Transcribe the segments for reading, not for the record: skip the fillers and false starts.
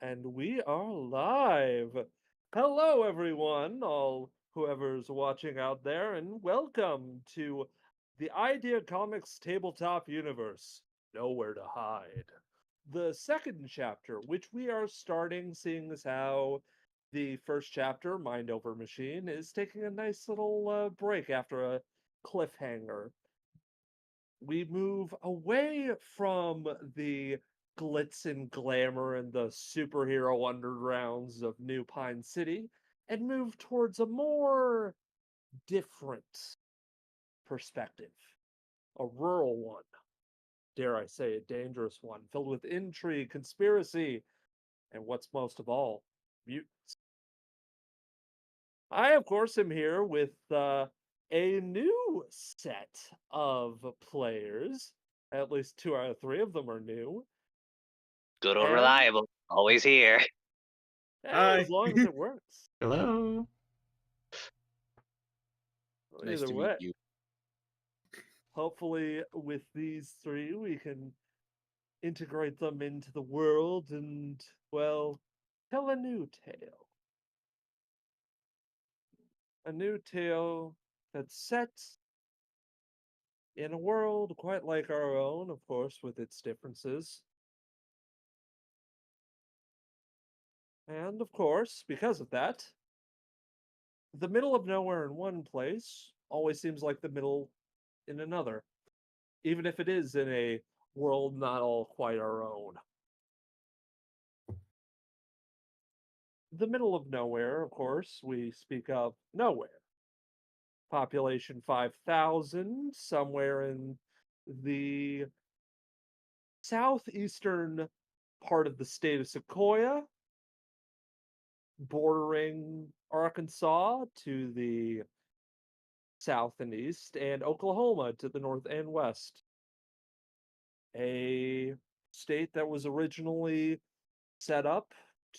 And we are live. Hello, everyone, all whoever's watching out there, and welcome to the Idea Comics tabletop universe. Nowhere to hide. The second chapter, which we are starting, seeing as how the first chapter, Mind Over Machine, is taking a nice little break after a cliffhanger. We move away from the glitz and glamour and the superhero undergrounds of New Pine City and move towards a more different perspective, a rural one, dare I say, a dangerous one, filled with intrigue, conspiracy, and what's most of all, mutants. I, of course, am here with a new set of players. At least 2 out of 3 of them are new. Good old And reliable, always here. as long as it works. Hello. Nice Either to way, meet you. hopefully with these 3 we can integrate them into the world and, well, tell a new tale. A new tale that's set in a world quite like our own, of course, with its differences. And, of course, because of that, the middle of nowhere in one place always seems like the middle in another, even if it is in a world not all quite our own. The middle of nowhere, of course, we speak of nowhere. Population 5,000, somewhere in the southeastern part of the state of Sequoiah, bordering Arkansas to the south and east, and Oklahoma to the north and west. A state that was originally set up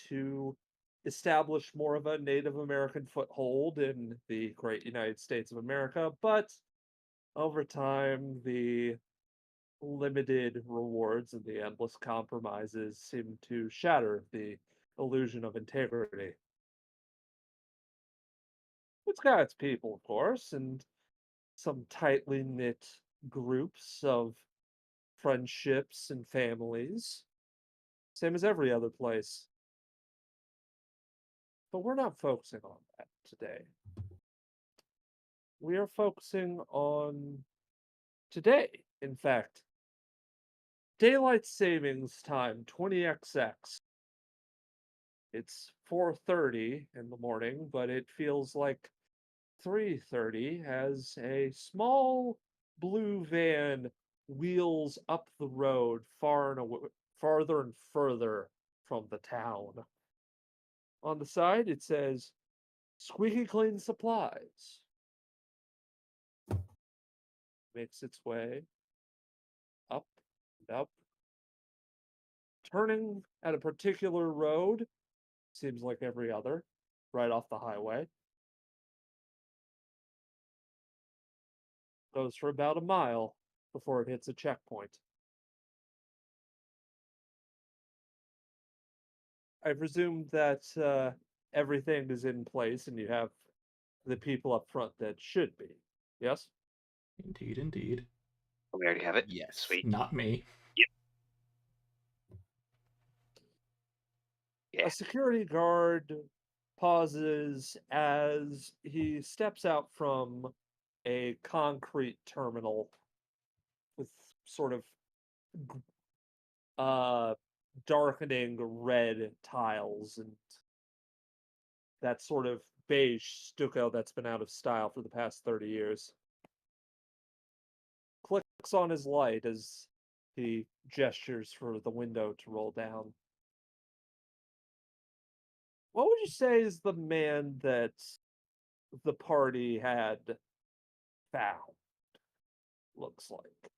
to establish more of a Native American foothold in the great United States of America, but over time, the limited rewards and the endless compromises seem to shatter the illusion of integrity. It's got its people, of course, and some tightly knit groups of friendships and families, same as every other place. But we're not focusing on that today. We are focusing on today, in fact. Daylight savings time 20XX. It's 4:30 in the morning, but it feels like 3:30 as a small blue van wheels up the road farther and further from the town. On the side, it says, Squeaky Clean Supplies. Makes its way up and up. Turning at a particular road, seems like every other, right off the highway. Goes for about a mile before it hits a checkpoint. I presume that everything is in place and you have the people up front that should be. Yes? Indeed, indeed. We already have it. Yes. Sweet. Not me. Yeah. A security guard pauses as he steps out from a concrete terminal with sort of darkening red tiles and that sort of beige stucco that's been out of style for the past 30 years. Clicks on his light as he gestures for the window to roll down. What would you say is the man that the party had found? Looks like.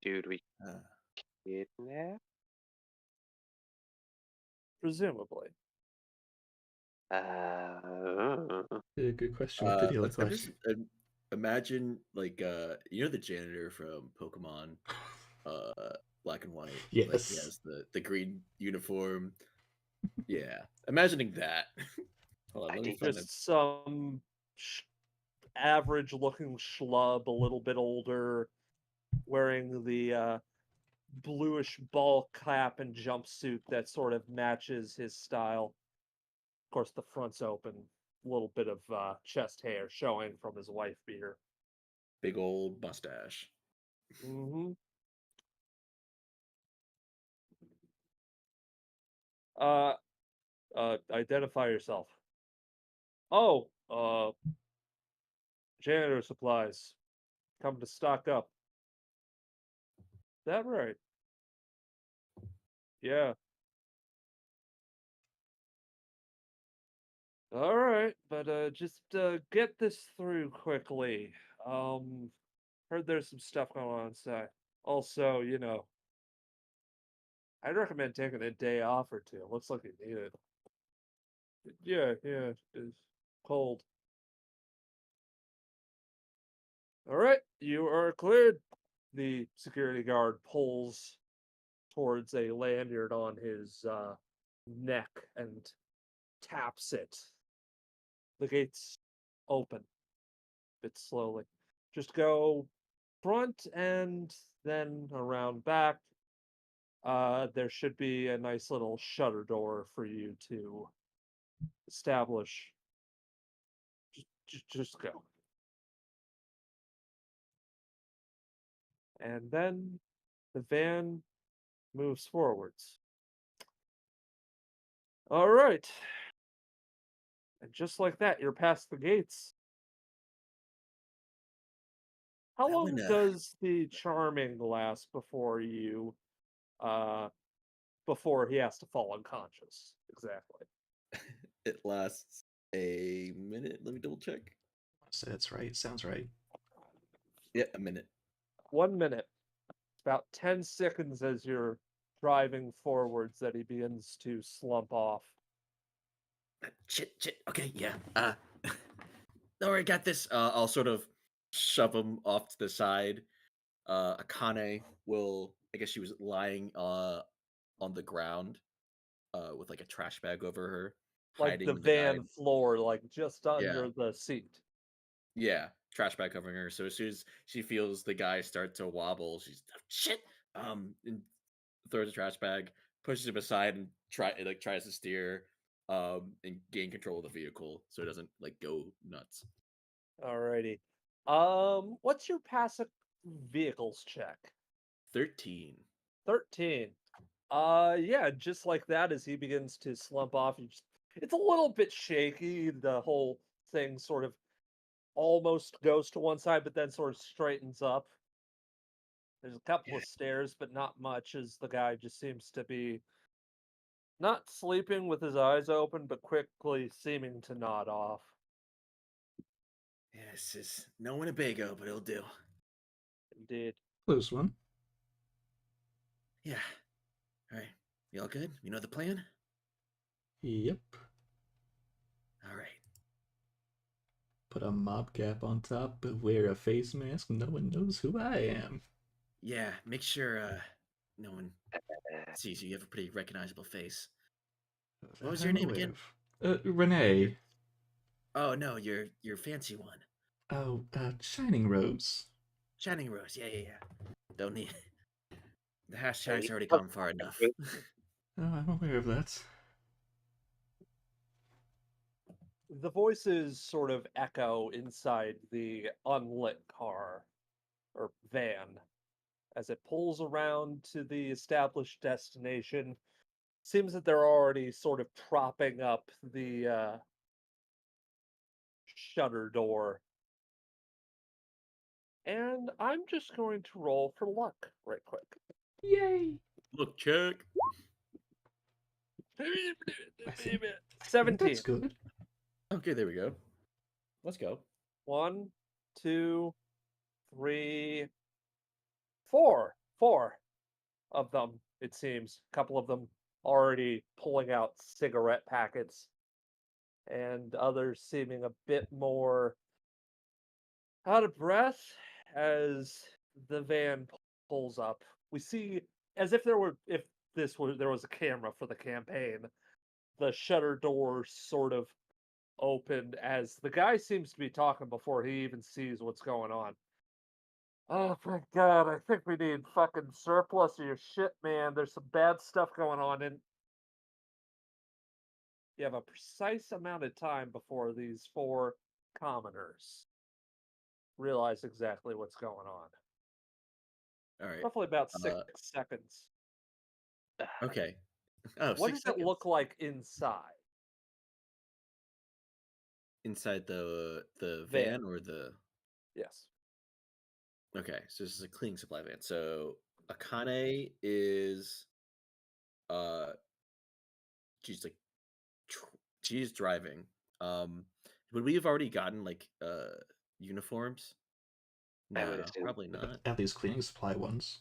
Dude, we Uh, kidnap? Presumably. Good question. What did he look like? just imagine like you know the janitor from Pokemon, black and white. Yes. Like he has the green uniform. Yeah, imagining that. Hold on, let me find that. Just some average-looking schlub, a little bit older, wearing the bluish ball cap and jumpsuit that sort of matches his style. Of course, the front's open, a little bit of chest hair showing from his wife beater. Big old mustache. Mm-hmm. Identify yourself. Oh, janitor supplies. Come to stock up. That right? Yeah. All right, but just get this through quickly. Heard there's some stuff going on inside. Also, I'd recommend taking a day off or two. Looks like you need it. Yeah, it's cold. All right, you are cleared. The security guard pulls towards a lanyard on his neck and taps it. The gates open a bit slowly. Just go front and then around back. There should be a nice little shutter door for you to establish. Just go. And then the van moves forwards. All right. And just like that, you're past the gates. How That long one, does the charming last before you before he has to fall unconscious? Exactly. It lasts a minute. Let me double check. So that's right. Sounds right. Yeah, a minute. 1 minute. About 10 seconds as you're driving forwards that he begins to slump off. Shit. Okay, yeah. Don't worry, got this. I'll sort of shove him off to the side. Akane will. I guess she was lying on the ground, with like a trash bag over her, Like the hiding the guy. van floor, like just Yeah, under the seat. yeah, trash bag covering her. So as soon as she feels the guy start to wobble, she's shit. And throws the trash bag, pushes him aside, and tries to steer, and gain control of the vehicle so it doesn't like go nuts. Alrighty. What's your passive vehicles check? 13. 13. Yeah, just like that, as he begins to slump off, it's a little bit shaky. The whole thing sort of almost goes to one side, but then sort of straightens up. There's a couple Yeah. of stairs, but not much, as the guy just seems to be not sleeping with his eyes open, but quickly seeming to nod off. Yeah, this is no Winnebago, but it'll do. Indeed. Close one. Yeah. All right. You all good? You know the plan? Yep. All right. Put a mob cap on top, but wear a face mask. No one knows who I am. Yeah, make sure no one sees you. You have a pretty recognizable face. What was your I'm name aware again? of. Renee. Oh no, your fancy one. Oh, Shining Rose. Shining Rose. Yeah. Don't need. The hashtag's already gone far enough. Oh, I'm aware of that. The voices sort of echo inside the unlit car or van as it pulls around to the established destination. Seems that they're already sort of propping up the shutter door. And I'm just going to roll for luck right quick. Yay! Look, check. I think 17. that's good. Okay, there we go. Let's go. 1, 2, 3, 4. 4 of them, it seems. A couple of them already pulling out cigarette packets, and others seeming a bit more out of breath as the van pulls up. We see as if there was a camera for the campaign, the shutter door sort of opened as the guy seems to be talking before he even sees what's going on. Oh, thank God, I think we need fucking surplus of your shit, man. There's some bad stuff going on, and you have a precise amount of time before these 4 commoners realize exactly what's going on. All right. Roughly about 6 seconds. Okay. Oh, What 6 does it look seconds. like inside? Inside the Van. van or the... Yes. Okay, so this is a cleaning supply van. So Akane is she's like she's driving. Would we have already gotten like uniforms? I would No, assume. probably not. At these cleaning supply ones.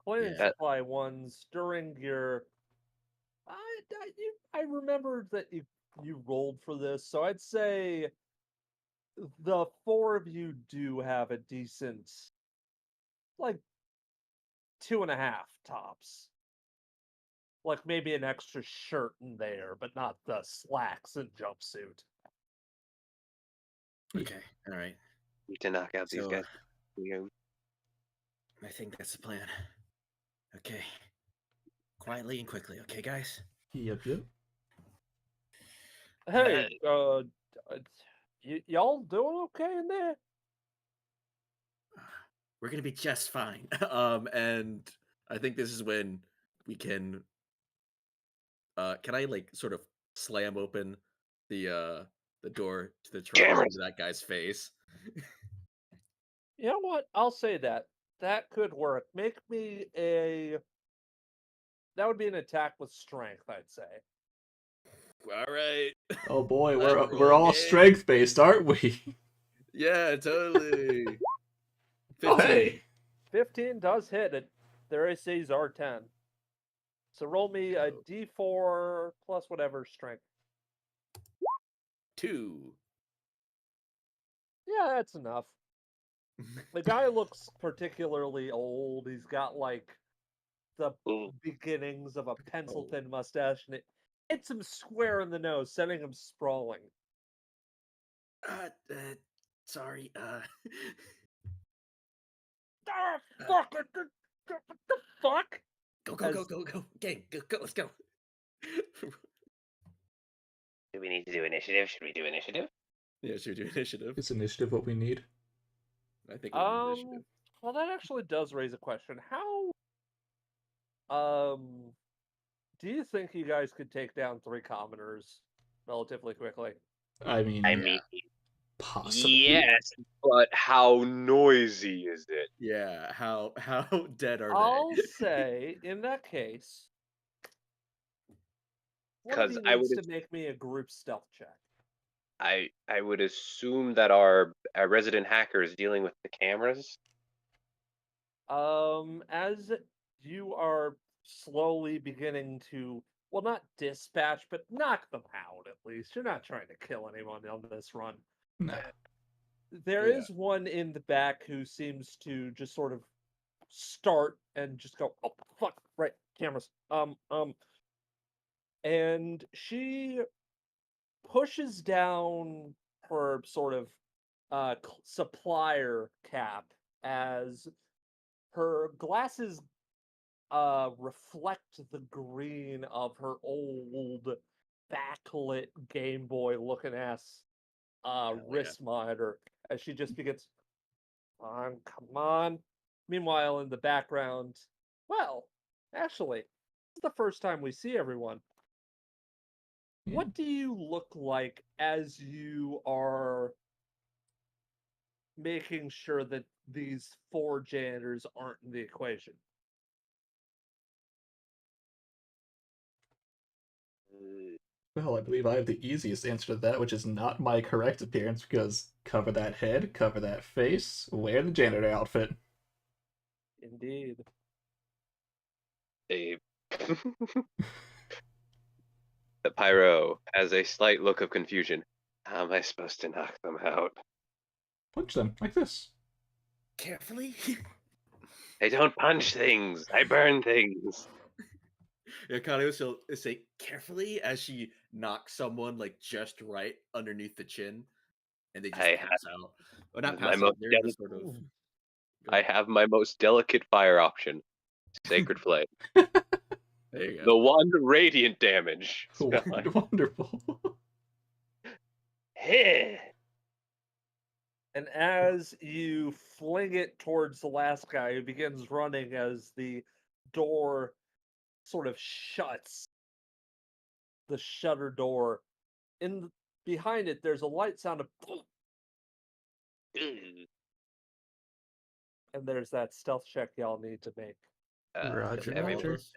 Cleaning Yeah. supply ones during your. I remembered that you rolled for this, so I'd say the 4 of you do have a decent, like 2.5 tops. Like maybe an extra shirt in there, but not the slacks and jumpsuit. Okay, all right. Need to knock out these So guys. You I think that's the plan. Okay. Quietly and quickly, okay, guys? Yep. Hey, y'all doing okay in there? We're gonna be just fine. And I think this is when we can I like sort of slam open the door to the truck Cameras! into that guy's face? You know what? I'll say that. That could work. Make me a. That would be an attack with strength, I'd say. All right. Oh boy, Let's we're roll all game. strength based, aren't we? Yeah, totally. 15. Oh hey. 15 does hit it. Their ACs are 10. So roll me a Oh. d4 plus whatever strength. 2. Yeah, that's enough. The guy looks particularly old. He's got like the Ooh. beginnings of a pencil thin mustache, and it hits him square in the nose, sending him sprawling. Sorry. Ah, fuck! What the fuck? Go, As- gang, go, let's go. Do we need to do initiative? Should we do initiative? Yeah, should we do initiative? Is initiative what we need? I think we'll do initiative. Well, that actually does raise a question. Do you think you guys could take down 3 commoners relatively quickly? I mean, I mean, possibly. yes, but how noisy is it? Yeah, how dead are I'll they? say, in that case, one of 'Cause you I needs would to make me a group stealth check. I would assume that our resident hacker is dealing with the cameras. As you are slowly beginning to, well, not dispatch, but knock them out at least. You're not trying to kill anyone on this run. Nah. There Yeah. is one in the back who seems to just sort of start and just go, oh, fuck, right, cameras. And she pushes down her sort of supplier cap as her glasses reflect the green of her old backlit Game Boy looking ass wrist monitor as she just begins, come on. Meanwhile, in the background, well, actually, this is the first time we see everyone. Yeah. What do you look like as you are making sure that these 4 janitors aren't in the equation? Well, I believe I have the easiest answer to that, which is not my correct appearance, because cover that head, cover that face, wear the janitor outfit. Indeed. The pyro has a slight look of confusion. How am I supposed to knock them out? Punch them like this. Carefully. I don't punch things. I burn things. Yeah, Connie will say carefully as she knocks someone like just right underneath the chin, and they just I pass out. Or not my pass most out. They're in the delicate. sort of. Go I ahead. have my most delicate fire option. Sacred Flame. There you The go. one radiant damage. Wonderful. Heh. And as you fling it towards the last guy who begins running as the door sort of shuts, the shutter door, behind it there's a light sound of and there's that stealth check y'all need to make. Roger, All of Roger. us?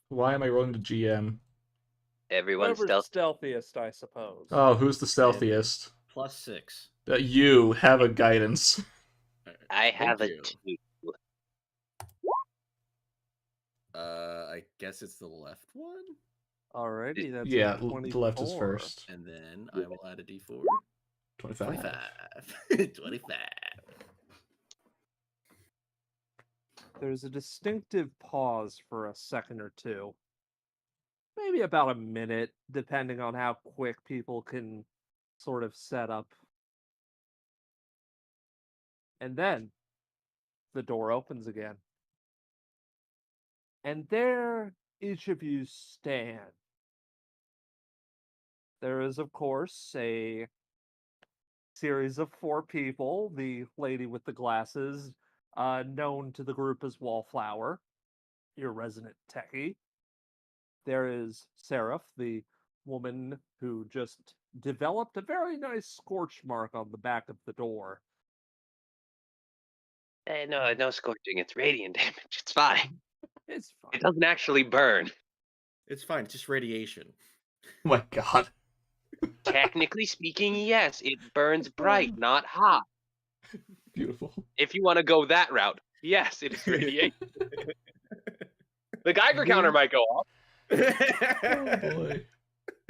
Why am I rolling the GM? Everyone's Whoever's stealth. stealthiest, I suppose. Oh, who's the stealthiest? +6. You have a guidance. I have a you. 2. I guess it's the left one, Alrighty, that's Yeah, a 24. the left is first. and then I will add a D4. 25. 25. 25. There's a distinctive pause for a second or two. Maybe about a minute, depending on how quick people can sort of set up. And then the door opens again. And there each of you stand. There is, of course, a series of 4 people. The lady with the glasses, known to the group as Wallflower, your resident techie. There is Seraph, the woman who just developed a very nice scorch mark on the back of the door. No scorching. It's radiant damage. It's fine. It's fine. It doesn't actually burn. It's fine. It's just radiation. Oh my god. Technically speaking, yes, it burns bright, not hot. Beautiful. If you want to go that route, yes, it is radiation. The Geiger counter might go off. Oh boy.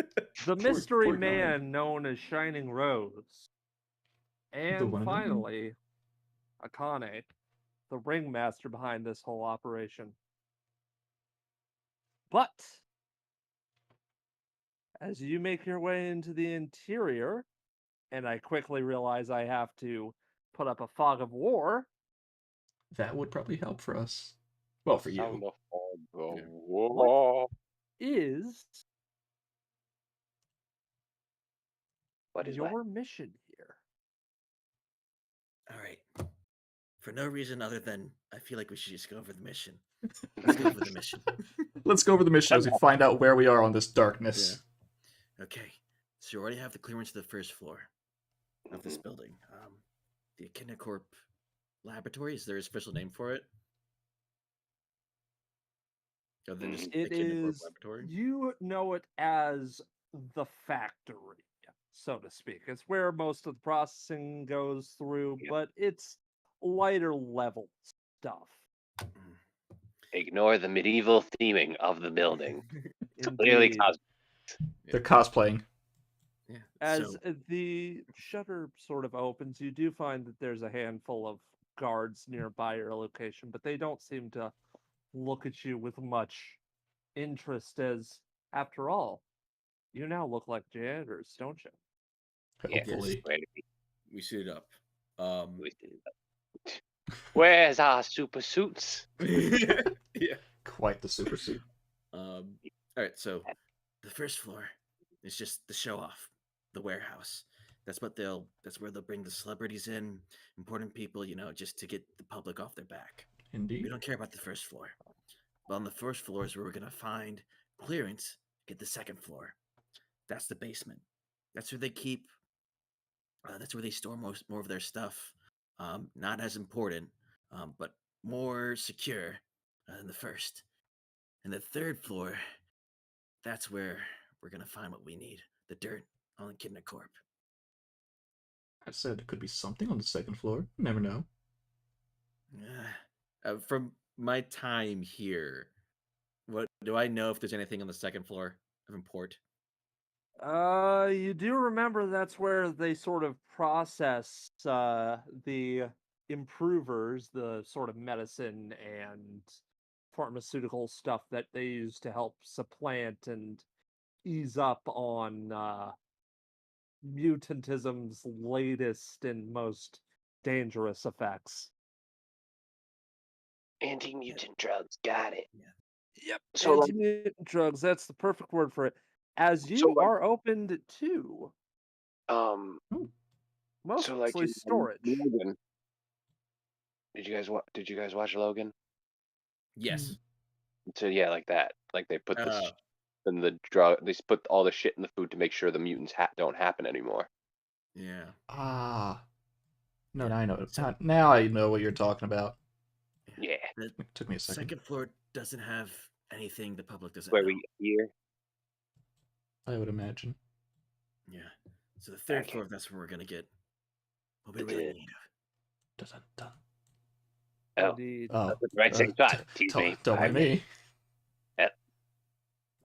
The Poor- mystery poor guy. man known as Shining Rose. And one and only. finally, Akane, the ringmaster behind this whole operation. But as you make your way into the interior, and I quickly realize I have to put up a fog of war, That would probably help for us. Well, for Sound you. of fog of Yeah. war. is What is your mission here. All right. For no reason other than I feel like we should just go over the mission. Let's go over the mission. Let's go over the mission as we find out where we are on this darkness. Okay. So you already have the clearance to the first floor of this building. The EKIDNACORP laboratory, is there a special name for it? Other than just It EKIDNACORP is, laboratory? you know it as the factory, so to speak. It's where most of the processing goes through, Yeah. but it's lighter level stuff. Ignore the medieval theming of the building. Clearly Indeed. They're cosplaying. Yeah. As So, the shutter sort of opens, you do find that there's a handful of guards nearby your location, but they don't seem to look at you with much interest, as, after all, you now look like janitors, don't you? Yes, Hopefully. where to be? we suit up. Where's our super suits? Yeah. Quite the super suit. All right, so the first floor is just the show off, the warehouse. That's where they'll bring the celebrities in, important people, just to get the public off their back. We Indeed. don't care about the first floor. But on the first floor is where we're gonna find clearance, get the second floor. That's the basement. That's where they keep that's where they store more of their stuff. Not as important, but more secure than the first. And the third floor, that's where we're gonna find what we need. The dirt on the EKIDNACORP. I said there could be something on the second floor. Never know. From my time here, what do I know if there's anything on the second floor of import? You do remember that's where they sort of process the improvers, the sort of medicine and pharmaceutical stuff that they use to help supplant and ease up on mutantism's latest and most dangerous effects. Anti-mutant drugs, got it. Yep, So, like, anti-mutant drugs, that's the perfect word for it. As so you like, are opened to um, so like mostly in storage. Logan. Did you guys watch Logan? Yes. So yeah, like that. Like they put Uh, in the drug. They put all the shit in the food to make sure the mutants don't happen anymore. yeah. Ah. No, Yeah. now I know. So- Now I know what you're talking about. Yeah, The It took me a second. second floor doesn't have anything the public doesn't where know. we here. I would imagine. Yeah. So the third Okay. floor, that's where we're gonna get what we The really good. need. Dun, dun, dun. Oh, Indeed. Oh, that's the right same spot. Excuse me. don't mind me.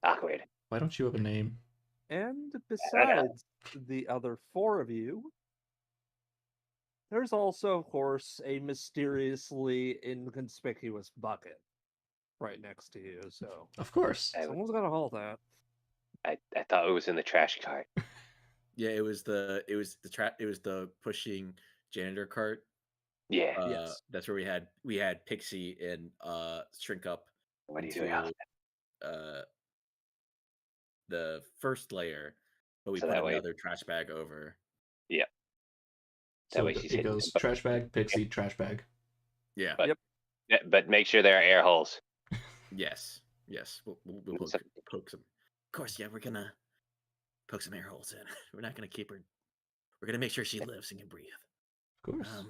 Awkward. Why don't you have a name? And I know. besides the other four of you, there's also, of course, a mysteriously inconspicuous bucket right next to you. So Of course. someone's got to haul that. I thought it was in the trash cart. Yeah, it was the pushing janitor cart. Yeah. Yes. That's where we had Pixie and shrink up What are you doing? into the first layer, but we So put that way- another trash bag over. Yeah. That So way it, she's it hidden goes them. trash bag, pixie, trash bag. Yeah. But- Yeah, but make sure there are air holes. Yes. We'll poke some. Of course, yeah, we're gonna poke some air holes in. We're not gonna keep her. We're gonna make sure she lives and can breathe. Of course.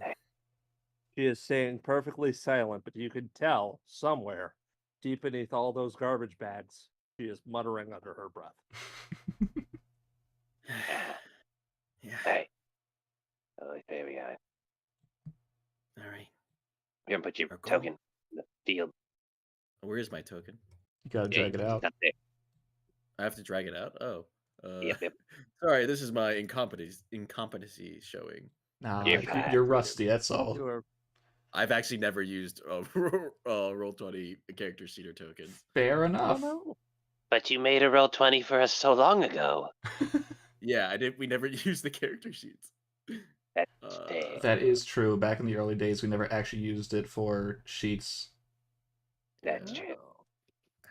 She is staying perfectly silent, but you can tell somewhere deep beneath all those garbage bags, she is muttering under her breath. Yeah. Hey. Oh, there we go. All right. You're gonna put your Our goal. token in the field. Where is my token? You gotta drag it out. Not there. I have to drag it out. Oh. Yep. Sorry, this is my incompetency showing. Nah, You're fine. you're rusty, that's all. You are I've actually never used Roll20 character sheet or tokens. Fair oh enough. no. But you made a roll 20 for us so long ago. Yeah, I did. We never used the character sheets. That's fair. That is true. Back in the early days, we never actually used it for sheets. That's true. Oh.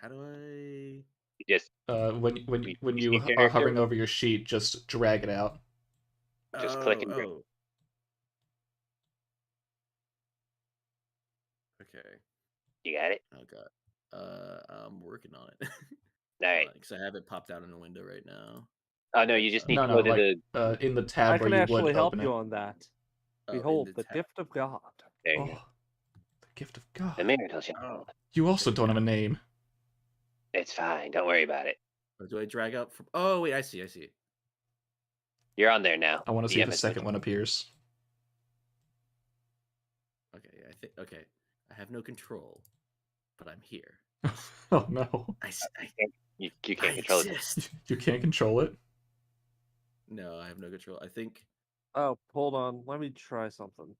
How do I? You just When You you see are character? hovering over your sheet, just drag it out. Just click and drag. Oh. Okay. You got it? Oh god. I'm working on it. All right. Because I have it popped out in the window right now. Oh no, you just need No, to no, go to like the. in the I tab where can you actually would help open you it. on that. Oh, in Behold, the the tab. gift of God. There you Oh, go. the gift of God. The miracle child. Oh. You also don't have a name. It's fine. Don't worry about it. Or do I drag out from? Oh wait, I see. You're on there now. I want to see if the MS second one appears. Okay, I think. Okay, I have no control, but I'm here. Oh no. You can't I control it. exist. You can't control it. No, I have no control. I think. Oh, hold on. Let me try something.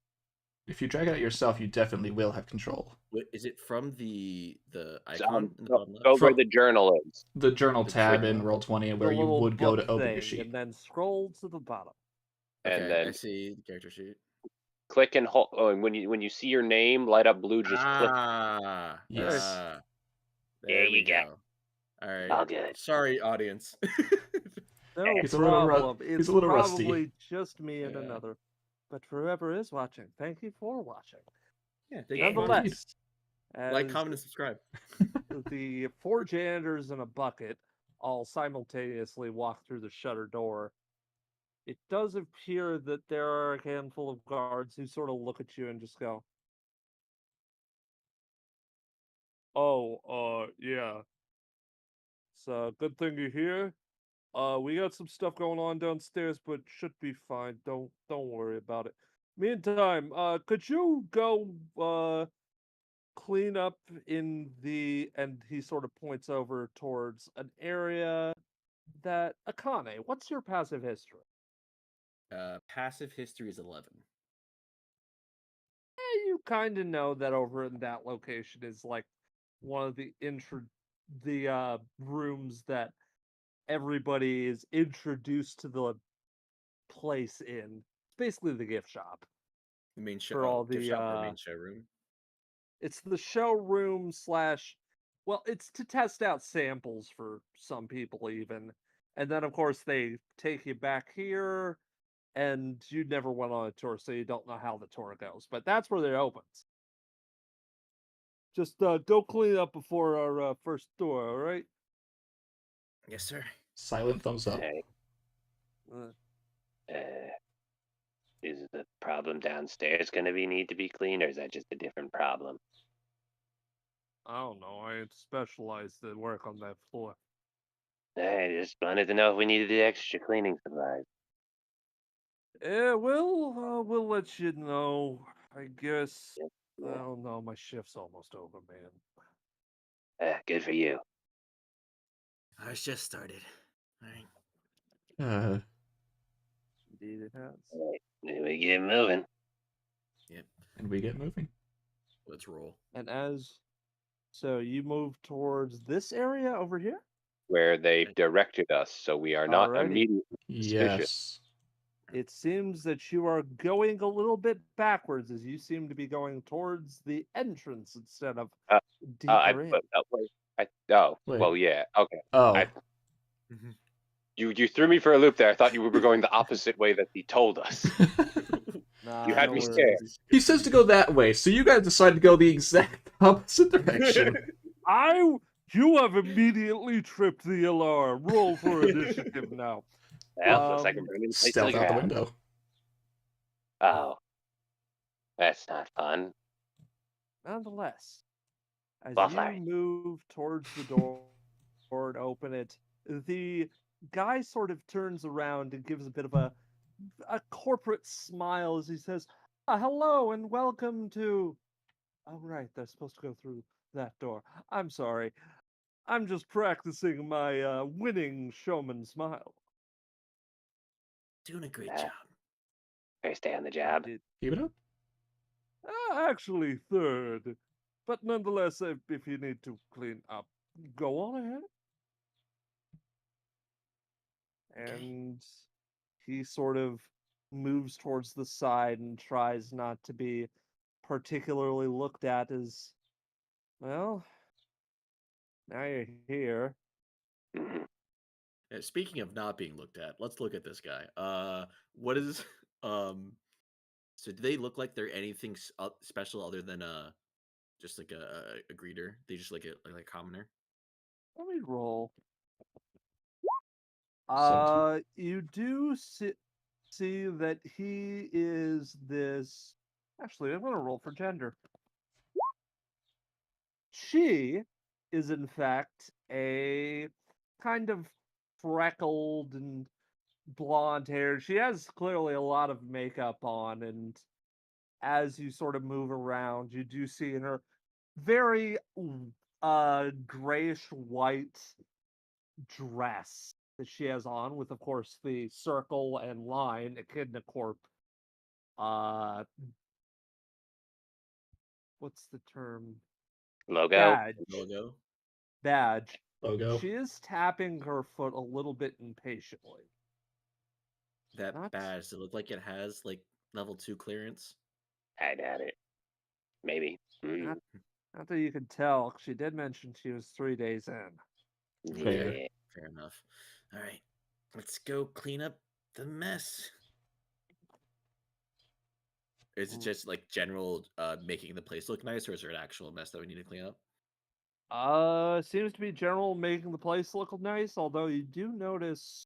If you drag it out yourself, you definitely will have control. What is it from the So, icon in the go bottom left? where From- the journal is. The journal The tab in journal. Roll20 The where you little would go to book open thing, your sheet. and then scroll to the bottom. Okay, And then I see the character sheet. click and hold. Oh, and when you see your name light up blue, just click. Yes. There There we you go. go. All right. All good. Sorry, audience. No He's a little problem. he's It's a little probably rusty. just me and Yeah. another. But for whoever is watching, thank you for watching. Yeah, thank Yeah. you for watching. Nonetheless, Like, as comment, and subscribe. the four janitors in a bucket all simultaneously walk through the shutter door, it does appear that there are a handful of guards who sort of look at you and just go, "Oh, yeah. It's a good thing you're here. We got some stuff going on downstairs, but should be fine. Don't worry about it. Meantime, could you go clean up in the," and he sort of points over towards an area that Akane, what's your passive history? Passive history is 11. you kind of know that over in that location is like one of the rooms that everybody is introduced to the place in. It's basically the gift shop The main show, for all gift the shop or main showroom. it's the showroom slash, well, it's to test out samples for some people even. And then of course they take you back here, and you never went on a tour, so you don't know how the tour goes. But that's where it opens. Just go clean up before our first tour, all right? Yes, sir. Silent thumbs up. Hey, Uh, is the problem downstairs going to need to be cleaned, or is that just a different problem? I don't know. I ain't specialized to work on that floor. I just wanted to know if we needed the extra cleaning supplies. Yeah, we'll let you know. I guess. I Yeah. don't know. My shift's almost over, man. Good for you. I just started. All right. Indeed, it has. All right, we get moving. And we get moving. Let's roll. And so you move towards this area over here. Where they directed us, so we are not Alrighty. immediately suspicious. Yes. It seems that you are going a little bit backwards, as you seem to be going towards the entrance instead of deeper in. Wait. Well, yeah, okay. Oh. You threw me for a loop there. I thought you were going the opposite way that he told us. Nah, You had no me worries. scared. He says to go that way, so you guys decide to go the exact opposite direction. You have immediately tripped the alarm. Roll for initiative now. Well, looks like we're burning the place to Stealth the out the ground. window. Oh, that's not fun. Nonetheless, as Well, you sorry. move towards the door and open it, the guy sort of turns around and gives a bit of a corporate smile as he says, hello and welcome to... Oh, right, they're supposed to go through that door. I'm sorry. I'm just practicing my winning showman smile. Doing a great Yeah. job. First day on the job. Keep it up. Actually, third. But nonetheless, if you need to clean up, go on ahead. And he sort of moves towards the side and tries not to be particularly looked at as, well, now you're here. Mhm. Speaking of not being looked at, let's look at this guy. What is So do they look like they're anything special other than just like a greeter? They just like a commoner. Let me roll. 17. You do see that he is this. Actually, I'm going to roll for gender. She is, in fact, a kind of freckled and blonde hair. She has clearly a lot of makeup on, and as you sort of move around, you do see in her very grayish white dress that she has on, with of course the circle and line EKIDNACORP. Uh, what's the term? Logo. Badge. Logo. Badge. Logo. She is tapping her foot a little bit impatiently. That Not- badge. Does it look like it has like level 2 clearance? I doubt it. Maybe. Not that you could tell. She did mention she was 3 days in. Fair. Yeah. Fair enough. All right, let's go clean up the mess. Is it just like general making the place look nice, or is there an actual mess that we need to clean up? Seems to be general making the place look nice, although you do notice.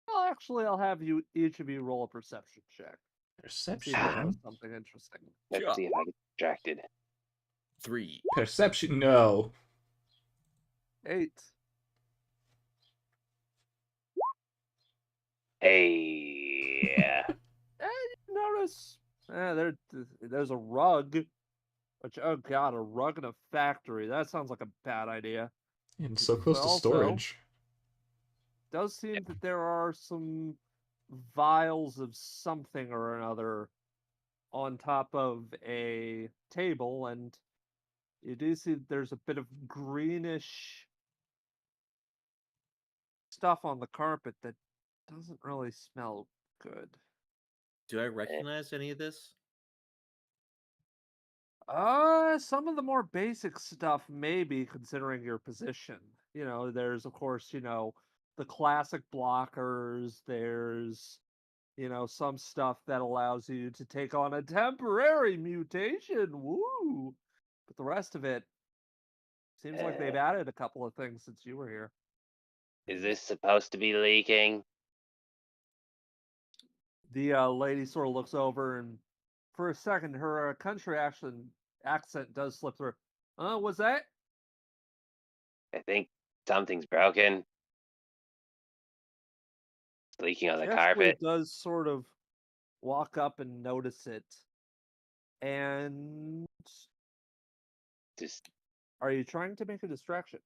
Well, actually, I'll have you each of you roll a perception check. See if you notice Perception. something interesting. Let's see if I get distracted. 3. Perception. No. 8. Hey. And you notice there's a rug. Which, oh god, a rug in a factory. That sounds like a bad idea. And so close But to also, storage. does seem that there are some vials of something or another on top of a table, and you do see there's a bit of greenish stuff on the carpet that doesn't really smell good. Do I recognize any of this? Some of the more basic stuff, maybe, considering your position. There's, of course, the classic blockers. There's, some stuff that allows you to take on a temporary mutation. Woo! But the rest of it seems like they've added a couple of things since you were here. Is this supposed to be leaking? The lady sort of looks over, and for a second, her country accent does slip through. What's that? I think something's broken. It's leaking on the She actually carpet. does sort of walk up and notice it. And Just, are you trying to make a distraction?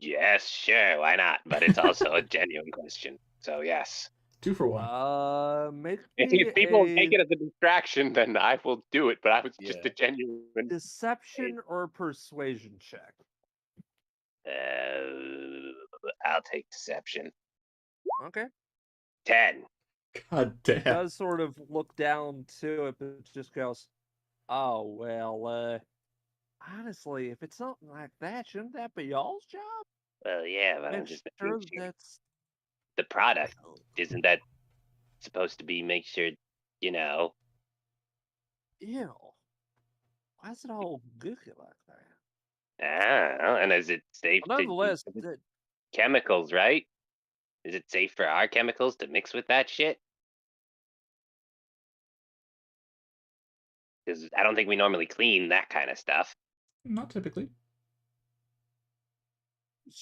yes, sure, why not? But it's also a genuine question. So yes. 2 for 1. Make If me people a take it as a distraction, then I will do it. But I was just a Yeah. genuine. deception or persuasion check. I'll take deception. Okay. 10. God She damn. does sort of look down to it, but just goes, "Oh well, honestly, if it's something like that, shouldn't that be y'all's job? Well, yeah, but I'm Make just sure making sure that's the product isn't that supposed to be make sure you know. ew. Why is it all gooky like that?" I don't know. And is it safe Well, to use nonetheless, chemicals? Right? Is it safe for our chemicals to mix with that shit? Because I don't think we normally clean that kind of stuff. Not typically.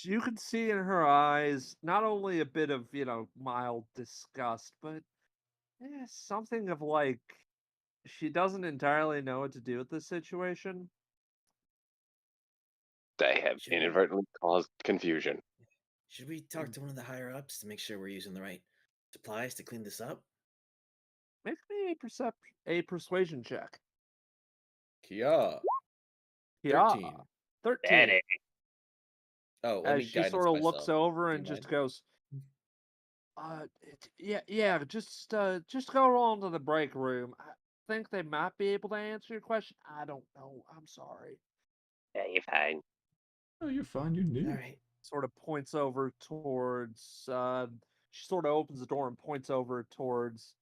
you can see in her eyes not only a bit of, mild disgust, but something of like she doesn't entirely know what to do with this situation. They have Should we, inadvertently caused confusion. should we talk to one of the higher ups to make sure we're using the right supplies to clean this up? Make me a persuasion check. Kia. Yeah, 13. 13. Daddy. Oh, let As me she guidance sort of looks myself. over Do you and just mind? goes, yeah, just go on to the break room. I think they might be able to answer your question. I don't know. I'm sorry. Yeah, you're fine. Oh, you're fine. You're new. All right. Sort of points over towards. She sort of opens the door and points over towards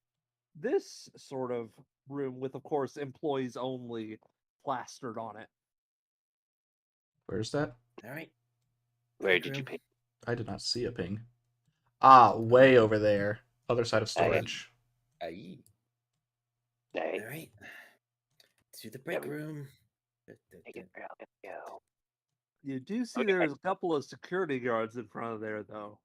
this sort of room with, of course, employees only plastered on it. Where's that? All right. Where Break did you room. pick? I did not see a ping. Ah, way over there. Other side of storage. Aye. Hey, All right. To the break room. take it, girl. Let's go. You do see Okay, there's a couple of security guards in front of there, though.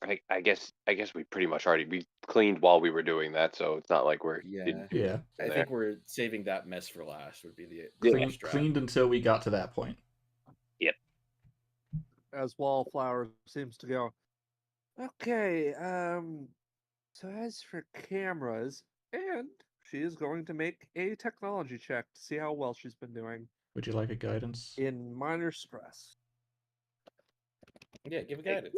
I guess we pretty much we cleaned while we were doing that, so it's not like we're Yeah. Yeah. I there. think we're saving that mess for last. Would be the Yeah. first draft. Cleaned until we got to that point. As Wallflower seems to go, okay, so as for cameras, and she is going to make a technology check to see how well she's been doing Would you like a guidance? in minor stress. Yeah, give a guidance.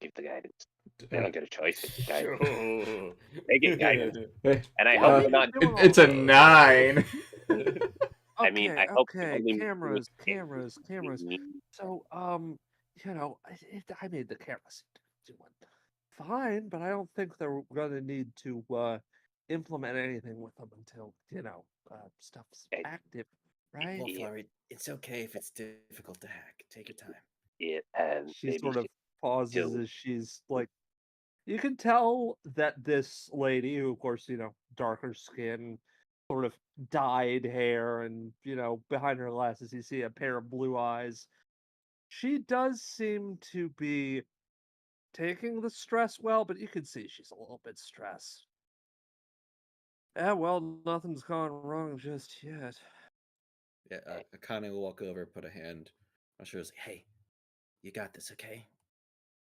Give the guidance. They don't get a choice. It's guidance. Sure. They get guidance. Hey, And I Well, hope you've not. been doing it's a all- 9. I mean, I hope we okay, only cameras. need- So, I made the cameras doing fine, but I don't think they're gonna need to implement anything with them until stuff's Okay. active, right? Well, Yeah. Flower, it's okay if it's difficult to hack. Take your time. She Maybe sort of pauses do- as she's like, you can tell that this lady, who of course, darker skin, sort of dyed hair, and behind her glasses you see a pair of blue eyes. She does seem to be taking the stress well, but you can see she's a little bit stressed. Yeah, well, nothing's gone wrong just yet. Yeah, Akane will walk over, put a hand on her shoulders. Hey, you got this, okay?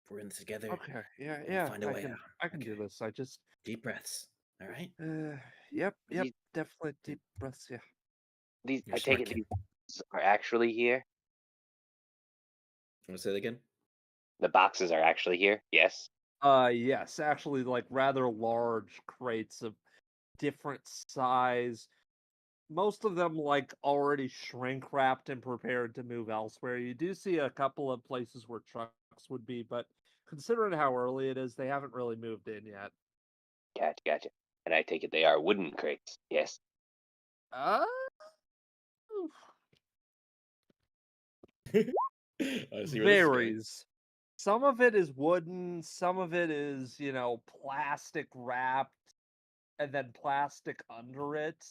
We're in this together. Okay, We'll find a way out. I can do Okay. this. I just Deep breaths. All right. Yep, These- definitely deep breaths. Yeah. You're I a take smart it kid. these boxes are actually here. Want to say that again? The boxes are actually here. Yes. Yes, actually, like rather large crates of different size. Most of them like already shrink wrapped and prepared to move elsewhere. You do see a couple of places where trucks would be, but considering how early it is, they haven't really moved in yet. Gotcha. And I take it they are wooden crates. Yes. Uh, I see where this is going. varies. Some of it is wooden, some of it is, plastic wrapped and then plastic under it.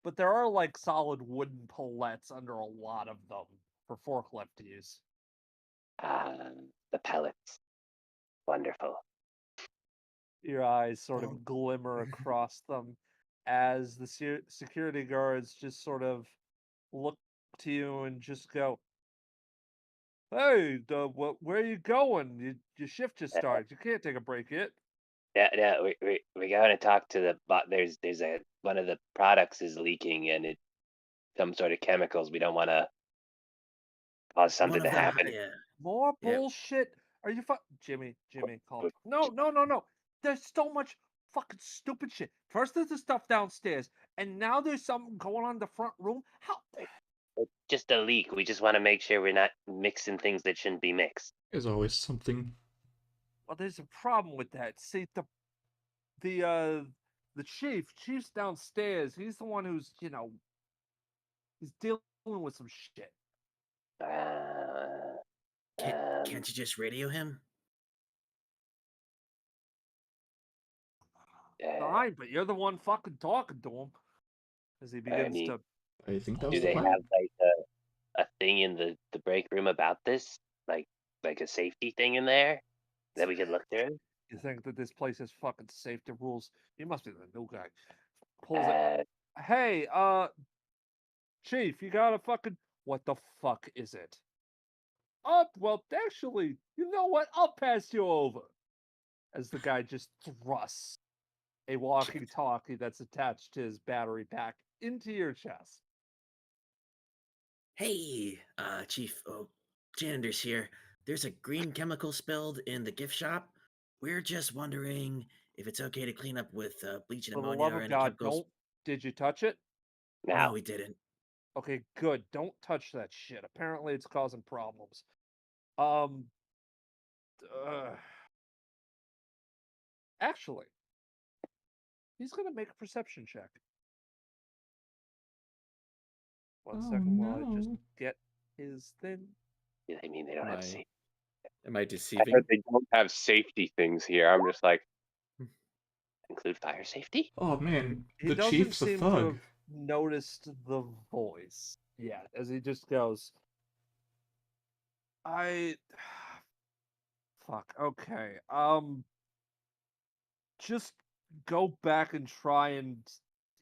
But there are like solid wooden pallets under a lot of them for forklift use. The pellets. Wonderful. Your eyes sort Oh. of glimmer across them as the security guards just sort of look to you and just go, "Hey, where are you going? Your shift just started. You can't take a break yet." Yeah. We're going to talk to the bot. There's one of the products is leaking, and it's some sort of chemicals. We don't want to cause One something of to them. happen. Yeah. More Yeah. bullshit. Are you Jimmy, calm. No. There's so much fucking stupid shit. First there's the stuff downstairs, and now there's something going on in the front room. How It's just a leak. We just want to make sure we're not mixing things that shouldn't be mixed. There's always something. Well, there's a problem with that. See, the uh the chief's downstairs. He's the one who's, he's dealing with some shit. Uh, Can't um, you just radio him? Fine, but you're the one fucking talking to him. As he begins mean, to I think that do was the they plan. have like a thing in the break room about this? Like a safety thing in there that we could look through? you think that this place has fucking safety rules. You must be the new guy. Pulls it. Uh, Hey, Chief, you got a fucking what the fuck is it? Oh, well, actually, you know what? I'll pass you over. As the guy just thrusts a walkie-talkie that's attached to his battery pack into your chest. Hey, Chief. Oh, janitor's here. There's a green chemical spilled in the gift shop. We're just wondering if it's okay to clean up with bleach and For the ammonia love or of any God, chemicals. did you touch it? No, now, we didn't. Okay, good. Don't touch that shit. Apparently it's causing problems. Um, actually, he's gonna make a perception check. One Oh, second while I just no. get his thing. I mean, they don't have safety. Am I I deceiving? heard they don't have safety things here. I'm just like, include fire safety? Oh man, He the doesn't chief's a seem to thug. have noticed the voice yet, as he just goes, I fuck, okay. Just go back and try and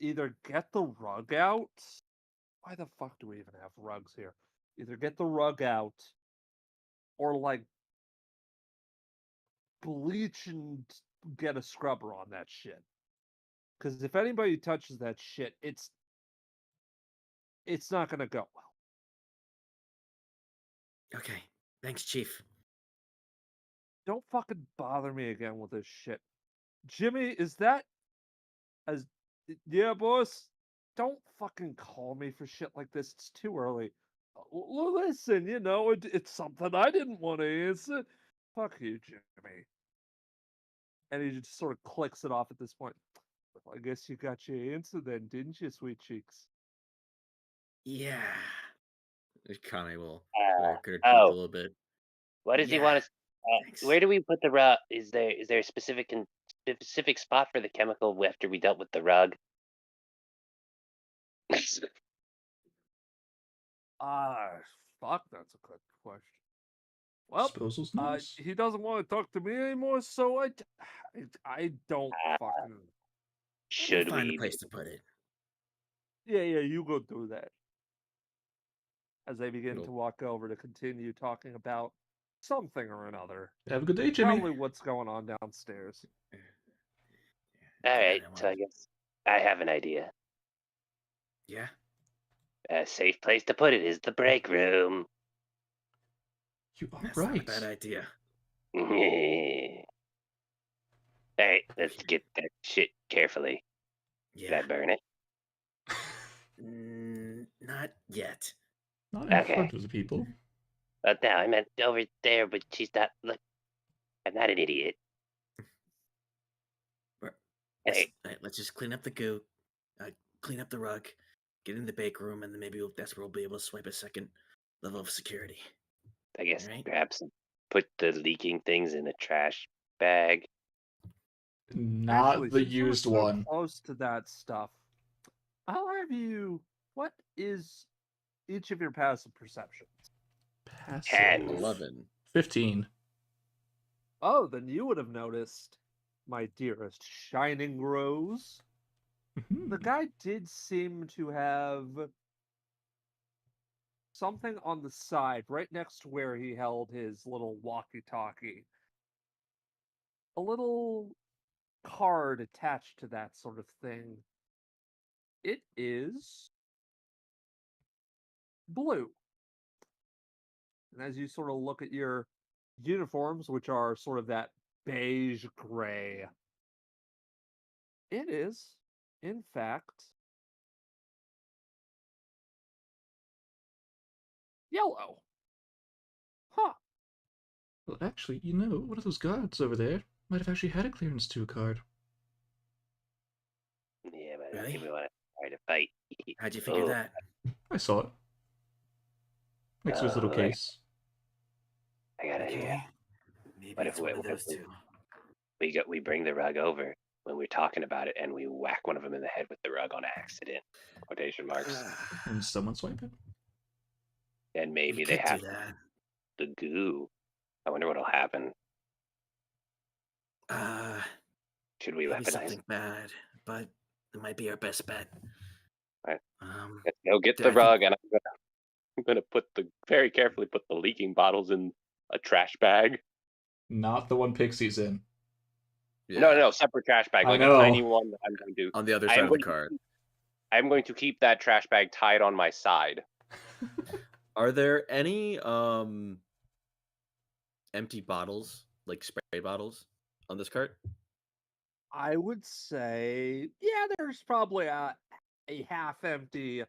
either get the rug out. Why the fuck do we even have rugs here? Either get the rug out or like bleach and get a scrubber on that shit. Because if anybody touches that shit, it's not gonna go well. Okay. Thanks, Chief. Don't fucking bother me again with this shit. Jimmy, is that as yeah, boss? Don't fucking call me for shit like this. It's too early. Listen, it's something I didn't want to answer. Fuck you, Jimmy. And he just sort of clicks it off at this point. Well, I guess you got your answer then, didn't you, sweet cheeks? Yeah. Connie will grit her teeth Oh, a little bit. what does he Yeah. want us? Thanks. Where do we put the rug? Is there a specific spot for the chemical after we dealt with the rug? Ah, fuck, that's a good question. Well, Disposal's nice. he doesn't want to talk to me anymore, so I don't fucking. We'll Should find a we? place to put it. Yeah, you go do that. As they begin Cool. to walk over to continue talking about something or another. Have a good day, Jimmy. Probably what's going on downstairs. All right, God, so I guess I have an idea. Yeah. A safe place to put it is the break room. You are That's not a bad right. idea. All right, let's get that shit carefully. Did I Yeah. burn it? Not yet. Not in Okay. front of the people. But now I meant over there, but she's not. Look, I'm not an idiot. Hey, All right, let's just clean up the goo, clean up the rug, get in the bake room, and then maybe that's where we'll be able to swipe a second level of security. I guess All right. grab some. Put the leaking things in the trash bag. Not Actually, the since you were used so one. close to that stuff, I'll have you. What is each of your passive perceptions? Passive. 10. 11. 15. Oh, then you would have noticed, my dearest shining rose. The Mhm. guy did seem to have something on the side, right next to where he held his little walkie-talkie. A little card attached to that sort of thing. It is blue. And as you sort of look at your uniforms, which are sort of that beige gray, it is, in fact, yellow. Huh. Well, actually, one of those guards over there might have actually had a clearance 2 card. Yeah, but I don't Really? think we want to try to fight. How'd you figure Oh, that? I saw it. Next to his little oh, case. I got an idea. Okay. Maybe What if it's one of those we, two. we bring the rug over when we're talking about it, and we whack one of them in the head with the rug on accident? Quotation marks. And someone swipe it? And maybe We they could have do that. the goo. I wonder what'll happen. Should we Maybe weaponize something it? bad, but it might be our best bet. Right. Um, Let's go get I the think- rug, and I'm gonna very carefully put the leaking bottles in a trash bag. Not the one Pixie's in. No, separate trash bag, I like a know. tiny one. That I'm going to. On the other I side am of the going to- card. I'm going to keep that trash bag tied on my side. Are there any empty bottles, like spray bottles, on this cart? I would say, yeah, there's probably a half-empty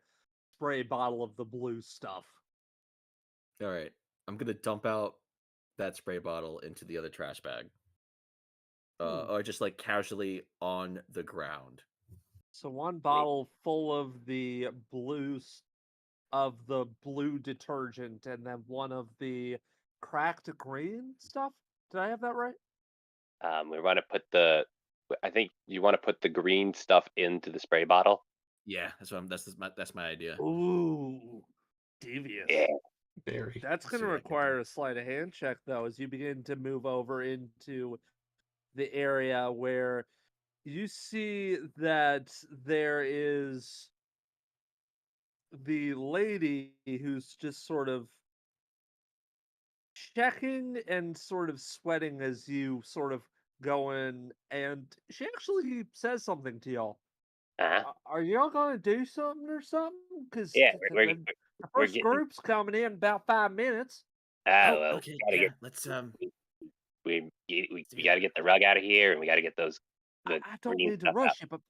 spray bottle of the blue stuff. All right. I'm gonna dump out that spray bottle into the other trash bag. Or just like casually on the ground. So one bottle full of the blue detergent, and then one of the cracked green stuff. Did I have that right? We want to put the. I think you want to put the green stuff into the spray bottle. Yeah, that's my idea. Ooh, devious. Yeah. Very. That's Let's going to see what I can do. require a sleight of hand check, though, as you begin to move over into the area where you see that there is the lady who's just sort of checking and sort of sweating as you sort of go in, and she actually says something to y'all. Uh-huh. Are y'all gonna do something or something? Because Yeah, the we're first getting. group's coming in about 5 minutes. Oh, well, okay. gotta Yeah, get. let's We got to get the rug out of here, and we got to get those. The I don't green mean to stuff out. rush you, but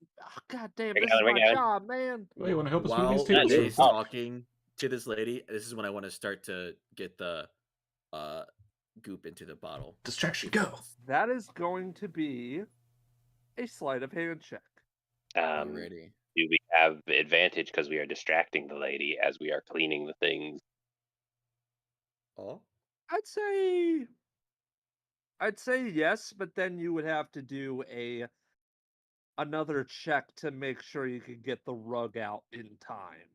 god damn, Bring it this is on, bring my it on. job, man. Well, you want to help us move these while tables? dude. Jay's Oh. talking to this lady, this is when I want to start to get the goop into the bottle. Distraction, go! That is going to be a sleight of hand check. Ready? Do we have advantage because we are distracting the lady as we are cleaning the things? Oh, I'd say yes, but then you would have to do another check to make sure you can get the rug out in time.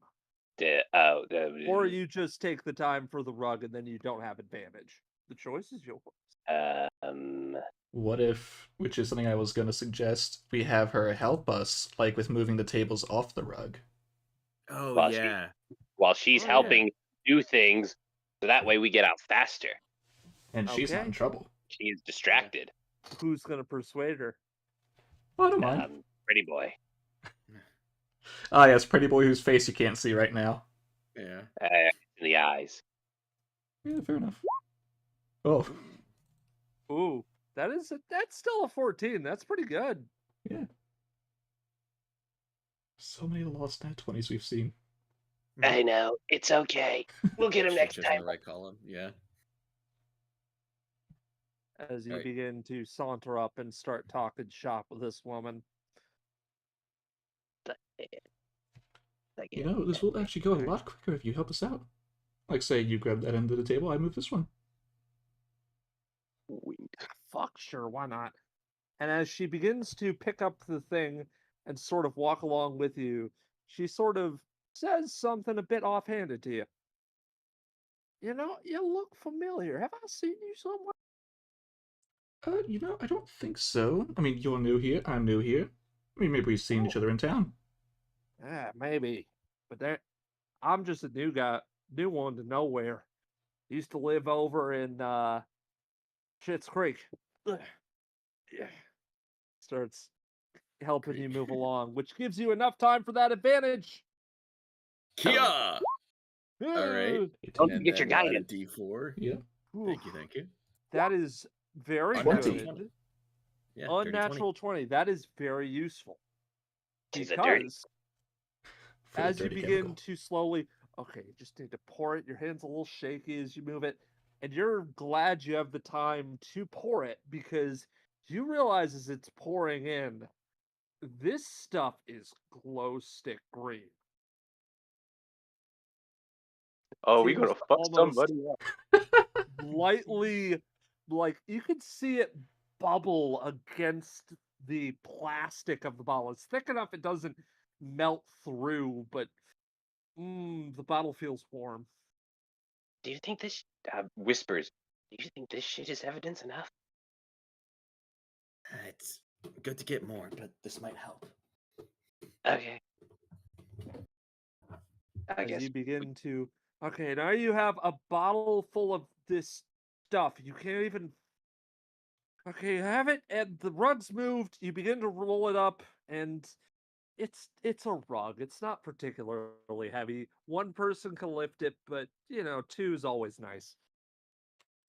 Or you just take the time for the rug and then you don't have advantage. The choice is yours. What if, which is something I was going to suggest, we have her help us, like with moving the tables off the rug? oh Well, yeah. while she's Oh, yeah. helping do things, so that way we get out faster. And she's not Okay. in trouble. She is distracted. Who's gonna persuade her? Oh, I don't mind. Pretty boy. Ah, yes, pretty boy whose face you can't see right now. Yeah. In the eyes. Yeah, fair enough. Oh, Ooh, that's still a 14. That's pretty good. yeah. So many lost nat 20s we've seen. I know. It's okay. We'll get him Shit, next just in time. the right column. Yeah. As you Right. begin to saunter up and start talking shop with this woman. You know, this will actually go a lot quicker if you help us out. Like, say, you grab that end of the table, I move this one. Fuck, sure, why not? And as she begins to pick up the thing and sort of walk along with you, she sort of says something a bit offhanded to you. You know, you look familiar. Have I seen you somewhere? You know, I don't think so. I mean, you're new here, I'm new here. I mean, maybe we've seen each other in town. Yeah, maybe. But I'm just a new guy, new one to nowhere. Used to live over in Schitt's Creek. Ugh. Yeah. Starts helping you move along, which gives you enough time for that advantage. Kia! All right. Ooh, Don't And forget your then we'll add a guidance. D4. Yeah. Thank you, thank you. That is very Unnatural good. 20. Yeah, dirty 20. Unnatural 20. That is very useful. She's a dirty. Because For the as you dirty begin chemical. to slowly, okay, you just need to pour it. Your hand's a little shaky as you move it. And you're glad you have the time to pour it because you realize as it's pouring in, this stuff is glow stick green. Oh, we Tinged gonna fuck almost somebody up. lightly, like you can see it bubble against the plastic of the bottle. It's thick enough it doesn't melt through, but the bottle feels warm. Do you think this whispers? Do you think this shit is evidence enough? It's good to get more, but this might help. Okay. I As guess. you begin to, okay, now you have a bottle full of this stuff. You can't even. Okay, you have it, and the rug's moved. You begin to roll it up, and it's a rug. It's not particularly heavy. One person can lift it, but you know, two is always nice.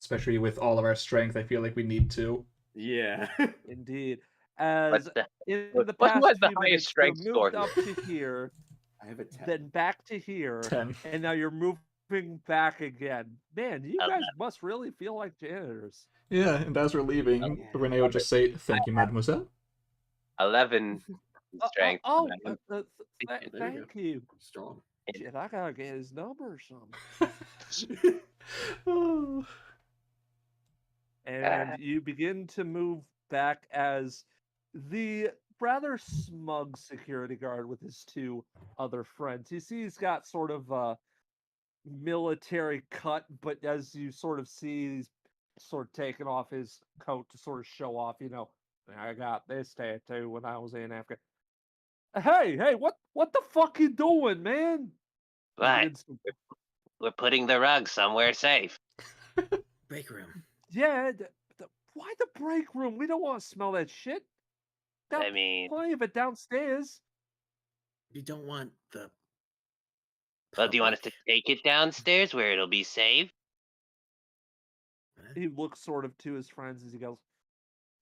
Especially with all of our strength, I feel like we need to. Yeah. Indeed. What's As the in the who past has the few highest minutes, you're strength score? moved up to here, I have a 10. then back to here, 10. and now you're moving back again. Man, you guys 11. must really feel like janitors. Yeah, and as we're leaving, Yeah. Renee will just say, "Thank you, mademoiselle." 11 strength. Oh, and I'm- There you go. thank you. Strong. Shit, I gotta get his number or something. Oh. And you begin to move back as the rather smug security guard with his two other friends. You see, he's got sort of a military cut, but as you sort of see, he's sort of taking off his coat to sort of show off, you know, I got this tattoo when I was in Africa. Hey, what the fuck you doing, man? He What? begins to- We're putting the rug somewhere safe. Break room. Yeah, why the break room? We don't want to smell that shit. Got I mean, plenty of it downstairs. You don't want the. well, do you want us to public. take it downstairs where it'll be safe? Huh? He looks sort of to his friends as he goes,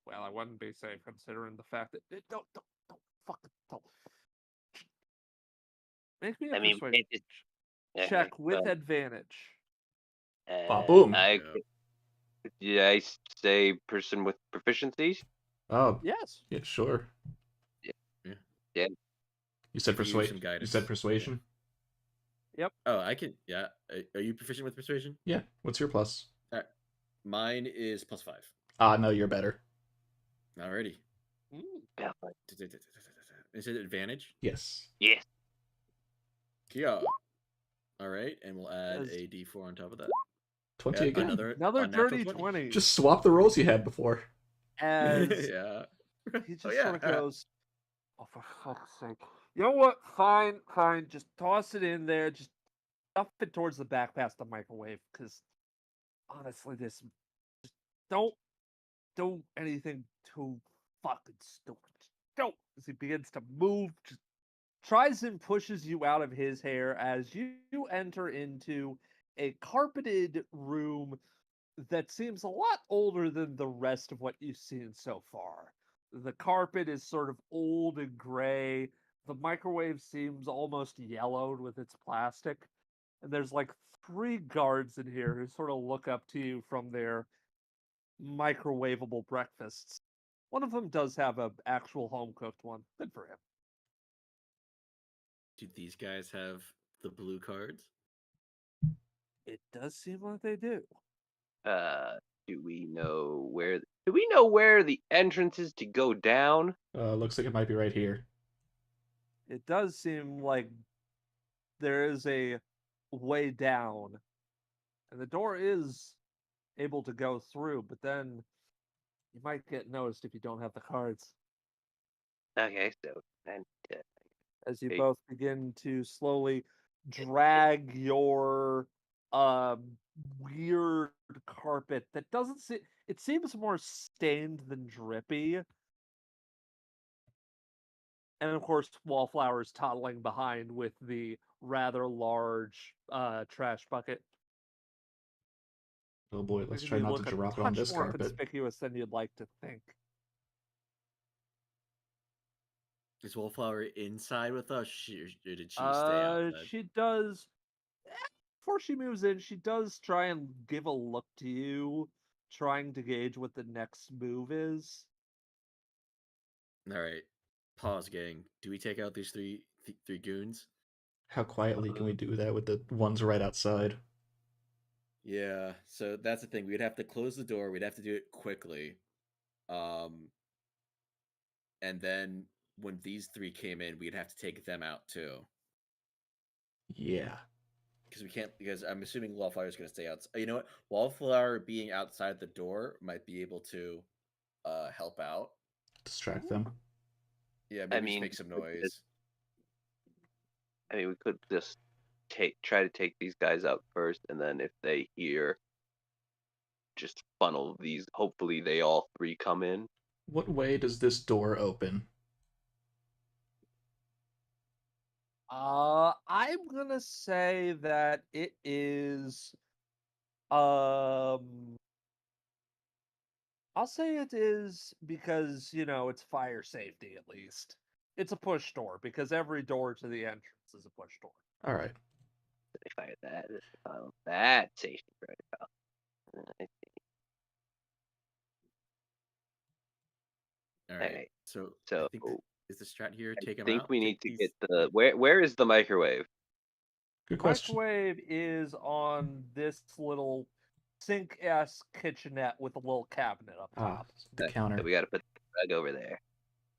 "Well, I wouldn't be safe considering the fact that don't fucking don't." Make me a I mean, persuasion it, check with advantage. Ba-boom. I Yeah. did I say person with proficiencies? Oh, Yes. yeah, sure. Yeah. You said Give you some persuasion. You guidance. said persuasion. Oh, I can. Yeah. Are you proficient with persuasion? Yeah. What's your plus? Mine is +5. Ah, no, you're better. Alrighty. Mm. Yeah. Is it advantage? Yes. Yes. Kia. All right, and we'll add As- a D4 on top of that. 20 again. Another Another unnatural dirty 20. Just swap the rolls you had before. As Yeah. he just Oh, yeah. sort of goes, "Oh, for fuck's sake! You know what? Fine. Just toss it in there. Just stuff it towards the back past the microwave. Because honestly, this just don't do anything too fucking stupid. go! As he begins to move, just tries and pushes you out of his hair as you enter into a carpeted room that seems a lot older than the rest of what you've seen so far. The carpet is sort of old and gray. The microwave seems almost yellowed with its plastic. And there's like 3 guards in here who sort of look up to you from their microwavable breakfasts. One of them does have an actual home cooked one. Good for him. Do these guys have the blue cards? It does seem like they do. Do we know where the entrance is to go down? Looks like it might be right here. It does seem like there is a way down, and the door is able to go through, but then you might get noticed if you don't have the cards. Okay, so and As you Hey. both begin to slowly drag your weird carpet that doesn't seem, it seems more stained than drippy. And of course, Wallflower's toddling behind with the rather large trash bucket. Oh boy, let's Making try me not to look a drop it on touch this more carpet. conspicuous than you'd like to think. Is Wallflower inside with us, or did she stay outside? She does. Before she moves in, she does try and give a look to you, trying to gauge what the next move is. All right, pause, gang. Do we take out these three goons? How quietly can we do that with the ones right outside? Yeah, so that's the thing. We'd have to close the door. We'd have to do it quickly. And then when these 3 came in, we'd have to take them out too. Yeah. Because I'm assuming Wallflower is going to stay outside. You know what? Wallflower being outside the door might be able to help out. Distract them. Yeah, maybe just make some noise. we could just try to take these guys out first, and then if they hear, just funnel these. Hopefully, they all 3 come in. What way does this door open? I'm gonna say that it is. I'll say it is because it's fire safety at least. It's a push door because every door to the entrance is a push door. All right. They fire that. That safety protocol. I see. All right. Alright, So so I think is the strat here? Take I them think out. we Take need to these- get the where is the microwave? Good question. Microwave is on this little sink-esque kitchenette with a little cabinet up top. The So counter. we got to put the rug over there.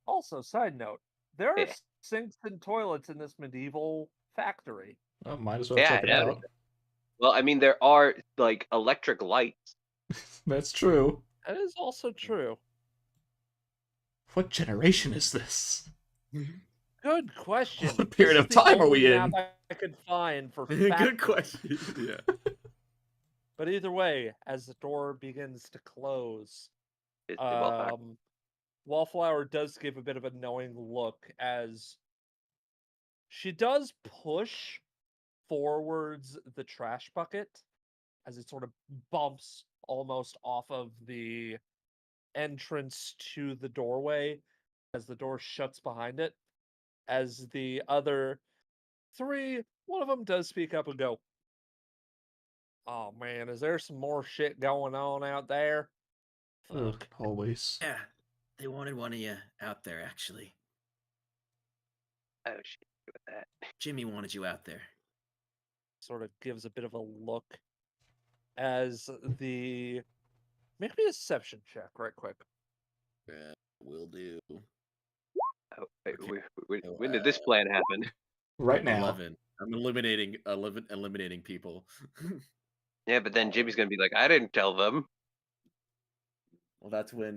Also, side note, there are Yeah. sinks and toilets in this medieval factory. Oh, might as well Yeah, check it I know. out. Well, I mean, there are like electric lights. That's true. That is also true. What generation is this? Good question. What period This of is the time are only we map in? I could find for Good factory. question. Yeah. But either way, as the door begins to close, It's the Wallflower. Wallflower does give a bit of a knowing look as she does push forwards the trash bucket as it sort of bumps almost off of the entrance to the doorway as the door shuts behind it. As the other 3, one of them does speak up and go, "Oh man, is there some more shit going on out there?" Ugh, always. Yeah, they wanted one of you out there. Actually, Oh shit, with that. Jimmy wanted you out there. Sort of gives a bit of a look as the make me a deception check right quick. Will do. Oh, wait, Okay. when did this plan happen? Right now. 11. I'm eliminating people. Yeah, but then Jimmy's gonna be like, I didn't tell them. Well, that's when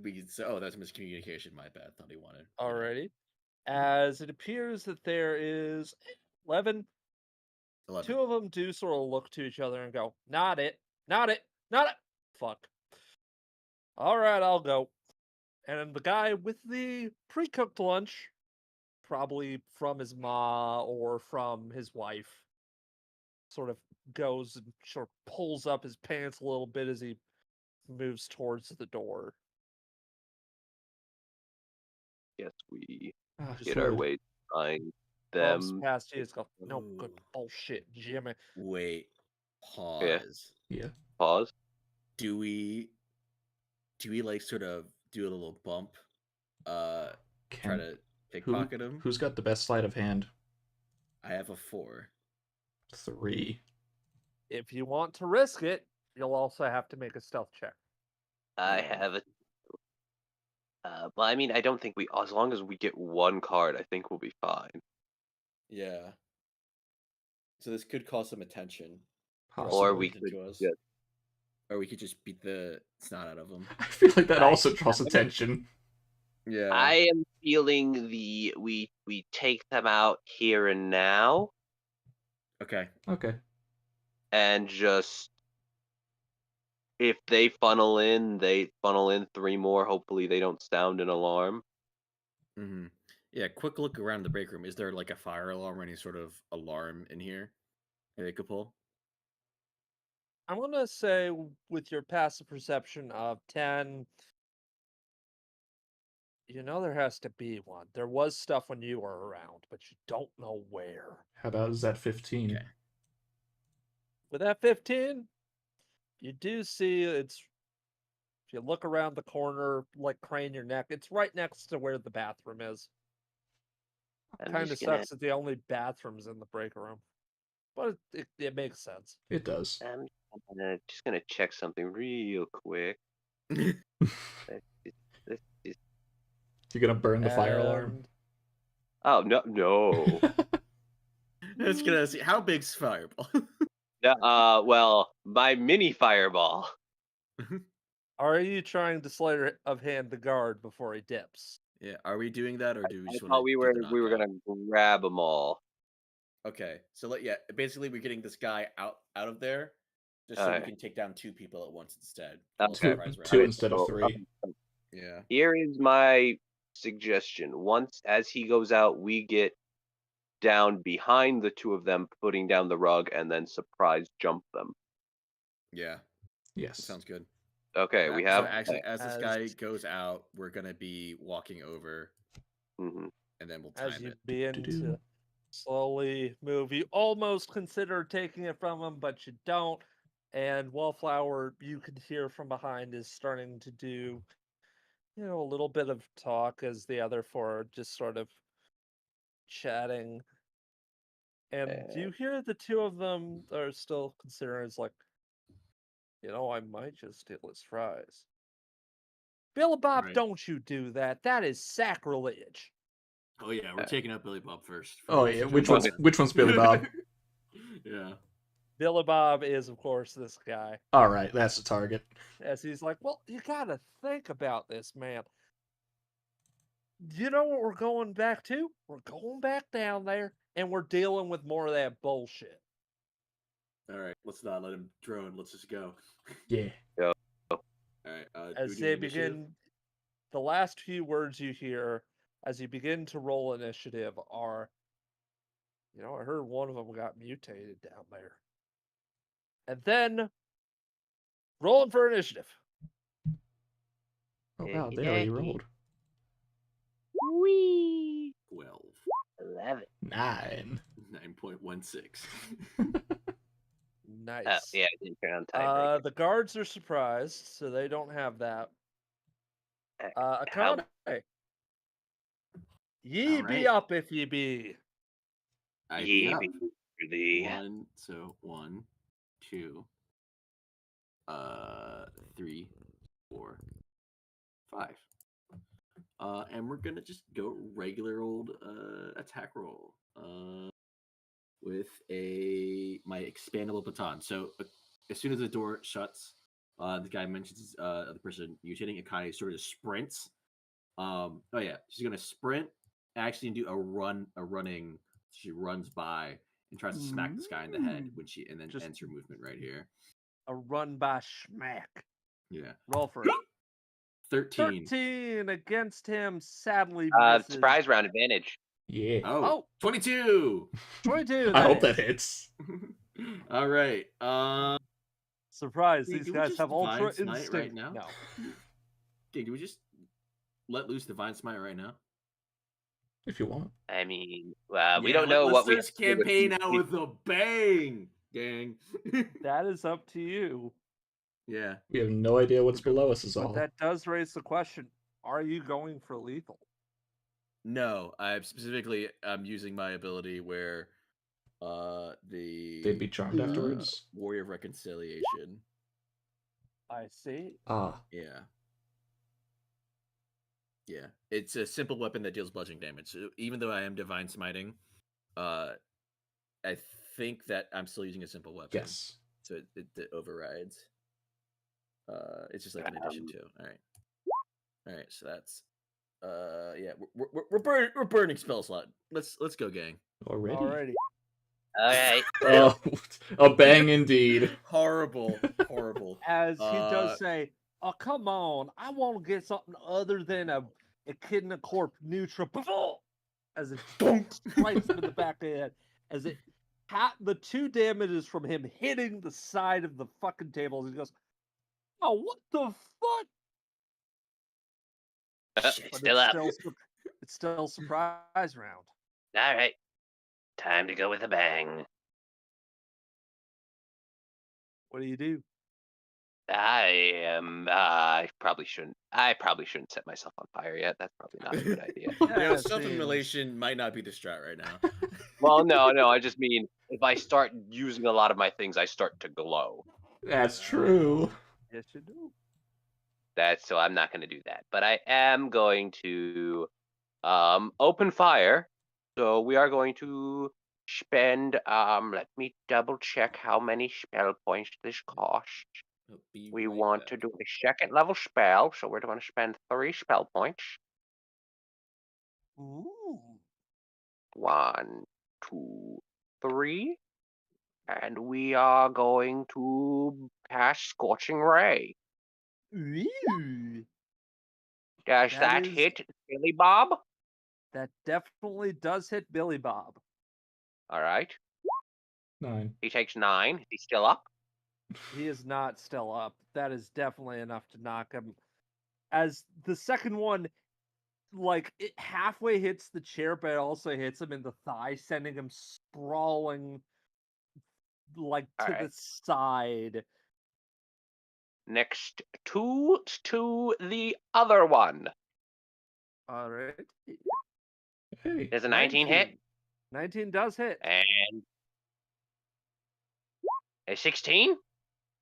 we can say, oh, that's miscommunication. My bad. Thought he wanted. Alrighty. As it appears that there is 11. 11. 2 of them do sort of look to each other and go, not it, not it, not it. Fuck. Alright, I'll go. And the guy with the pre-cooked lunch, probably from his ma or from his wife, sort of goes and sort of pulls up his pants a little bit as he moves towards the door. Guess we Ah, get our good. way to find Bumps them. past you. It's go, no good Ooh. bullshit, Jimmy. Wait. Yeah. Pause. Yeah. Pause. Do we like sort of do a little bump? Try Can to pickpocket him? who's got the best sleight of hand? I have a 4. 3. If you want to risk it, you'll also have to make a stealth check. I Yeah. have it. Well, I mean, I don't think as long as we get one card, I think we'll be fine. Yeah. So this could cause some attention. Or we Attention could to us. just, Or we could just beat the snot out of him. I feel like that I- also draws attention. Yeah. I am feeling we take them out here and now, Okay. Okay. and just if they funnel in 3 more. Hopefully, they don't sound an alarm. Mm-hmm. Yeah, quick look around the break room. Is there like a fire alarm or any sort of alarm in here that they could pull? I'm going to say, with your passive perception of 10, you know there has to be one. There was stuff when you were around, but you don't know where. How about is that 15? Okay. With that 15, you do see it's. If you look around the corner, like crane your neck, it's right next to where the bathroom is. I'm Kind of just gonna, sucks that the only bathrooms in the break room, but it makes sense. It does. I'm just gonna check something real quick. You're gonna burn the fire alarm? And Oh no. Just gonna see how big's fireball. Well, my mini fireball. are you trying to sleight of hand the guard before he dips? Yeah. Are we doing that, or do we I just thought want we to were do the we were knockout? gonna grab them all. Okay. So basically we're getting this guy out of there, just so we Alright. can take down 2 people at once instead. Okay. Surprise Two round. instead of 3. Yeah. Here is my suggestion. Once as he goes out, we get down behind the 2 of them, putting down the rug, and then surprise jump them. Yeah. That Yes. sounds good. Okay, So we so have. actually, as this As- guy goes out, we're gonna be walking over, Mhm. and then we'll As time you it. begin Do-do-do. to slowly move, you almost consider taking it from him, but you don't. And Wallflower, you can hear from behind, is starting to do, a little bit of talk as the other 4 are just sort of chatting. And you hear the 2 of them are still considering, it's like, I might just steal his fries. Bill Bob, Right. don't you do that. That is sacrilege. Oh yeah, we're taking out Billy Bob first. Oh yeah, which one's Billy Bob? Yeah. Billy Bob is, of course, this guy. All right, that's the target. As he's like, well, you gotta think about this, man. You know what we're going back to? We're going back down there, and we're dealing with more of that bullshit. All right, let's not let him drone. Let's just go. Yeah. All right. Do As we do they initiative? begin, the last few words you hear as you begin to roll initiative are, I heard one of them got mutated down there. And then, rolling for initiative. Oh wow, they already rolled. Wee. 12. 11. 9. 9.16. Nice. Yeah, I didn't turn on tiebreaker. The guards are surprised, so they don't have that. Akane. Ye All be right. up if ye be. I Ye up. be the 1, so 1, 2, 3, 4, 5. And we're gonna just go regular old attack roll with my expandable baton. So as soon as the door shuts, the guy mentions the person mutating. Akane sort of sprints. Oh yeah, she's gonna sprint, actually do a running. She runs by and tries to smack this guy in the head and then Just- ends her movement right here. A run by schmack. Yeah. Roll for it. 13. 13 against him. Sadly misses. Surprise round advantage. Yeah. Oh, 22. 22. I hope that hits. hits. All right. Surprise! Hey, These do we guys just have ultra Divine Smite instinct right now? No. Okay, do we just let loose Divine Smite right now? If you want. I mean, we Yeah, don't know let's what we start this campaign out with a bang, gang. That is up to you. Yeah. We have no idea what's below us is But all. that does raise the question: are you going for lethal? No, I specifically I'm using my ability where They'd be charmed afterwards. Warrior of Reconciliation. I see. Ah. Yeah. Yeah. It's a simple weapon that deals bludgeoning damage. So even though I am divine smiting, I think that I'm still using a simple weapon. Yes. So it overrides. It's just like an addition to. All right, so that's yeah, we're burning spell slot. Let's go, gang. Already. Alrighty. All right. Oh, a bang indeed. Horrible. As he does say, "Oh come on! I want to get something other than a EKIDNACORP neutral." As it strikes him in the back of the head, as it the 2 damages from him hitting the side of the fucking table. He goes, "Oh, what the fuck?" But Still up. It's still surprise round. All right. Time to go with a bang. What do you do? I probably shouldn't set myself on fire yet. That's probably not a good idea. Yeah, it self-immolation might not be the strat right now. Well, no. I just mean if I start using a lot of my things, I start to glow. That's true. Yes, you do. So I'm not going to do that. But I am going to open fire. So we are going to spend let me double check how many spell points this costs. We want to do a 2nd level spell, so we're going to spend 3 spell points. Ooh. 1, 2, 3. And we are going to cast Scorching Ray. Ooh. Does that hit Billy Bob? That definitely does hit Billy Bob. All right. 9. He takes 9. Is he still up? He is not still up. That is definitely enough to knock him. As the second one, like, it halfway hits the chair, but it also hits him in the thigh, sending him sprawling, like, to the side. Next to the other one. All right. Hey. There's a 19 hit. 19 does hit. And a 16?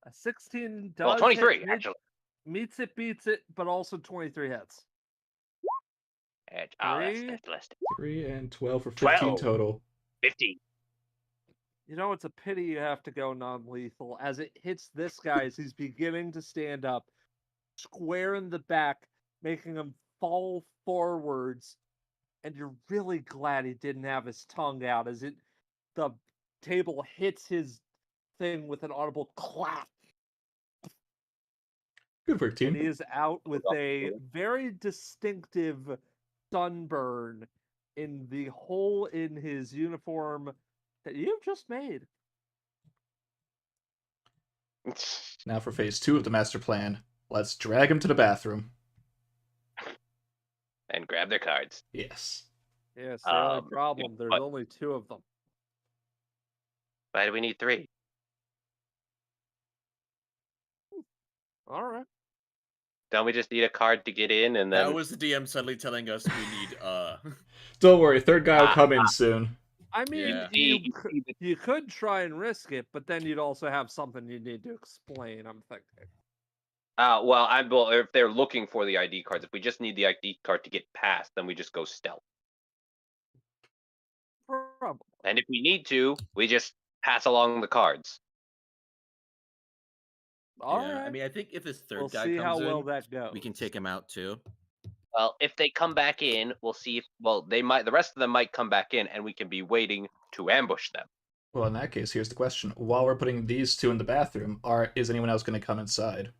A 16 does Well, 23, hit, actually. Meets it, beats it, but also 23 hits. That's less. 3 and 12 for 15 12. total. 15. You know, it's a pity you have to go non-lethal. As it hits this guy as he's beginning to stand up, square in the back, making him fall forwards. And you're really glad he didn't have his tongue out as the table hits his thing with an audible clap. Good work, team. And he is out with a very distinctive sunburn in the hole in his uniform that you've just made. Now for phase 2 of the master plan. Let's drag him to the bathroom. And grab their cards. Yes. Yes, the only problem, there's only 2 of them. Why do we need 3? All right. Don't we just need a card to get in and then... That was the DM suddenly telling us we need Don't worry, 3rd guy will come in soon. I mean, Yeah. you could try and risk it, but then you'd also have something you need to explain, I'm thinking. Well, if they're looking for the ID cards, if we just need the ID card to get past, then we just go stealth. Probably. And if we need to, we just pass along the cards. All yeah. right. I mean, I think if this 3rd We'll guy see comes how in, well that goes. we can take him out too. Well, if they come back in, we'll see if the rest of them might come back in and we can be waiting to ambush them. Well, in that case, here's the question. While we're putting these 2 in the bathroom, is anyone else going to come inside?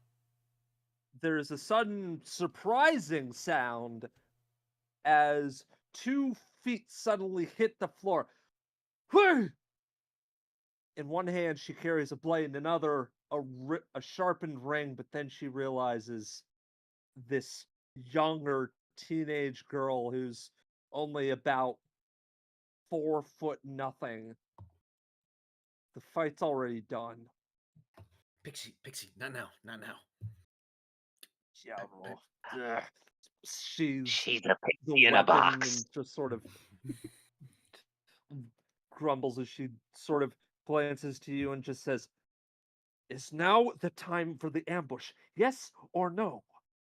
there's a sudden surprising sound as 2 feet suddenly hit the floor. In one hand, she carries a blade, in another, a sharpened ring, but then she realizes this younger teenage girl who's only about 4 foot nothing. The fight's already done. Pixie, not now, not now. Yeah, well, ugh. She's She's a the pixie in a weapon box. and just sort of grumbles as she sort of glances to you and just says, "Is now the time for the ambush? Yes or no?"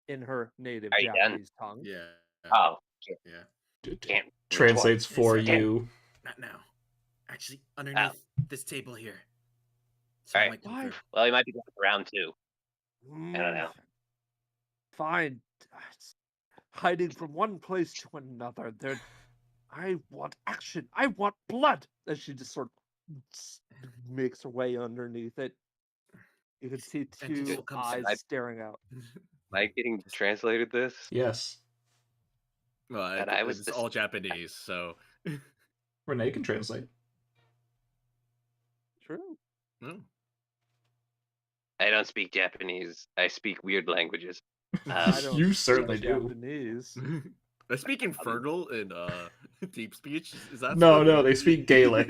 In her native Are you done? Japanese tongue. Yeah. Oh, Yeah. can't. Translates for It's- you. Not now. Actually, underneath this table here. All I right. might confer. Well, he might be going for round 2. I don't know. Fine. Hiding from one place to another. I want action. I want blood. As she just sort of makes her way underneath it. You can see And just 2 comes eyes I- staring out. Am I getting translated this? Yes. Well, That I was it's this- all Japanese, so. Renee can translate. True. Oh. I don't speak Japanese. I speak weird languages. I don't You speak certainly do. Japanese. I speak Infernal in Deep Speech. Is that No, spoken? no, they speak Gaelic.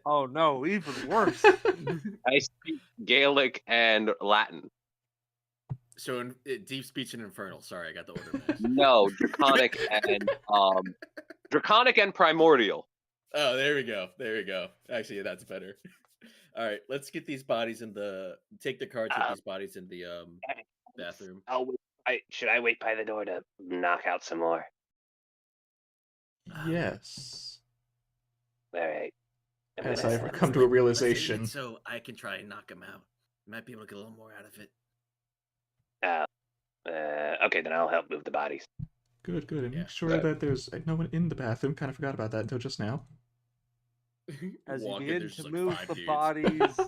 Oh no, even worse. I speak Gaelic and Latin. So in Deep Speech and Infernal. Sorry, I got the order mixed. No, Draconic and Primordial. Oh, there we go. There we go. Actually, that's better. All right, let's get these bodies in the. Take the cards with these bodies in the bathroom. Should I wait by the door to knock out some more? Yes. All right. As gonna- I've come to a Let's leave realization. it so I can try and knock him out. Might be able to get a little more out of it. Okay, then I'll help move the bodies. Good, good. And Yeah. make sure that there's no one in the bathroom. Kind of forgot about that until just now. As you Walk in, begin there's to like move 5 the dudes. bodies,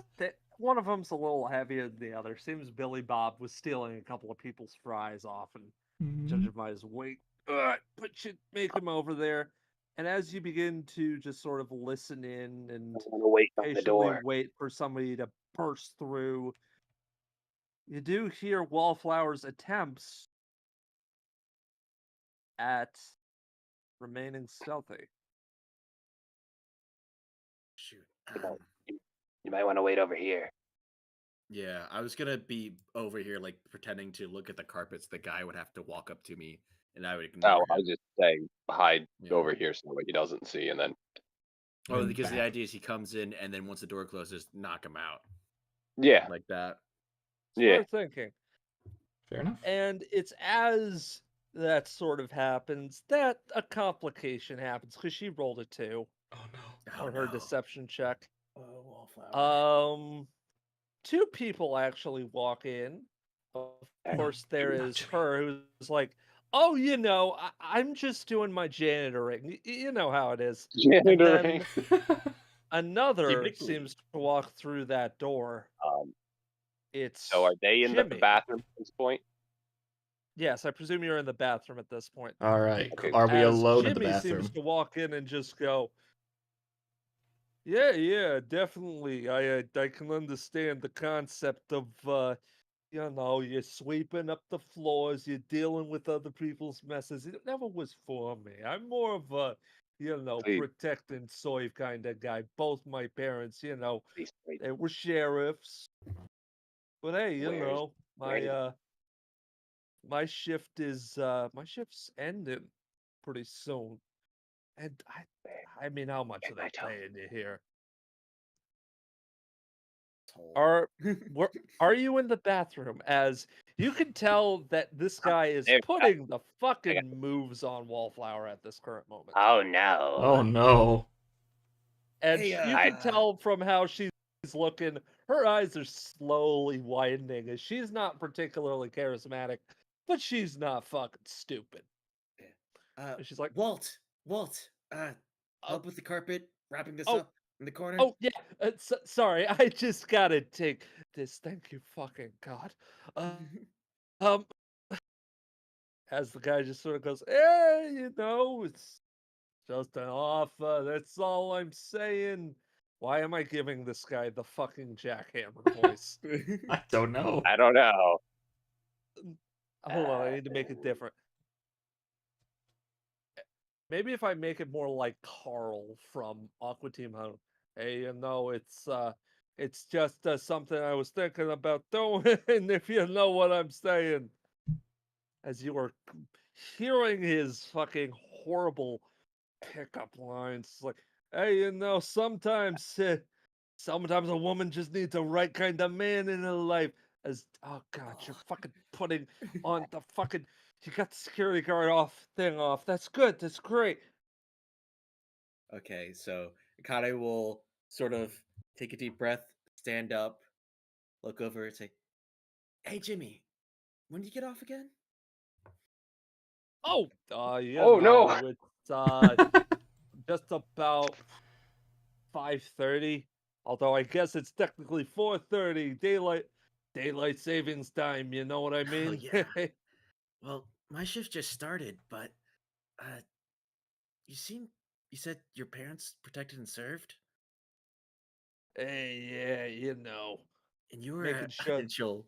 one of them's a little heavier than the other. Seems Billy Bob was stealing a couple of people's fries off, and judging by his weight, but you make him over there. And as you begin to just sort of listen in and I'm gonna wait by the patiently door. wait for somebody to burst through, you do hear Wallflower's attempts at remaining stealthy. Shoot. You might want to wait over here. Yeah, I was gonna be over here, like pretending to look at the carpets. The guy would have to walk up to me, and I would ignore Oh, him. I was just saying hide Yeah. over here so that he doesn't see, and then Oh, And because the back. idea is he comes in, and then once the door closes, knock him out yeah, like that. yeah. Smart thinking. Fair enough. And it's as that sort of happens that a complication happens because she rolled a 2 Oh no. Oh, on her no. deception check. Oh, Wallflower. 2 people actually walk in. Of course, there not is Jimmy. her who's like, "Oh, I'm just doing my janitoring. You know how it is." And Janitoring. then another Typically. seems to walk through that door. It's So are they in the Jimmy. bathroom at this point? Yes, I presume you're in the bathroom at this point. All right. Okay. Are we As alone Jimmy in the bathroom? seems to walk in and just go, yeah, definitely. I can understand the concept of you're sweeping up the floors, you're dealing with other people's messes. It never was for me. I'm more of a Please. protect and serve kind of guy. Both my parents, Please, wait. they were sheriffs. But hey, Where's- where's- my shift's ending pretty soon. And I mean, how much are Where's my they toe? paying you here? Toll. Are you in the bathroom? As you can tell that this guy is there. putting the fucking moves on Wallflower at this current moment. Oh no. Oh no. And Hey, you can tell from how she's looking, her eyes are slowly widening as she's not particularly charismatic, but she's not fucking stupid. And she's like, Walt, "Oh, help with the carpet, wrapping this oh, up. in the corner. Oh yeah, sorry, I just gotta take this. Thank you, fucking God. Um, as the guy just sort of goes, it's just an offer. That's all I'm saying. Why am I giving this guy the fucking jackhammer voice? I don't know. I don't know. Hold on, I need to make it different. Maybe if I make it more like Carl from Aqua Team Hunt. Hey, it's just something I was thinking about doing, if you know what I'm saying. As you were hearing his fucking horrible pickup lines, like, hey, sometimes a woman just needs the right kind of man in her life. As oh God, you're fucking putting on the fucking. You got the security guard off. That's good. That's great. Okay, so Akane will sort of take a deep breath, stand up, look over, and say, "Hey, Jimmy, when do you get off again?" Oh, Oh, no. it's just about 5:30. Although I guess it's technically 4:30, daylight savings time. You know what I Oh, mean? yeah. Well, my shift just started, but uh, you said your parents protected and served, Hey, yeah, and you were making sure. and she'll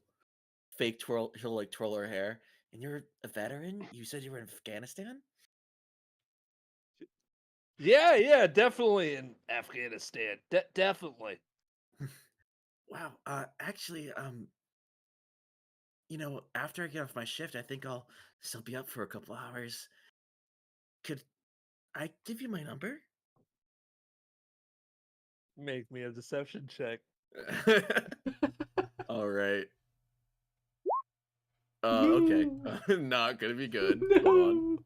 like twirl her hair, and you're a veteran. You said you were in Afghanistan. Yeah, definitely in Afghanistan. Definitely. Wow. Actually, after I get off my shift, I think I'll still be up for a couple hours. Could I give you my number? Make me a deception check. All right. Okay. Not gonna be good. Hold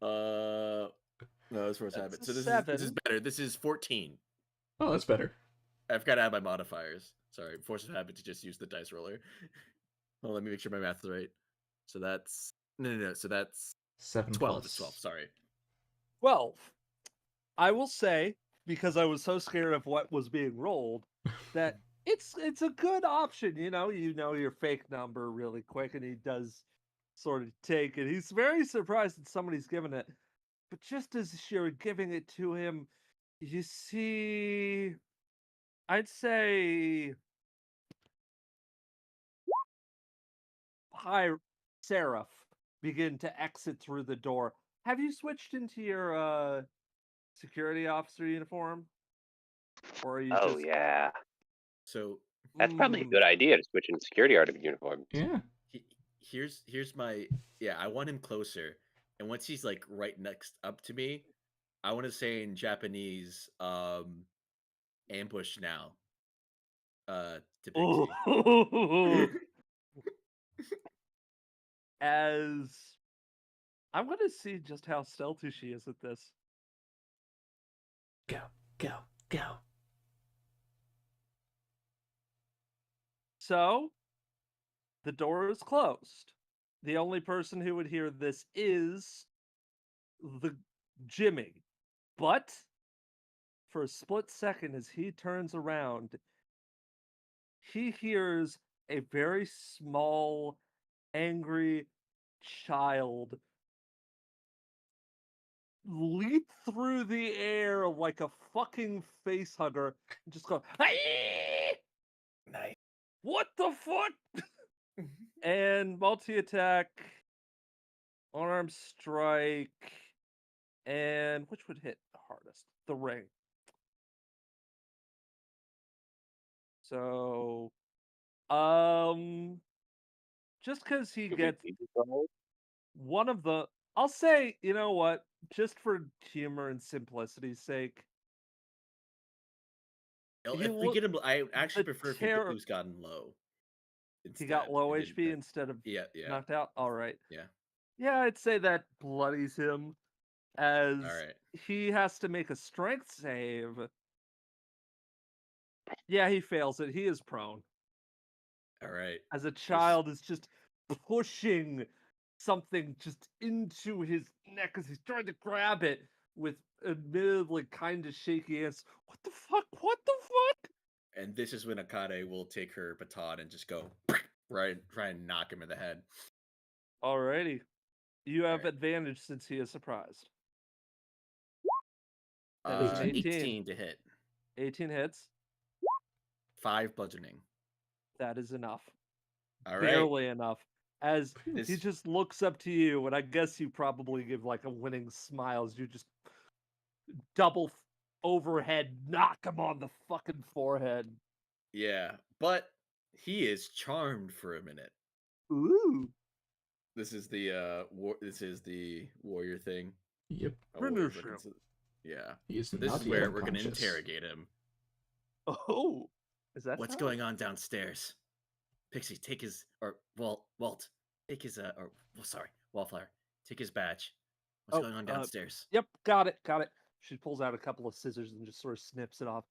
on. No, this force That's habit. a So this is 7. better. This is 14. Oh, that's better. I forgot to add my modifiers. Sorry, force of habit to just use the dice roller. Well, let me make sure my math is right. So that's no. So that's 7 12. plus. It's 12. Sorry. 12. I will say, because I was so scared of what was being rolled, that it's a good option. You know your fake number really quick, and he does sort of take it. He's very surprised that somebody's given it, but just as you're giving it to him, you see, I'd say, Seraph begin to exit through the door. Have you switched into your security officer uniform, or are you Oh, just? yeah. So That's probably a Mm. good idea to switch in security art uniforms. Yeah. here's my I want him closer, and once he's like right next up to me, I want to say in Japanese, ambush now. To Pixie. Ooh. As I'm gonna see just how stealthy she is at this. Go, go, go. So the door is closed. The only person who would hear this is the Jimmy. But for a split second, as he turns around, he hears a very small, angry child leap through the air like a fucking face hugger and just go, "Aye! Nice. What the fuck?" And multi attack, unarmed strike, and which would hit the hardest? The ring. So, just because he Do we gets need to go? one of the, I'll say, you know what? Just for humor and simplicity's sake, he If we look get him, I actually the prefer if terror. he's gotten low He got instead. low And didn't HP die. instead of Yeah. knocked out. All right. Yeah. Yeah, I'd say that bloodies him as All right. he has to make a strength save. Yeah, he fails it. He is prone. All right. As a This child is just pushing something just into his neck as he's trying to grab it. with admittedly kind of shaky hands. What the fuck? What the fuck? And this is when Akane will take her baton and just go right, try and knock him in the head. Alrighty. You have Alright. advantage since he is surprised. That is an 18 to hit. 18 hits. 5 bludgeoning. That is enough. All right. Barely enough. As he This- just looks up to you, and I guess you probably give like a winning smile as you just double overhead knock him on the fucking forehead. Yeah, but he is charmed for a minute. Ooh. This is the warrior thing. Yep. Warrior Finish him. reconcil- Yeah. He is So this not is yet where we're going to unconscious. interrogate him. Oh. Is that What's how? going on downstairs? Pixie, take his Walt, take his sorry, Wallflower, take his badge. What's Oh, going on downstairs? Yep, got it. She pulls out a couple of scissors and just sort of snips it off.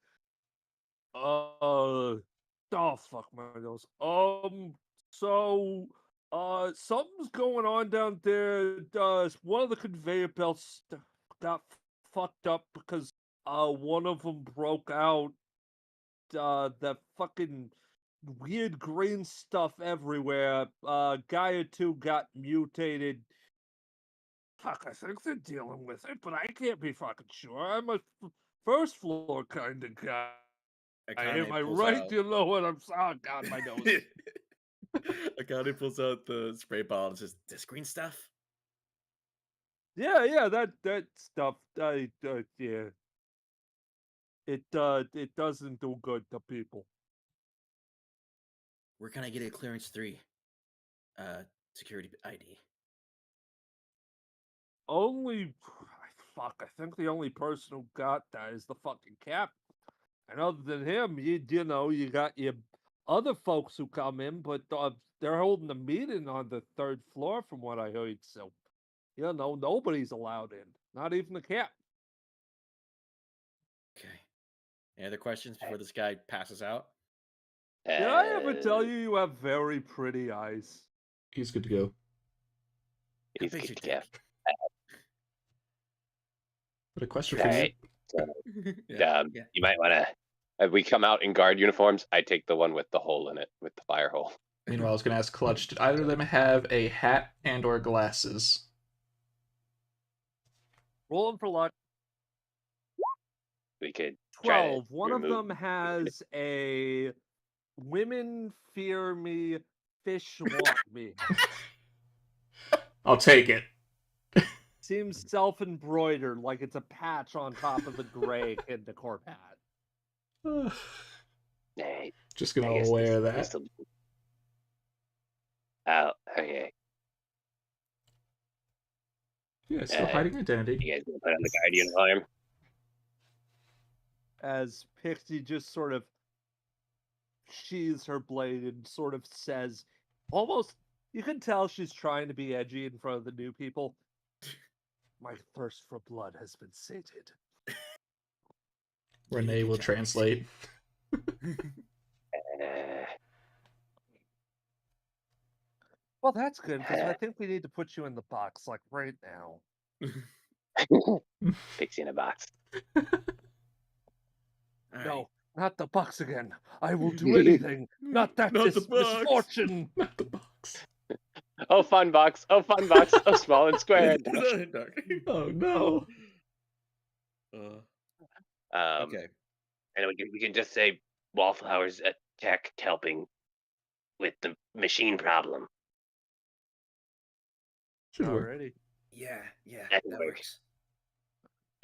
Oh fuck my nose. So something's going on down there. One of the conveyor belts got fucked up because one of them broke out. The fucking weird green stuff everywhere. Guy or two got mutated. Fuck, I think they're dealing with it, but I can't be fucking sure. I'm a first floor kind of guy. Akane Am I pulls right? out- You know what I'm saying? Oh, God, my nose. Akane pulls out the spray bottle and says, "This green stuff." Yeah, that stuff. Yeah. It doesn't do good to people. Where can I get a clearance 3? Security ID. Fuck, I think the only person who got that is the fucking cap. And other than him, you know, you got your other folks who come in, but they're holding a meeting on the 3rd floor from what I heard. So, you know, nobody's allowed in. Not even the cap. Okay. Any other questions before this guy passes out? Did I ever tell you have very pretty eyes? He's good to go. How He's big's good your to go. dick? But a question for Right. you. Yeah. You might want to. If we come out in guard uniforms, I take the one with the hole in it, with the fire hole. Meanwhile, I was going to ask Clutch, did either of them have a hat and or glasses? Rolling for luck. We could try to 12. One of remove- them has a women fear me, fish want me. I'll take it. Seems self-embroidered, like it's a patch on top of the gray ICTNACORP hat. Hey, Just I going guess to wear this- that. this'll- Oh, okay. Yeah, still hiding identity. You guys gonna put on the guard uniform? As Pixie just sort of sheathes her blade and sort of says, almost, you can tell she's trying to be edgy in front of the new people. My thirst for blood has been sated. Renee will translate. Well, that's good, because I think we need to put you in the box, like, right now. Pixie in a box. All No, right. not the box again. I will do anything. Not that Not the box. misfortune. Not the box. Oh, fun box. Oh, fun box. Oh, small and square. Oh no. Okay. And we can just say Wallflower's a tech helping with the machine problem. Should work. Alrighty. Yeah, That that works. works.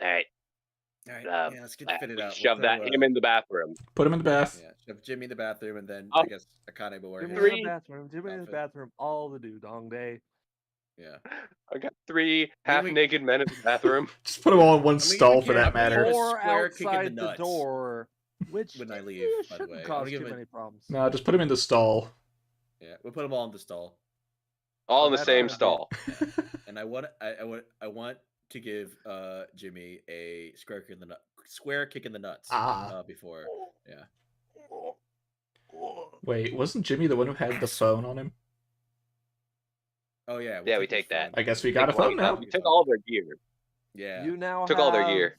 All right. All right, Um, let's get we fitted out. shove that him in the bathroom. Put him in the bath. Yeah, shove Jimmy in the bathroom, and then Oh. I guess Akane will wear Jimmy his. in Three. the bathroom. Jimmy in the outfit. bathroom all the dong day. Yeah. I got 3 Maybe- half-naked men in the bathroom. Just put them all in one I mean, stall we for can't- that matter. Or- Or square kick in the outside the nuts door, which when I leave, by the shouldn't way. I cause wanna too give it- many problems. No, just put him in the stall. Yeah, we'll put them all in the stall. All in the that's same gonna be- stall. And I want to give Jimmy a square kick in the nuts. Ah. Before. Yeah. Wait, wasn't Jimmy the one who had the phone on him? Oh yeah. Yeah, we his take that. phone. I guess we got a phone now. We took all their gear. Yeah. You now Took all their gear.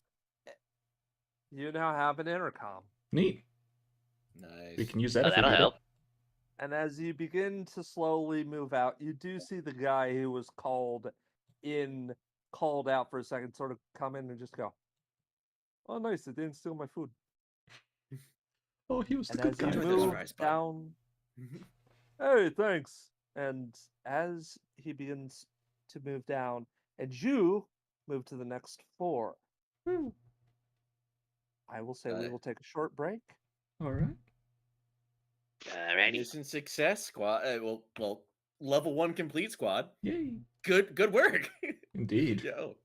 You now have an intercom. Neat. Nice. We can use that Oh, if we that'll need help. And as you begin to slowly move out, you do see the guy who was called out for a second, sort of come in and just go, "Oh, nice! It didn't steal my food." it. Oh, he was the And good as you guy. Enjoy that those move time. fries, bud. down, hey, thanks. And as he begins to move down, and you move to the next floor, I will say we will take a short break. All right. Alrighty. Mission success, squad. Well, level 1 complete, squad. Yay. Good work. Indeed. Yo.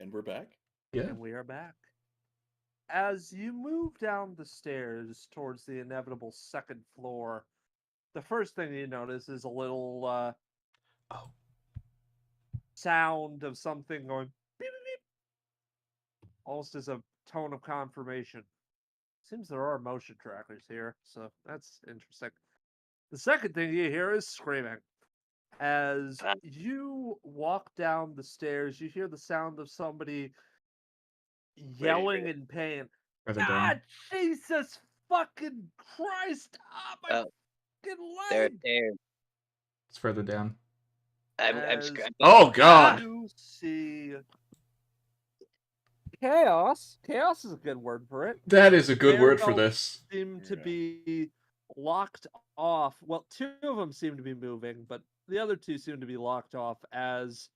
And we're back. Yeah. And we are back. As you move down the stairs towards the inevitable second floor, the first thing you notice is a little Oh. sound of something going beep, beep, beep, almost as a tone of confirmation. Seems there are motion trackers here, so that's interesting. The second thing you hear is screaming. As you walk down the stairs, you hear the sound of somebody yelling in pain. Further Ah, down. Jesus fucking Christ! Ah, my Oh, fucking they're leg! there. It's further down. I'm As Oh God! you see chaos. Chaos is a good word for it. That is a good They word for all this. seem to Yeah. be locked off. Well, two of them seem to be moving, but the other two seem to be locked off as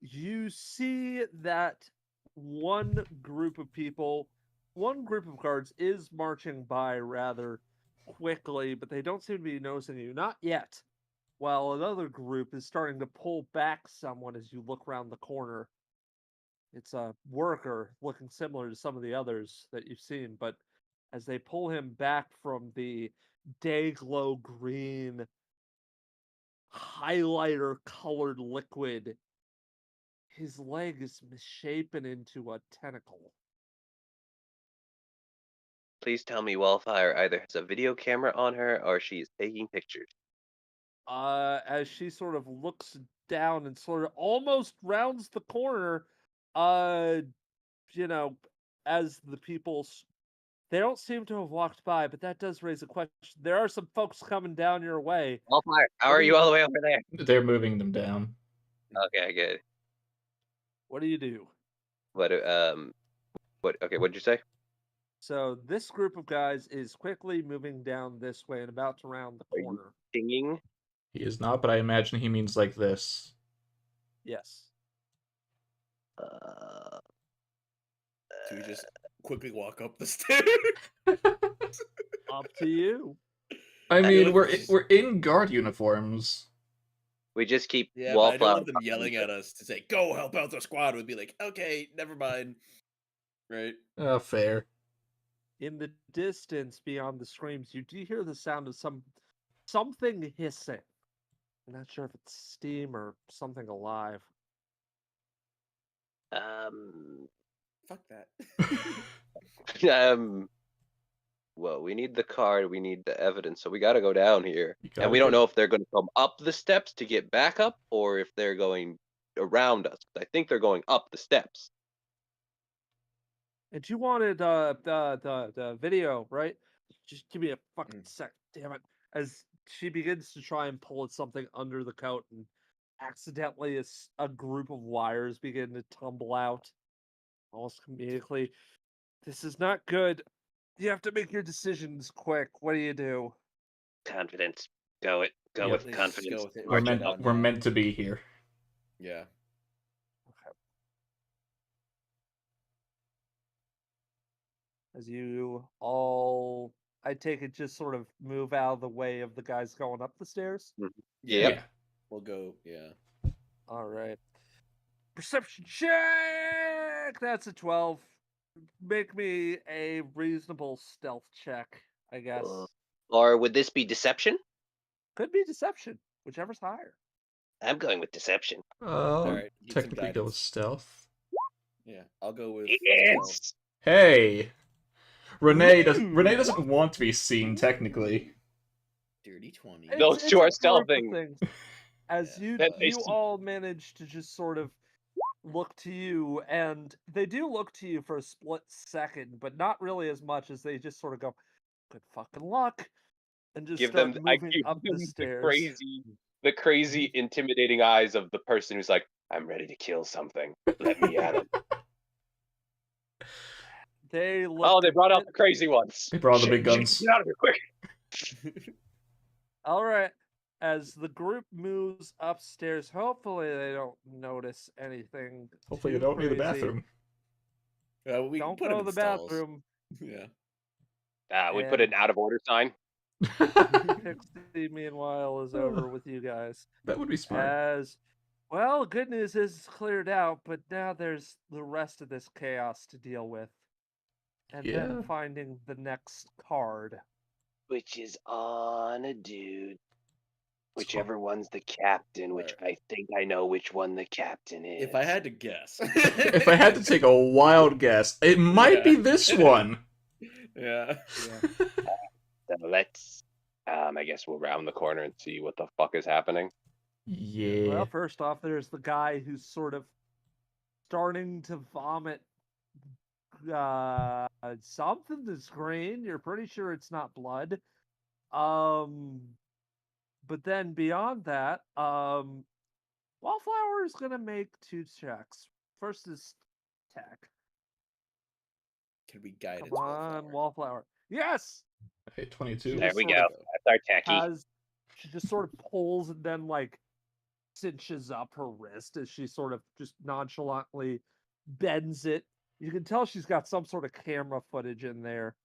you see that one group of people, one group of guards is marching by rather quickly, but they don't seem to be noticing you. Not yet. While another group is starting to pull back someone as you look around the corner. It's a worker looking similar to some of the others that you've seen, but as they pull him back from the day glow green highlighter colored liquid, his leg is misshapen into a tentacle. Please tell me Wildfire either has a video camera on her or she is taking pictures. As she sort of looks down and sort of almost rounds the corner, you know, as the people, they don't seem to have walked by, but that does raise a question. There are some folks coming down your way. Wildfire, how What are do you you all do? the way over there? They're moving them down. Okay, good. What do you do? What okay, what'd you say? So this group of guys is quickly moving down this way and about to round the Are you corner. singing? He is not, but I imagine he means like this. Yes. Do we just quickly walk up the stairs? Up to you. I feel mean, like we're in guard uniforms. We just keep Yeah, but I don't Wallflower. want them yelling at us to say, "Go help out the squad." We'd be like, "Okay, never mind." Right? Fair. In the distance beyond the screams, you do hear the sound of something hissing. I'm not sure if it's steam or something alive. Fuck that. Well, we need the card, we need the evidence, so we gotta go down here. You And we don't know if they're gonna come up the steps to get back up or if they're going around us. I think they're going up the steps. And you wanted the video, right? Just give me a fucking sec, damn it. As she begins to try and pull at something under the coat, and accidentally a group of wires begin to tumble out almost immediately. This is not good. You have to make your decisions quick. What do you do? Confidence. Go Yep. with Let's just confidence. go with it. We're March it meant out we're now. meant to be here. Yeah. As you all, I take it, just sort of move out of the way of the guys going up the stairs? Yeah. Yeah. We'll go. Yeah. All right. Perception check! That's a 12. Make me a reasonable stealth check, I guess. Or would this be deception? Could be deception, whichever's higher. I'm going with deception. All right. Need some Technically go with guidance. stealth. Yeah. I'll go with. Yes. Hey, Renee Ooh. doesn't want to be seen technically. Dirty 20. Those It's two a are group of stealthing. things. As Yeah. you That you makes- all manage to just sort of look to you, and they do look to you for a split second, but not really as much as they just sort of go, "Good fucking luck," and just Give start them I moving give up them the the stairs. crazy intimidating eyes of the person who's like, I'm ready to kill something. Let me at it. They look. Oh, they a brought out bit- the crazy ones. They brought the Shit, big guns. Get out of here quick. All right. As the group moves upstairs, hopefully they don't notice anything. Hopefully they too don't need the crazy. bathroom. We Don't can put go him to in the stalls. bathroom. Yeah. We put an out of order sign. Pixie, meanwhile, is over with you guys. That would be smart. As Well, good news is it's cleared out, but now there's the rest of this chaos to deal with. And then Yeah. finding the next card. Which is on a dude. So- Whichever one's the captain, which I think I know which one the captain is. If I had to guess. If I had to take a wild guess, it might be this one. Yeah. So let's, I guess we'll round the corner and see what the fuck is happening. Yeah. Well, first off, there's the guy who's sort of starting to vomit something that's green. You're pretty sure it's not blood. But then beyond that, Wallflower is gonna make 2 checks. First is tech. Can we guide it? Come on, Wallflower. Yes! Okay, 22. There just we sort go. of That's our techie. She just sort of pulls and then like cinches up her wrist as she sort of just nonchalantly bends it. You can tell she's got some sort of camera footage in there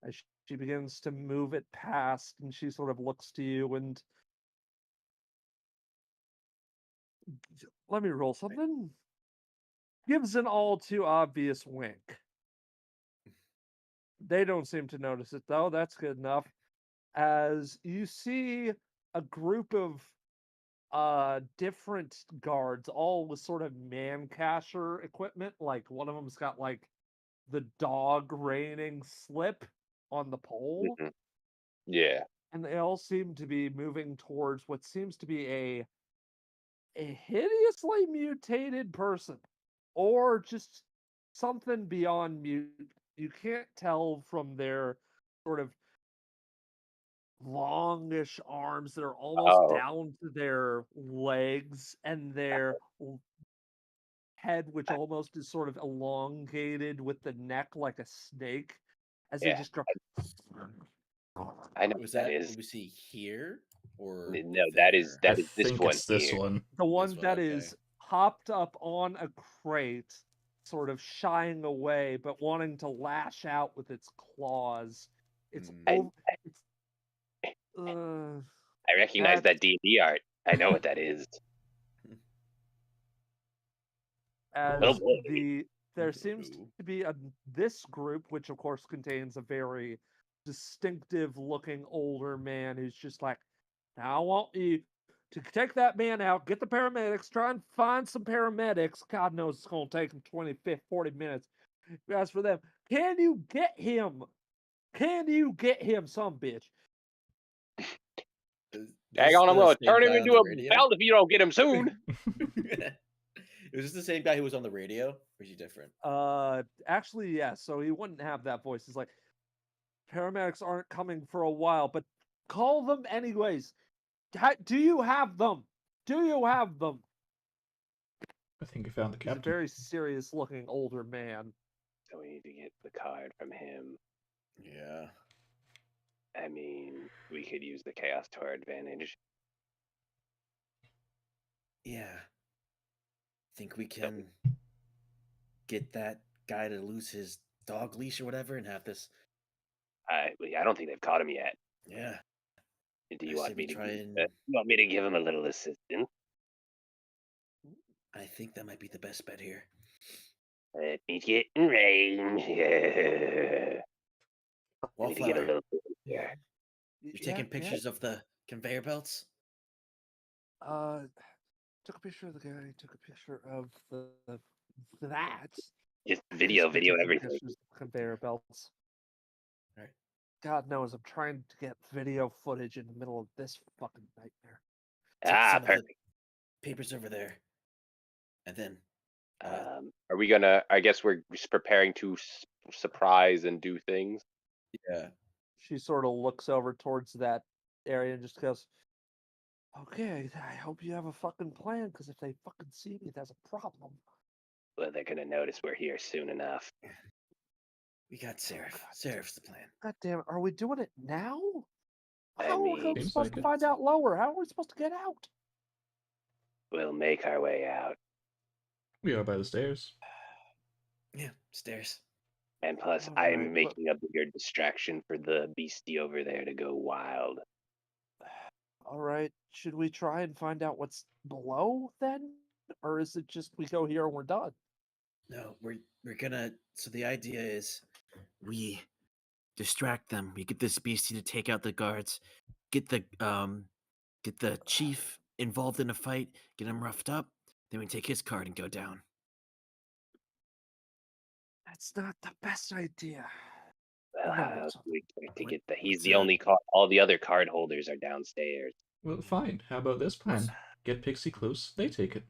as she begins to move it past, and she sort of looks to you and let me roll something. Gives an all too obvious wink. They don't seem to notice it though. That's good enough. As you see a group of different guards, all with sort of man catcher equipment. Like one of them's got like the dog reining slip on the pole, Mhm. Yeah. and they all seem to be moving towards what seems to be a hideously mutated person, or just something beyond mute. You can't tell from their sort of longish arms that are almost Oh, down to their legs, and their head, which almost is sort of elongated with the neck like a snake, as they yeah. just go. I know Was what that that is. what we see here or No, that is there? I this think one it's this here. one. The one This one, that okay. is hopped up on a crate, sort of shying away, but wanting to lash out with its claws. It's Hmm. it's uh, I recognize That's- that D&D art. I know what that is. as Oh boy. there seems to be this group, which of course contains a very distinctive looking older man who's just like, now I want you to take that man out, get the paramedics, try and find some paramedics. God knows it's going to take them 20, 50, 40 minutes. As for them, can you get him? Can you get him, some bitch? Hang on, I'm going to turn him into a belt if you don't get him soon. Is this the same guy who was on the radio? Or is he different? Actually, yes. So he wouldn't have that voice. He's like, paramedics aren't coming for a while, but call them anyways. Do you have them? Do you have them? I think I found the He's a captain. very serious looking older man. So we need to get the card from him. Yeah. I mean, we could use the chaos to our advantage. Yeah. Think we can get that guy to lose his dog leash or whatever and have this. I don't think they've caught him yet. Yeah. Do I you say want we me to? try and- You want me to give him a little assistance? I think that might be the best bet here. Let me get in range. Yeah. We need to get a Wallflower, little bit here. you're taking pictures of the conveyor belts? Took a picture of the guy. Took a picture of that. Just video Just taking everything. pictures of conveyor belts. All right. God knows I'm trying to get video footage in the middle of this fucking nightmare. Take Ah, some of the perfect. papers over there. And then Are we gonna? I guess we're just preparing to surprise and do things. yeah. She sort of looks over towards that area and just goes, okay, I hope you have a fucking plan, because if they fucking see me, that's a problem. Well, they're gonna notice we're here soon enough. We got Seraph. God. Seraph's the plan. God damn it, are we doing it now? I How are we mean- Seems supposed like to it. find out lower? How are we supposed to get out? We'll make our way out. We are by the stairs. Yeah, stairs. And plus, All right, I'm but- making a bigger distraction for the beastie over there to go wild. All right, should we try and find out what's below then? or is it just we go here and we're done? No, we're gonna. So the idea is, we distract them. We get this beastie to take out the guards. Get the chief involved in a fight. Get him roughed up. Then we take his card and go down. That's not the best idea. Well, No, how it's else do we expect to What- get the? He's what's the a- only card. All the other card holders are downstairs. Well, fine. How about this plan? Get Pixie close. They take it.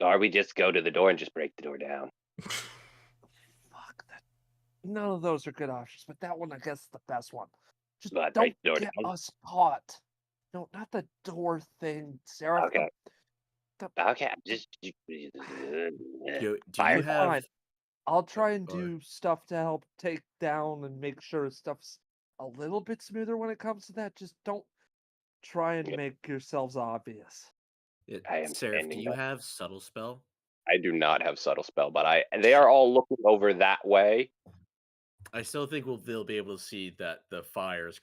Or we just go to the door and just break the door down. Fuck that. None of those are good options, but that one I guess is the best one. Just But don't break the door get down. us caught. No, not the door thing, Sarah. Okay. Okay, just Do Fire. you have? Fine. I'll try and go ahead. do stuff to help take down and make sure stuff's a little bit smoother when it comes to that. Just don't try and Yeah. make yourselves obvious. I am Seraph, do standing you up. have subtle spell? I do not have subtle spell, but they are all looking over that way. I still think they'll be able to see that the fire is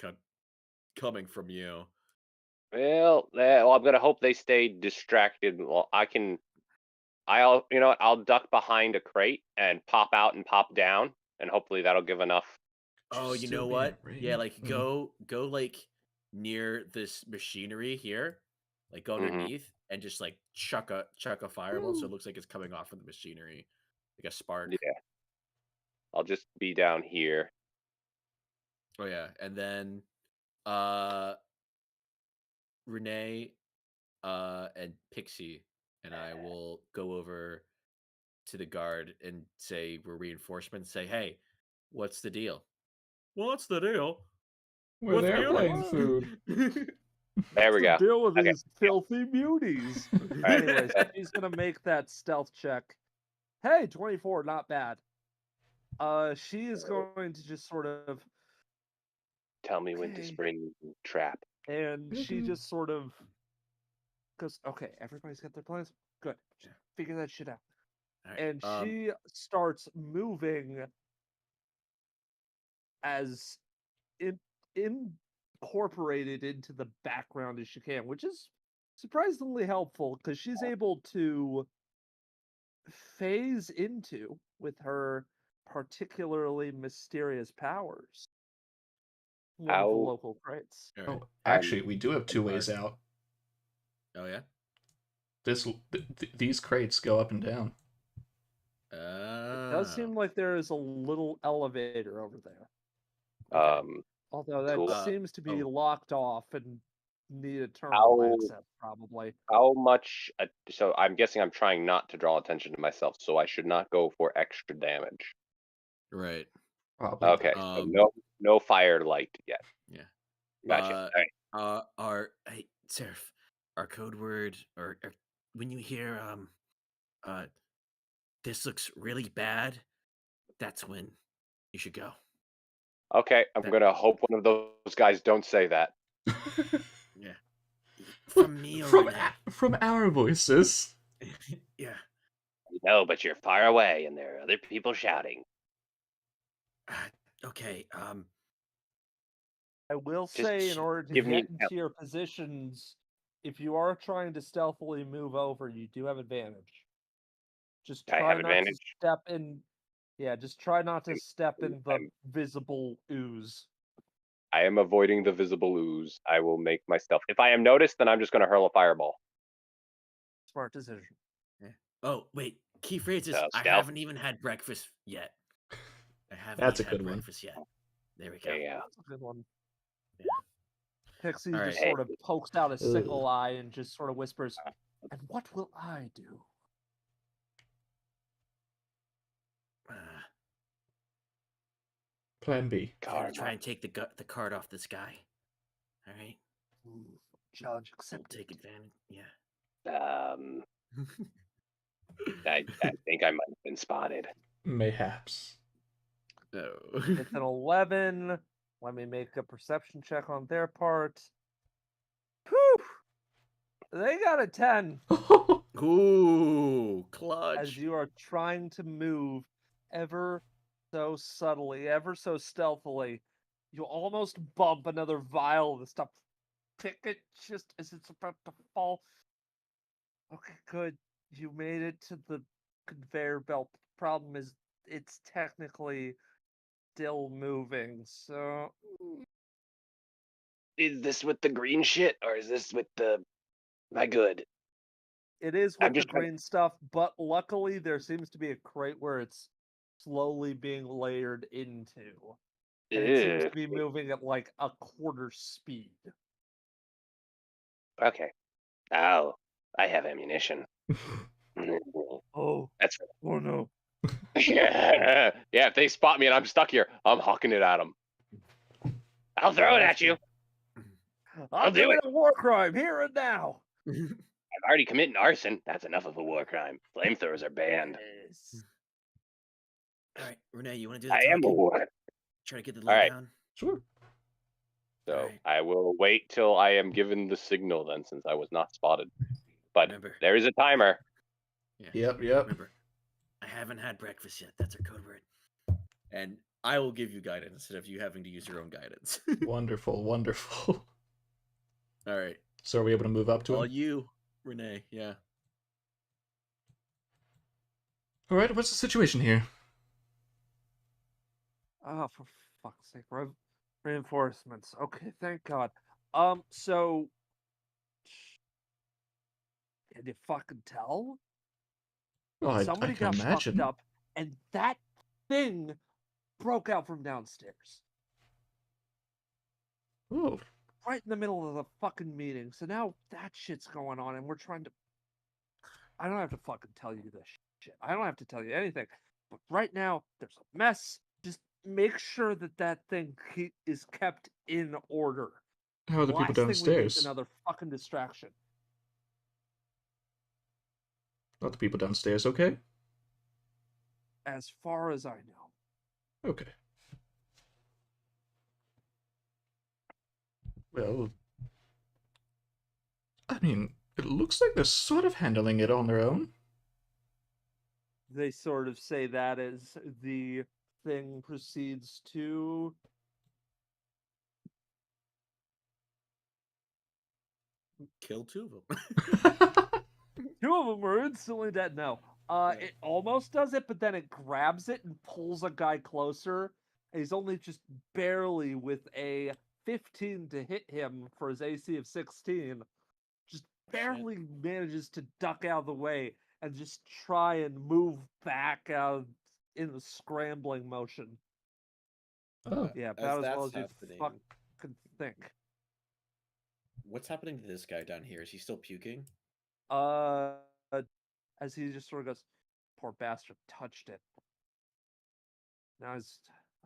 coming from you. Well, I'm gonna hope they stay distracted. Well, I'll you know what? I'll duck behind a crate and pop out and pop down, and hopefully that'll give enough. Oh, Just you still know be what? right Yeah, in- like go like near this machinery here, like go Mhm. underneath and just like chuck a fireball so it Woo. looks like it's coming off from the machinery, like a spark. Yeah, I'll just be down here. Oh yeah, and then Renee, and Pixie and I will go over to the guard and say we're reinforcements. Say, hey, what's the deal? What's the deal? With With airplane units? food. There we go. Deal with Okay. these filthy beauties. right. Anyways, she's gonna make that stealth check. Hey, 24, not bad. She is going to just sort of, Tell me when to Okay. spring trap. and she Mhm. just sort of goes, okay, everybody's got their plans. Good, just figure that shit out. All right, And she starts moving as incorporated into the background as she can, which is surprisingly helpful because she's able to phase into with her particularly mysterious powers one of the How- local crates. all right. Oh, actually, we do have two ways Alright. out. Oh yeah. These crates go up and down. It does seem like there is a little elevator over there, Okay. although that Cool. seems to be oh. locked off and need a terminal How- access probably. How much? So I'm guessing I'm trying not to draw attention to myself, so I should not go for extra damage. Right. Probably. Okay, so Um, no fire light yet. Yeah. Gotcha. All right. Hey, Seraph, our code word or when you hear this looks really bad, that's when you should go. Okay, I'm That- gonna hope one of those guys don't say that. Yeah. From me or Renee. From our voices. Yeah. No, but you're far away, and there are other people shouting. Okay. I will Just say, in order to give me get into your positions, if you are trying to stealthily move over, you do have advantage. Just I try have not advantage? to step in. Yeah, just try not to step in the I'm- visible ooze. I am avoiding the visible ooze. I will make my stealth. If I am noticed, then I'm just gonna hurl a fireball. Smart decision. Oh wait, key phrase is I stealth. haven't even had breakfast yet. I haven't That's even a had good one. breakfast yet. There we go. There you go. That's a good one. Yeah. Pixie All just right. sort of pokes out a sickle Ugh. eye and just sort of whispers, "And what will I do?" Plan B. I'm gonna Karma. try and take the card off this guy. All right, Ooh, challenge I'll accepted. take advantage. Yeah. I think I might have been spotted. Mayhaps. No. It's an 11. Let me make a perception check on their part. Whew! They got a 10 Ooh, clutch. as you are trying to move ever so subtly, ever so stealthily. You almost bump another vial of the stuff. Pick it just as it's about to fall. Okay, good. You made it to the conveyor belt. Problem is, it's technically still moving, so Is this with the green shit or is this with the my good? it is I'm with the just trying green stuff, but luckily there seems to be a crate where it's slowly being layered into. And it seems to. to be moving at like a quarter speed. Okay. Oh, I have ammunition. Oh, That's oh no. yeah. If they spot me and I'm stuck here, I'm hucking it at them. I'll throw it at you. I'll do commit it. a war crime here and now. I've already committed arson. That's enough of a war crime. Flamethrowers are banned. Yes. All right, Renee, you want to do the I am a talking? war. Try to get the All right. lowdown. Sure. So Alright. I will wait till I am given the signal then, since I was not spotted. But Remember. there is a timer. Yep. Remember, I haven't had breakfast yet. That's our code word. And I will give you guidance instead of you having to use your own guidance. Wonderful, wonderful. All right. So are we able to move up to All him? you, Renee. Yeah. All right, what's the situation here? Oh, for fuck's sake. Reinforcements. Okay, thank God. So can you fucking tell? Oh, I Somebody can got imagine. fucked up, and that thing broke out from downstairs. Oh, Right in the middle of the fucking meeting. So now that shit's going on, and we're trying to. I don't have to fucking tell you this shit. I don't have to tell you anything. But right now, there's a mess. Just make sure that that thing is kept in order. how are the people Last thing we need is downstairs? another fucking distraction. Are the people downstairs okay? As far as I know. Okay. Well, I mean, it looks like they're sort of handling it on their own. They sort of say that as the thing proceeds to Kill two of them. two of them are instantly dead. No. Yeah. It almost does it, but then it grabs it and pulls a guy closer. And he's only just barely with a 15 to hit him for his AC of 16. Just barely manages to duck out of the way and just try and move back out in the scrambling motion. Oh, Yeah, As about as that's well as you happening, fucking think. what's happening to this guy down here? Is he still puking? As he just sort of goes, poor bastard touched it. Now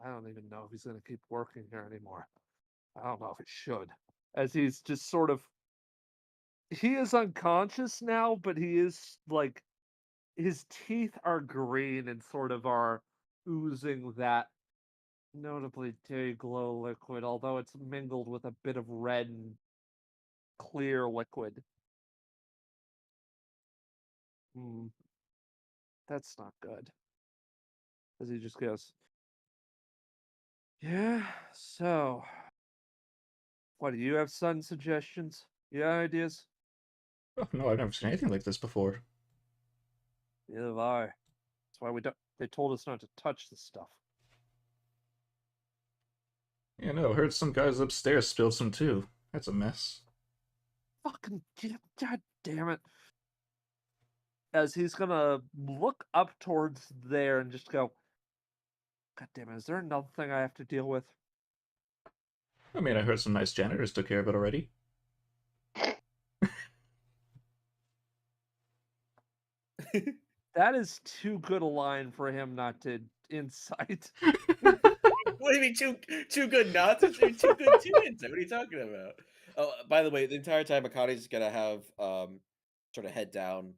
I don't even know if he's gonna keep working here anymore. I don't know if he should. As he's just sort of, he is unconscious now, but he is like, his teeth are green and sort of are oozing that notably day glow liquid, although it's mingled with a bit of red and clear liquid. That's not good. As he just goes, yeah, so what do you have sudden suggestions? Yeah, ideas? oh no, I've never seen anything like this before. Neither have I. That's why we don't. They told us not to touch this stuff. Yeah, no, I heard some guys upstairs spilled some too. That's a mess. Fucking god damn it! As he's gonna look up towards there and just go, God damn it! Is there another thing I have to deal with? I mean, I heard some nice janitors took care of it already. That is too good a line for him not to incite. What do you mean too good not to too good to inside? What are you talking about? Oh, by the way, the entire time Akane's gonna have sort of head down.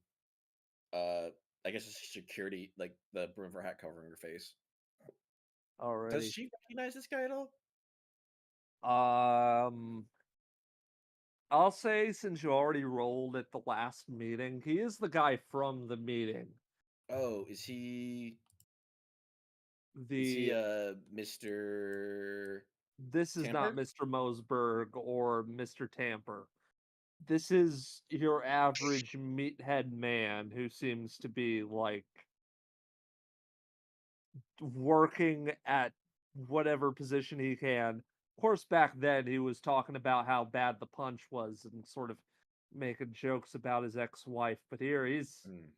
I guess it's security, like the brim of her hat covering her face. Already. Does she recognize this guy at all? I'll say since you already rolled at the last meeting, he is the guy from the meeting. Oh, is he The Mr. This is not Tamper? Mr. Mosberg or Mr. Tamper. This is your average meathead man who seems to be like working at whatever position he can. Of course, back then he was talking about how bad the punch was and sort of making jokes about his ex-wife, but here he's Mm.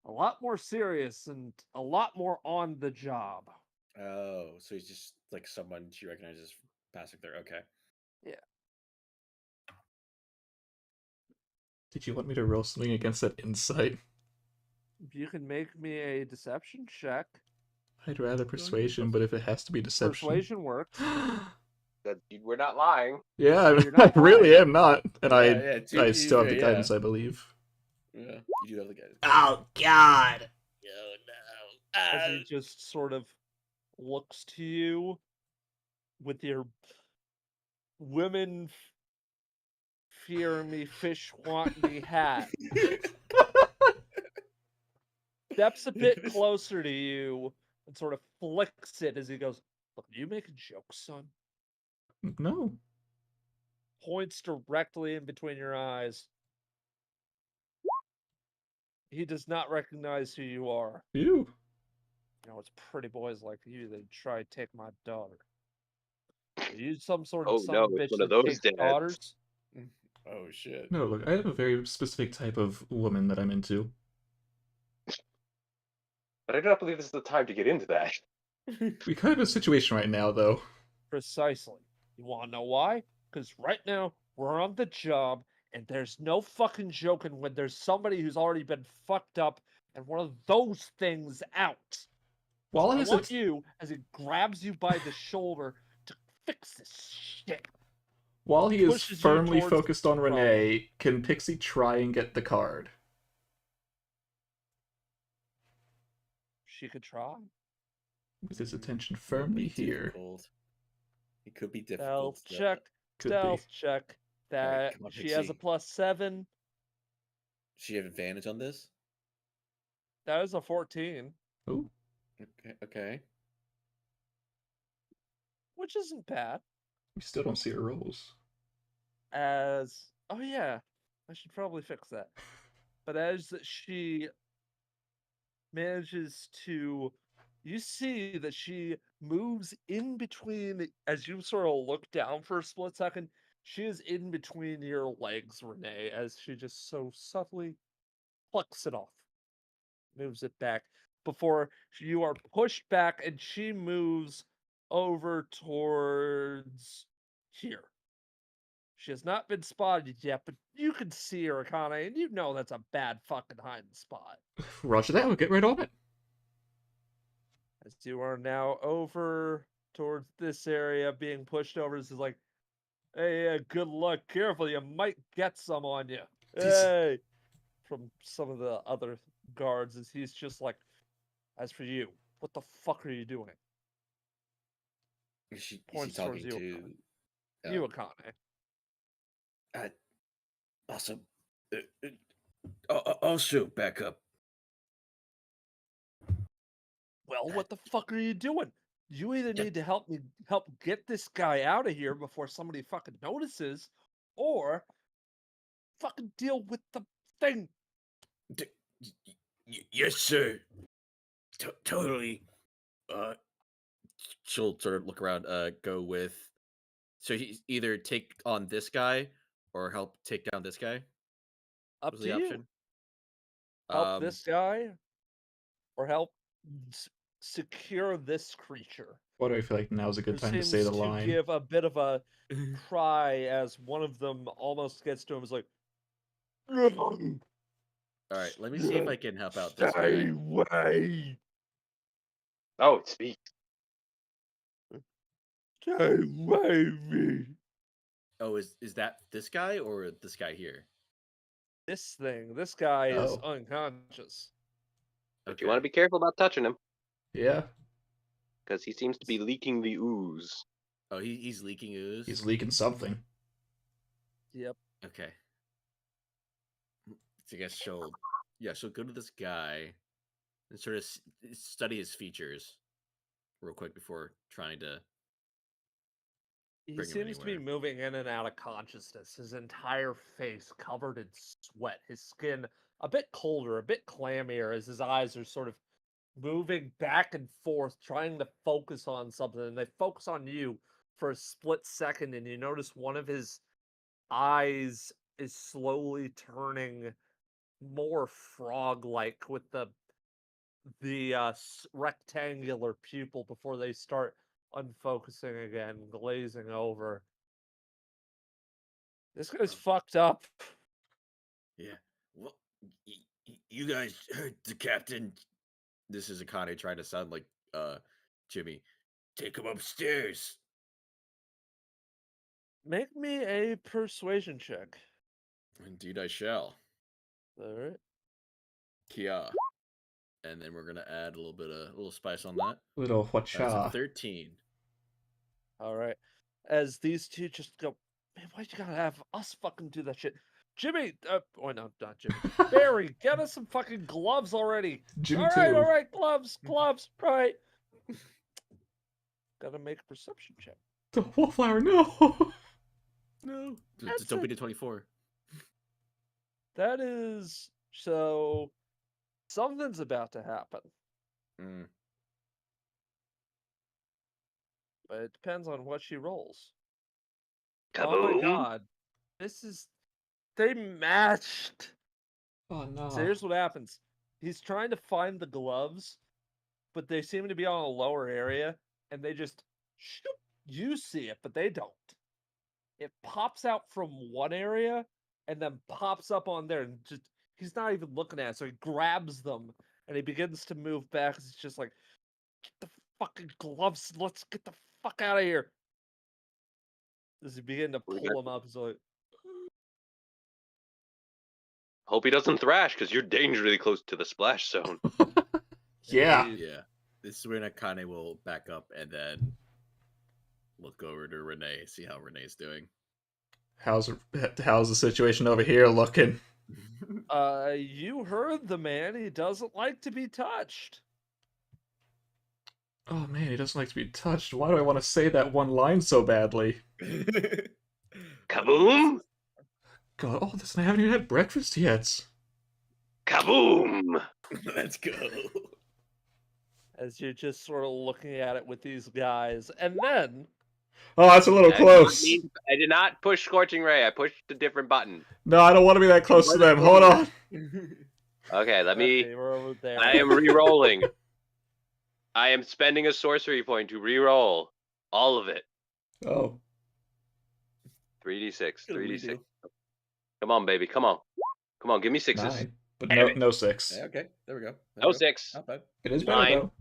a lot more serious and a lot more on the job. Oh, so he's just like someone she recognizes passing through. Okay. Yeah. Did you want me to roll something against that insight? You can make me a deception check. I'd rather persuasion, but if it has to be deception. Persuasion works. We're not lying. Yeah, You're I not really lying. am not. And Yeah, I still have the yeah. guidance, I believe. Yeah, you do have the guidance. Oh, God! Oh no. As he just sort of looks to you with your women fear me, fish want me hat. Steps a bit closer to you and sort of flicks it as he goes, "Look, are you making jokes, son?" No. Points directly in between your eyes. He does not recognize who you are. You. You know, it's pretty boys like you that try to take my daughter. Are you some sort of Oh son no, of a it's bitch one of that those takes dads. daughters? Oh shit. No, look, I have a very specific type of woman that I'm into. But I do not believe this is the time to get into that. We kind of have a situation right now, though. Precisely. You want to know why? Because right now, we're on the job, and there's no fucking joking when there's somebody who's already been fucked up and one of those things out. While I he want has you, as he grabs you by the shoulder, to fix this shit. while he is Pushes you firmly towards focused on the problem. Renee, can Pixie try and get the card? She could try. With his attention It would firmly be here. difficult. It could be difficult. Stealth Steph. check. Could be. Stealth check. That come on, she has a Pixie. +7. She have advantage on this? That is a 14, Oh, Okay. which isn't bad. we still don't see her rolls. Oh yeah, I should probably fix that. But as she manages to, you see that she moves in between, as you sort of look down for a split second, she is in between your legs, Renee, as she just so subtly plucks it off, moves it back before you are pushed back, and she moves over towards here. She has not been spotted yet, but you can see her, Akane, and you know that's a bad fucking hiding spot. Roger that, we'll get right on it. As you are now over towards this area, being pushed over, this is like, hey, good luck, careful, you might get some on you. Hey! From some of the other guards, as he's just like, as for you, what the fuck are you doing? Is she Points talking towards you, to You, Akane. awesome. I'll show back up. Well, what the fuck are you doing? You either need to help get this guy out of here before somebody fucking notices, or fucking deal with the thing. Yes, sir. Totally. She'll sort of look around. Go with. So he's either take on this guy or help take down this guy. Up Was to the you. option? Help this guy, or help secure this creature. Why do I feel like now's a good Who time to seems say the to line? give a bit of a cry as one of them almost gets to him. Is like, All right, let me see if I can help out this guy. stay away. Oh, it speaks. Stay away me. Oh, is that this guy or this guy here? This guy is Oh. unconscious. But you want to be careful about touching him, Yeah, because he seems to be leaking the ooze. Oh, he's leaking ooze. he's leaking something. Yep. Okay. So I guess she'll go to this guy and sort of study his features real quick before trying to He bring him seems to be anywhere. moving in and out of consciousness, his entire face covered in sweat, his skin a bit colder, a bit clammier as his eyes are sort of moving back and forth, trying to focus on something. And they focus on you for a split second, and you notice one of his eyes is slowly turning more frog-like with the rectangular pupil before they start unfocusing again, glazing over. This guy's fucked up. Yeah. Well, you guys heard the captain. This is Akane trying to sound like Jimmy. Take him upstairs. Make me a persuasion check. Indeed, I shall. All right. Kia. And then we're gonna add a little spice on that. Little That's a whatcha. 13. All right. As these two just go, man, why'd you gotta have us fucking do that shit? Jimmy, oh no, not Jimmy. Barry, get us some fucking gloves already. Jimmy All too. right, gloves, right. Gotta make a perception check. The wallflower, no. No. That's Don't a- beat a 24. That is so. Something's about to happen, Mm. but it depends on what she rolls. Kaboom! Oh my god, this is. They matched. Oh no. So here's what happens. He's trying to find the gloves, but they seem to be on a lower area, and they just shoop, you see it, but they don't. It pops out from one area and then pops up on there, and just he's not even looking at it, so he grabs them and he begins to move back. It's just like, get the fucking gloves, let's get the fuck out of here. As he begin to pull them up, he's like, Hope he doesn't thrash, because you're dangerously close to the splash zone. Yeah. "Indeed." Yeah. This is when Akane will back up and then look over to Renee, see how Renee's doing. How's the situation over here looking? You heard the man. He doesn't like to be touched. Oh man, he doesn't like to be touched. Why do I want to say that one line so badly? Kaboom! God, oh, this, I haven't even had breakfast yet. Kaboom! Let's go. As you're just sort of looking at it with these guys, and then Oh, that's a little close. I did not push Scorching Ray. I pushed a different button. No, I don't want to be that close to them. Hold on. Okay, let me. okay, we're over there. I am re-rolling. I am spending a sorcery point to re-roll all of it. Oh. 3d6. Good we 3d6. do. Come on, baby. Come on. Come on. Give me sixes. 9. But Damn no, it. no 6. Yeah, okay, there we go. There No we go. 6. Not bad. It is better 9. though.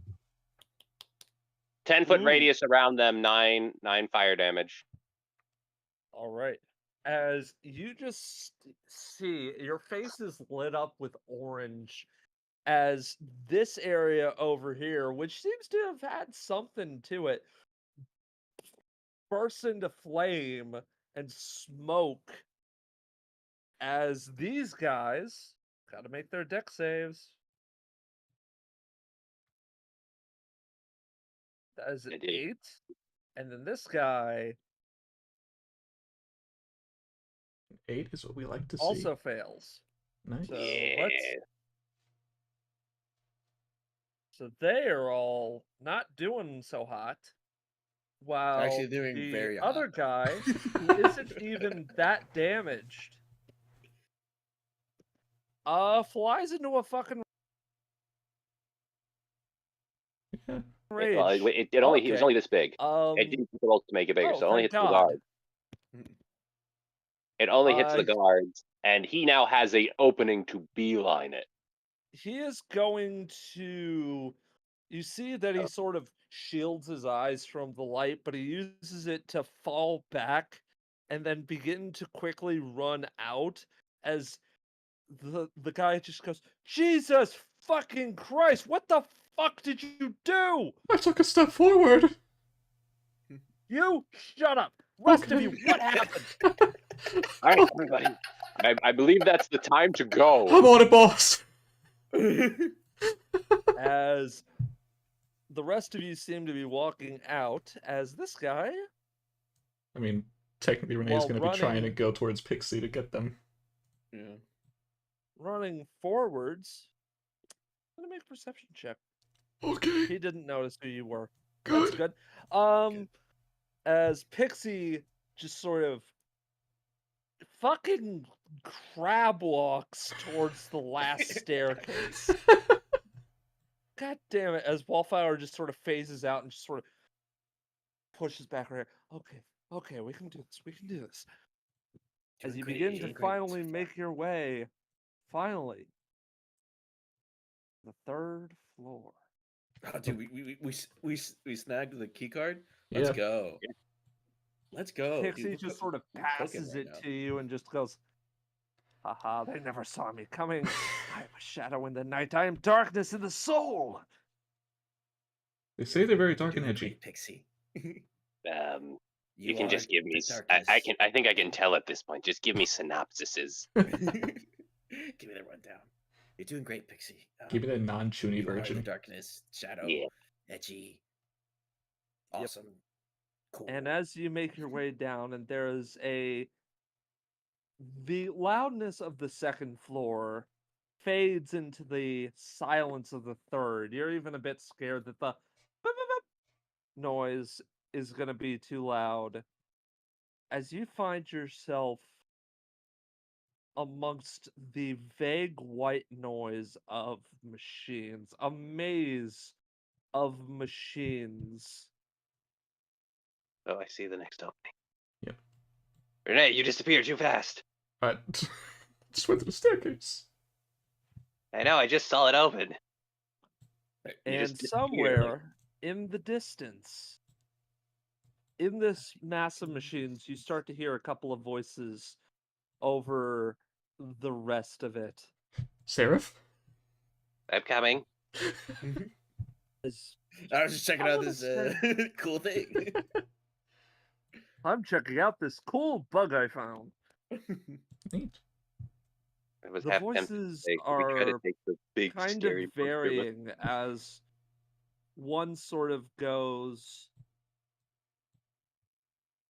10-foot Ooh. radius around them. 9 fire damage. All right. As you just see, your face is lit up with orange as this area over here, which seems to have had something to it, bursts into flame and smoke as these guys got to make their deck saves. That is an Indeed. 8. And then this guy 8 is what we like to see. also fails. Nice. So Yeah. So they are all not doing so hot. While Actually doing the very other hot. guy, who isn't even that damaged, flies into a fucking Yeah. rage. Well, it only he was Okay. only this big. It didn't take the rolls to make it bigger, oh, so it only thank hits the God. guards. It only hits the guards, and he now has a opening to beeline it. He is going to. You see that he sort of shields his eyes from the light, but he uses it to fall back and then begin to quickly run out as the guy just goes, Jesus fucking Christ, what the fuck did you do? I took a step forward. You shut up. Rest of Okay. you, what happened? All right, everybody. I believe that's the time to I'm go. on it, boss. As the rest of you seem to be walking out, as this guy I mean, technically Renee's While going to be trying to running- go towards Pixie to get them. Yeah. running forwards. I'm gonna make a perception check. Okay, He didn't notice who you were. good. That's good. As Pixie just sort of fucking crab walks towards the last staircase. God damn it! As Wallflower just sort of phases out and just sort of pushes back her hair. Okay, we can do this. We can do this. As Doing you great, begin you're to doing great finally so far. make your way, finally, the 3rd floor. Oh, dude, we snagged the key card. Let's Yeah. go. Let's go. Pixie Dude, just sort of we're cooking passes right it now. to you and just goes, haha, they never saw me coming. I am a shadow in the night. I am darkness in the soul. They say they're very You're dark and doing edgy. great, Pixie. You can just give me. the I darkness. can. I think I can tell at this point. Just give me synopsises. Give me the rundown. You're doing great, Pixie. Give me the non-Chuny You are in the version. darkness, shadow, Yeah. edgy, Yep. awesome, cool. And as you make your way down, and there is the loudness of the 2nd floor fades into the silence of the 3rd. You're even a bit scared that the beep, beep, beep noise is going to be too loud. As you find yourself amongst the vague white noise of machines, a maze of machines. Oh, I see the next opening. Yep. Renee, you disappeared too fast. I just went to the staircase. I know. I just saw it open. You And just disappeared, like- somewhere in the distance, in this mass of machines, you start to hear a couple of voices over the rest of it. Seraph? I'm coming. As I was just checking I out wanna this cool thing. I'm checking out this cool bug I found. Neat. I was The half tempted to voices say, "Can we try to are take the big kind of scary monster with-" varying as one sort of goes,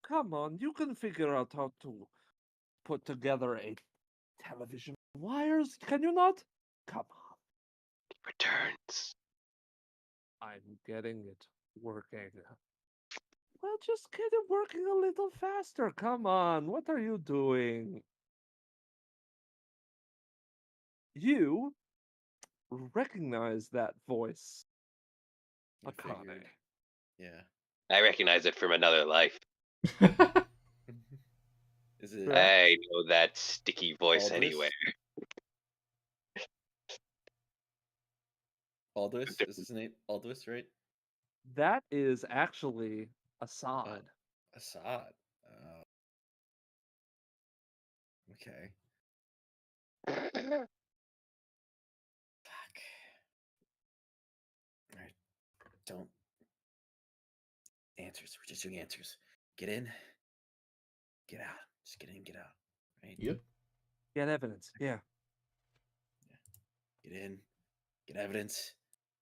come on, you can figure out how to put together a television wires, can you not? Come on, Returns. I'm getting it working. Well, just get it working a little faster. Come on, what are you doing? You recognize that voice, I Akane. figured. Yeah. I recognize it from another life. Is it? Correct. I know that sticky voice Aldous? anywhere. Aldous? Is his name Aldous, right? That is actually Assad. Assad. Oh. Okay. Fuck. Alright. Don't. Answers. We're just doing answers. Get in. Get out. Just get in, get out. Right? Yep. Get evidence. Yeah. Get in. Get evidence.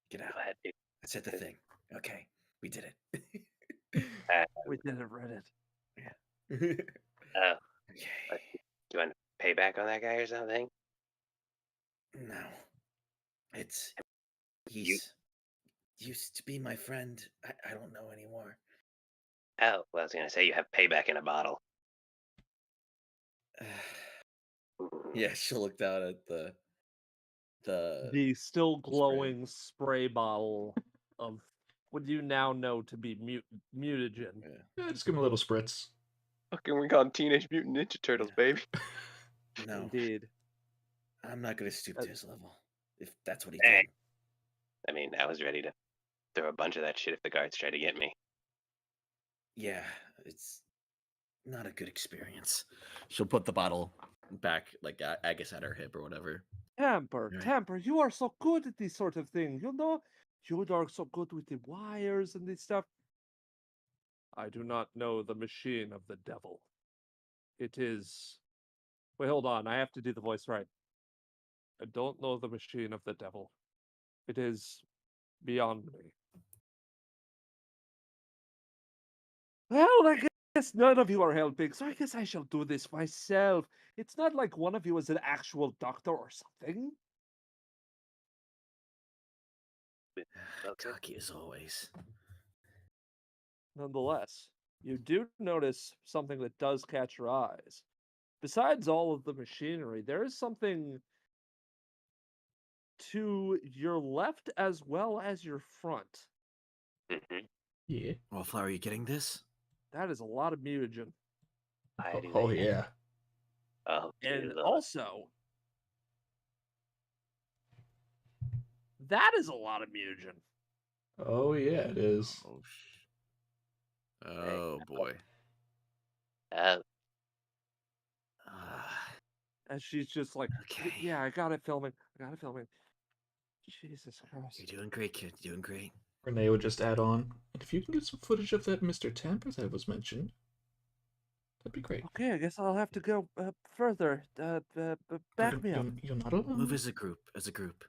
Get out. Glad you- I said the thing. Okay. We did it. We didn't read it. Oh, Okay. do you want to pay back on that guy or something? No. He's used to be my friend. I don't know anymore. Oh, well, I was gonna say you have payback in a bottle. Yeah, she looked out at the The still glowing spray bottle of what you now know to be mutagen. Yeah, just give him a little spritz. Fucking, we got Teenage Mutant Ninja Turtles, baby. No, Indeed. I'm not gonna stoop to his level. If that's what he Hey. did. I mean, I was ready to throw a bunch of that shit if the guards tried to get me. Yeah, it's not a good experience. She'll put the bottle back, like I guess at her hip or whatever. Tamper, Right. Tamper, you are so good at this sort of thing. You know, you are so good with the wires and this stuff. I do not know the machine of the devil. It is. Wait, hold on. I have to do the voice right. I don't know the machine of the devil. It is beyond me. Well, I guess Guess none of you are helping, so I guess I shall do this myself. It's not like one of you is an actual doctor or something. Okay. Cocky as always. Nonetheless, you do notice something that does catch your eyes. Besides all of the machinery, there is something to your left as well as your front. Mm-hmm. Yeah. Wallflower, are you getting this? That is a lot of mutagen. I do Oh it. yeah. Oh, dear And Lord. also, that is a lot of mutagen. Oh yeah, it is. Oh boy. Oh, Ah, As she's just like, okay. yeah, I got it filming. I got it filming. Jesus Christ. You're doing great, kid. You're doing great. Renee would just add on, and if you can get some footage of that Mr. Tamper that was mentioned, that'd be great. Okay, I guess I'll have to go further. Back me up. You're not alone. Move as a group. As a group.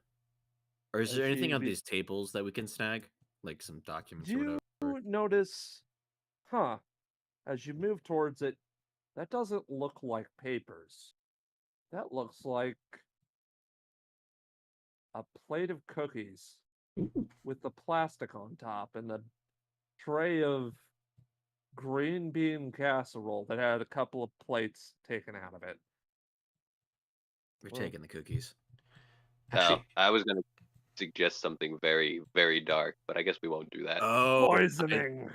Or is As there anything she on be- these tables that we can snag? Like some documents or Do whatever? you notice, as you move towards it, that doesn't look like papers. That looks like a plate of cookies Ooh, with the plastic on top and a tray of green bean casserole that had a couple of plates taken out of it. We're Well, taking the cookies. actually, I was gonna suggest something very, very dark, but I guess we won't do that. Oh, poisoning.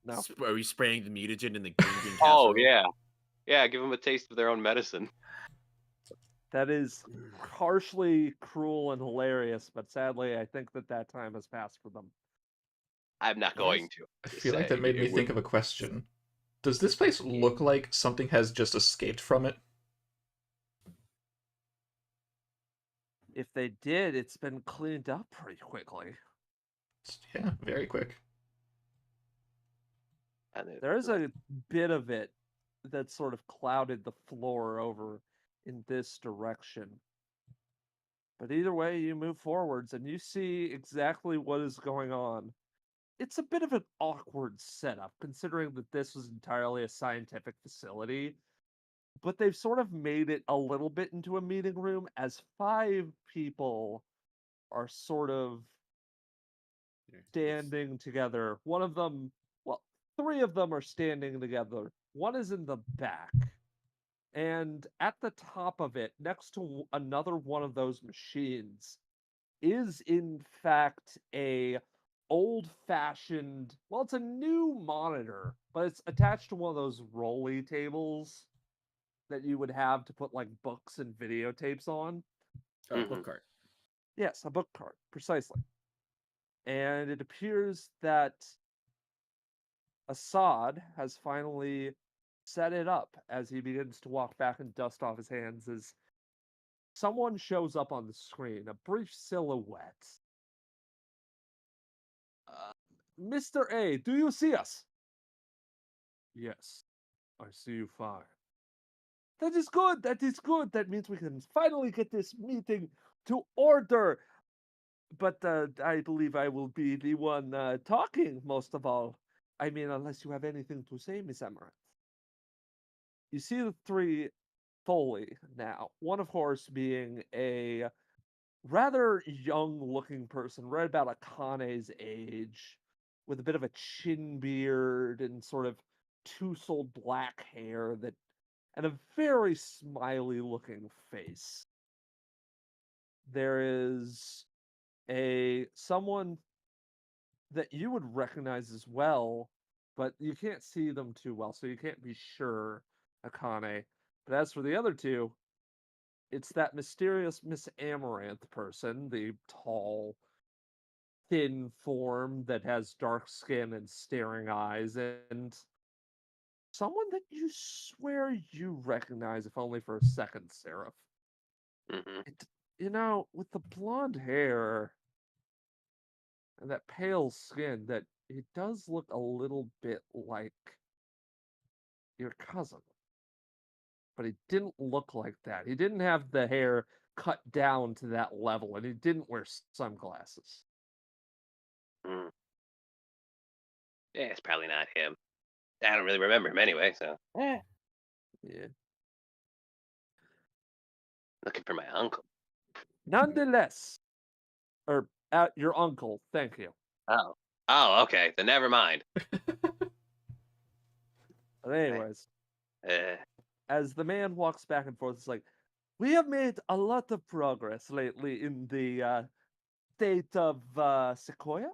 No, Are we spraying the mutagen in the green bean Oh casserole? yeah, yeah. Give them a taste of their own medicine. that is harshly cruel and hilarious, but sadly, I think that time has passed for them. I'm not going to. I just feel like that saying. made me It think would- of a question. Does this place look like something has just escaped from it? If they did, it's been cleaned up pretty quickly. Yeah, very quick. and it- There is a bit of it that sort of clouded the floor over in this direction. But either way, you move forwards and you see exactly what is going on. It's a bit of an awkward setup, considering that this was entirely a scientific facility. But they've sort of made it a little bit into a meeting room, as 5 people are sort of standing together. One of them, well, 3 of them are standing together. One is in the back. And at the top of it, next to another one of those machines, is in fact a old-fashioned, well, it's a new monitor, but it's attached to one of those rolly tables that you would have to put like books and videotapes on. Oh, Mhm. book cart. Yes, a book cart, precisely. And it appears that Assad has finally set it up as he begins to walk back and dust off his hands as someone shows up on the screen, a brief silhouette. Mr. A, do you see us? Yes, I see you fine. That is good, that is good. That means we can finally get this meeting to order. But I believe I will be the one talking most of all. I mean, unless you have anything to say, Miss Amaranth. You see the 3 Foley now. One, of course, being a rather young-looking person, right about Akane's age, with a bit of a chin beard and sort of tousled black hair that, and a very smiley-looking face. There is someone that you would recognize as well, but you can't see them too well, so you can't be sure, Akane. But as for the other 2, it's that mysterious Miss Amaranth person, the tall, thin form that has dark skin and staring eyes, and someone that you swear you recognize, if only for a second, Seraph. Mhm. With the blonde hair and that pale skin, that it does look a little bit like your cousin. But he didn't look like that. He didn't have the hair cut down to that level, and he didn't wear sunglasses. Mm. Yeah, it's probably not him. I don't really remember him anyway, so Yeah. looking for my uncle. Nonetheless, or your uncle. Thank you. Oh, okay. Then never mind. But anyways, Uh, as the man walks back and forth, it's like, we have made a lot of progress lately in the state of Sequoiah.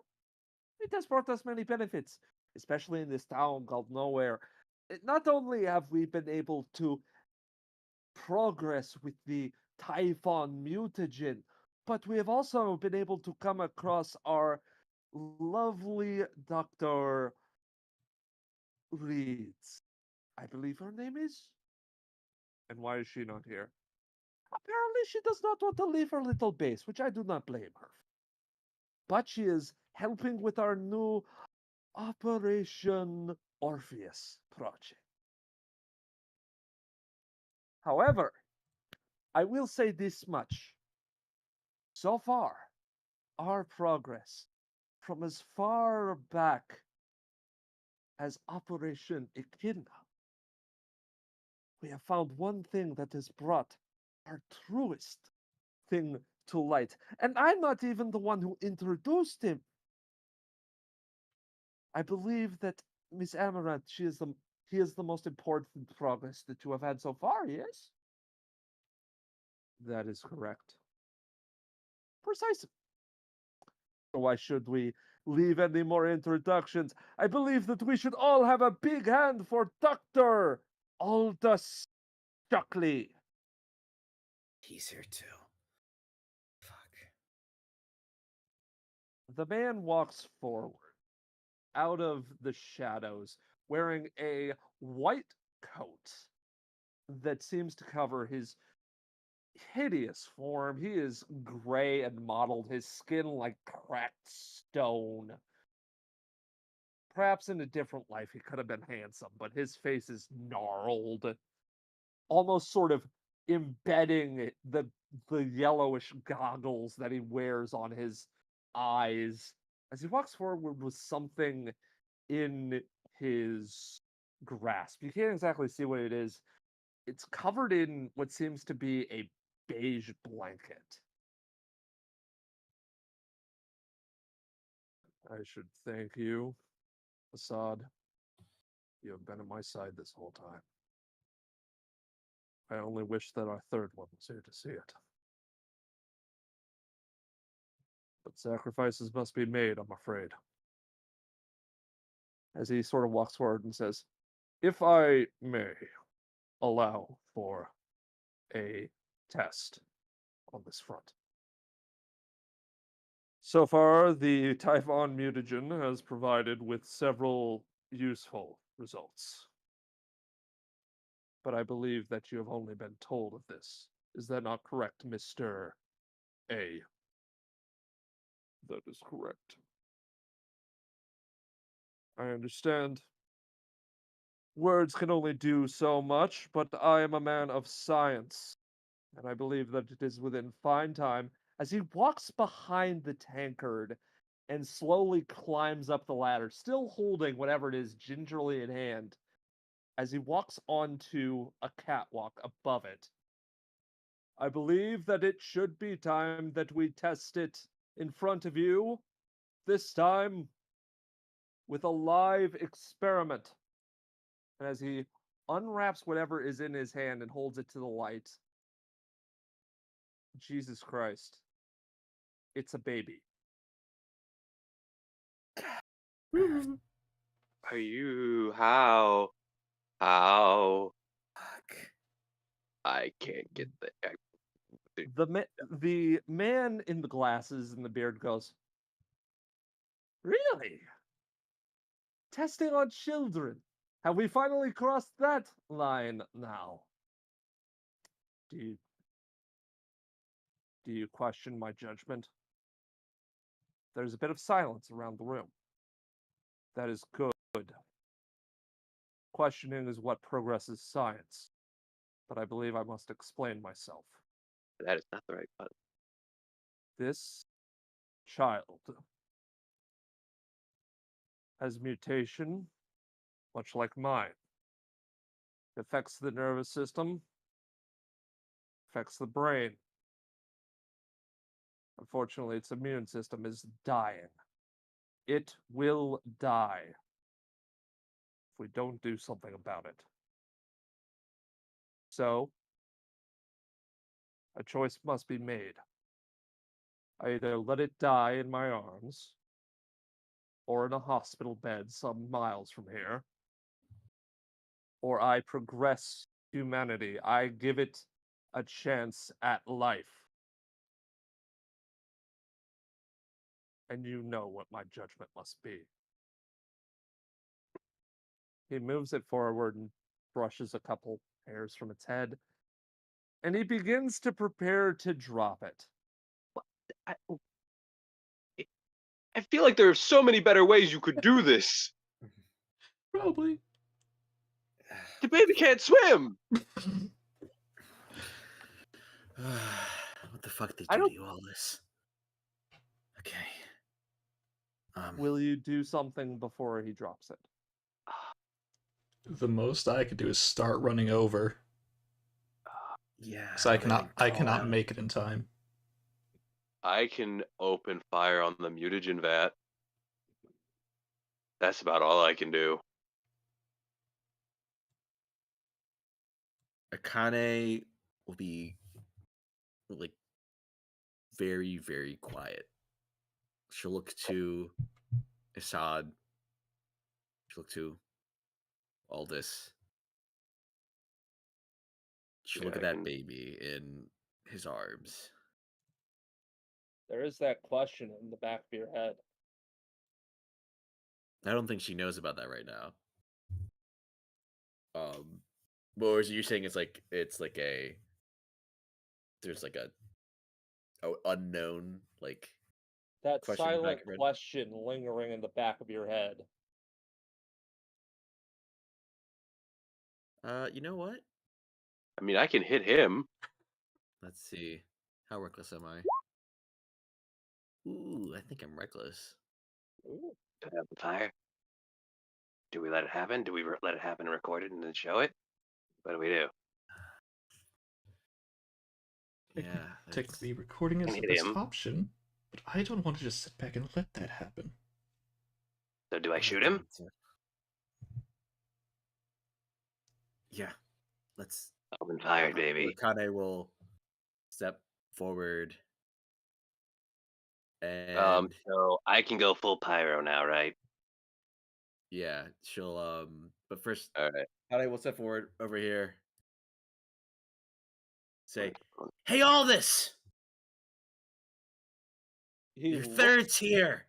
It has brought us many benefits, especially in this town called Nowhere. Not only have we been able to progress with the Typhon mutagen, but we have also been able to come across our lovely Dr. Reeds. I believe her name is? And why is she not here? Apparently, she does not want to leave her little base, which I do not blame her. But she is helping with our new Operation Orpheus project. However, I will say this much. So far, our progress from as far back as Operation Echidna, we have found one thing that has brought our truest thing to light. And I'm not even the one who introduced him. I believe that Miss Amaranth, he is the most important progress that you have had so far, yes? That is correct. Precisely. So why should we leave any more introductions? I believe that we should all have a big hand for Dr. Aldous Shockley. He's here too. Fuck. The man walks forward out of the shadows wearing a white coat that seems to cover his hideous form. He is gray and mottled, his skin like cracked stone. Perhaps in a different life he could have been handsome, but his face is gnarled, almost sort of embedding the yellowish goggles that he wears on his eyes as he walks forward with something in his grasp. You can't exactly see what it is. It's covered in what seems to be a beige blanket. I should thank you, Assad. You have been at my side this whole time. I only wish that our third one was here to see it. But sacrifices must be made, I'm afraid. As he sort of walks forward and says, if I may allow for a test on this front. So far, the Typhon mutagen has provided with several useful results. But I believe that you have only been told of this. Is that not correct, Mr. A? That is correct. I understand. Words can only do so much, but I am a man of science, and I believe that it is within fine time, as he walks behind the tankard and slowly climbs up the ladder, still holding whatever it is gingerly in hand, as he walks onto a catwalk above it. I believe that it should be time that we test it in front of you, this time with a live experiment. And as he unwraps whatever is in his hand and holds it to the light, Jesus Christ, it's a baby. are you how? Fuck. I can't get the. The man in the glasses and the beard goes, really? Testing on children? Have we finally crossed that line now? Do you question my judgment? There's a bit of silence around the room. That is good. Questioning is what progresses science. But I believe I must explain myself. That is not the right button. This child has mutation much like mine. It affects the nervous system, affects the brain. Unfortunately, its immune system is dying. It will die if we don't do something about it. So, a choice must be made. I either let it die in my arms, or in a hospital bed some miles from here, or I progress humanity. I give it a chance at life. And you know what my judgment must be. He moves it forward and brushes a couple hairs from its head, and he begins to prepare to drop it. I, I feel like there are so many better ways you could do this. Probably. The baby can't swim. What the fuck did I you don't- do all this? Okay. Will you do something before he drops it? The most I could do is start running over, Yeah. because I cannot make. make it in time. I can open fire on the mutagen vat. That's about all I can do. Akane will be like very, very quiet. She'll look to Assad. She'll look to Aldous. She'll look Yeah, at I that can- baby in his arms. There is that question in the back of your head. I don't think she knows about that right now. But you're saying it's like a there's like a unknown like That question in the back silent of your head? question lingering in the back of your head. You know what? I mean, I can hit him. Let's see. How reckless am I? Ooh, I think I'm reckless. Ooh. Open fire. Do we let it happen? Do we let it happen and record it and then show it? What do we do? Like, Yeah. technically, recording is Can the hit best him. option, but I don't want to just sit back and let that happen. So do I shoot him? Yeah. Let's. Open fire, baby. Akane will step forward. And So I can go full pyro now, right? yeah, she'll but first All right. Akane will step forward over here. Say, "Hey, all this! Your third tier."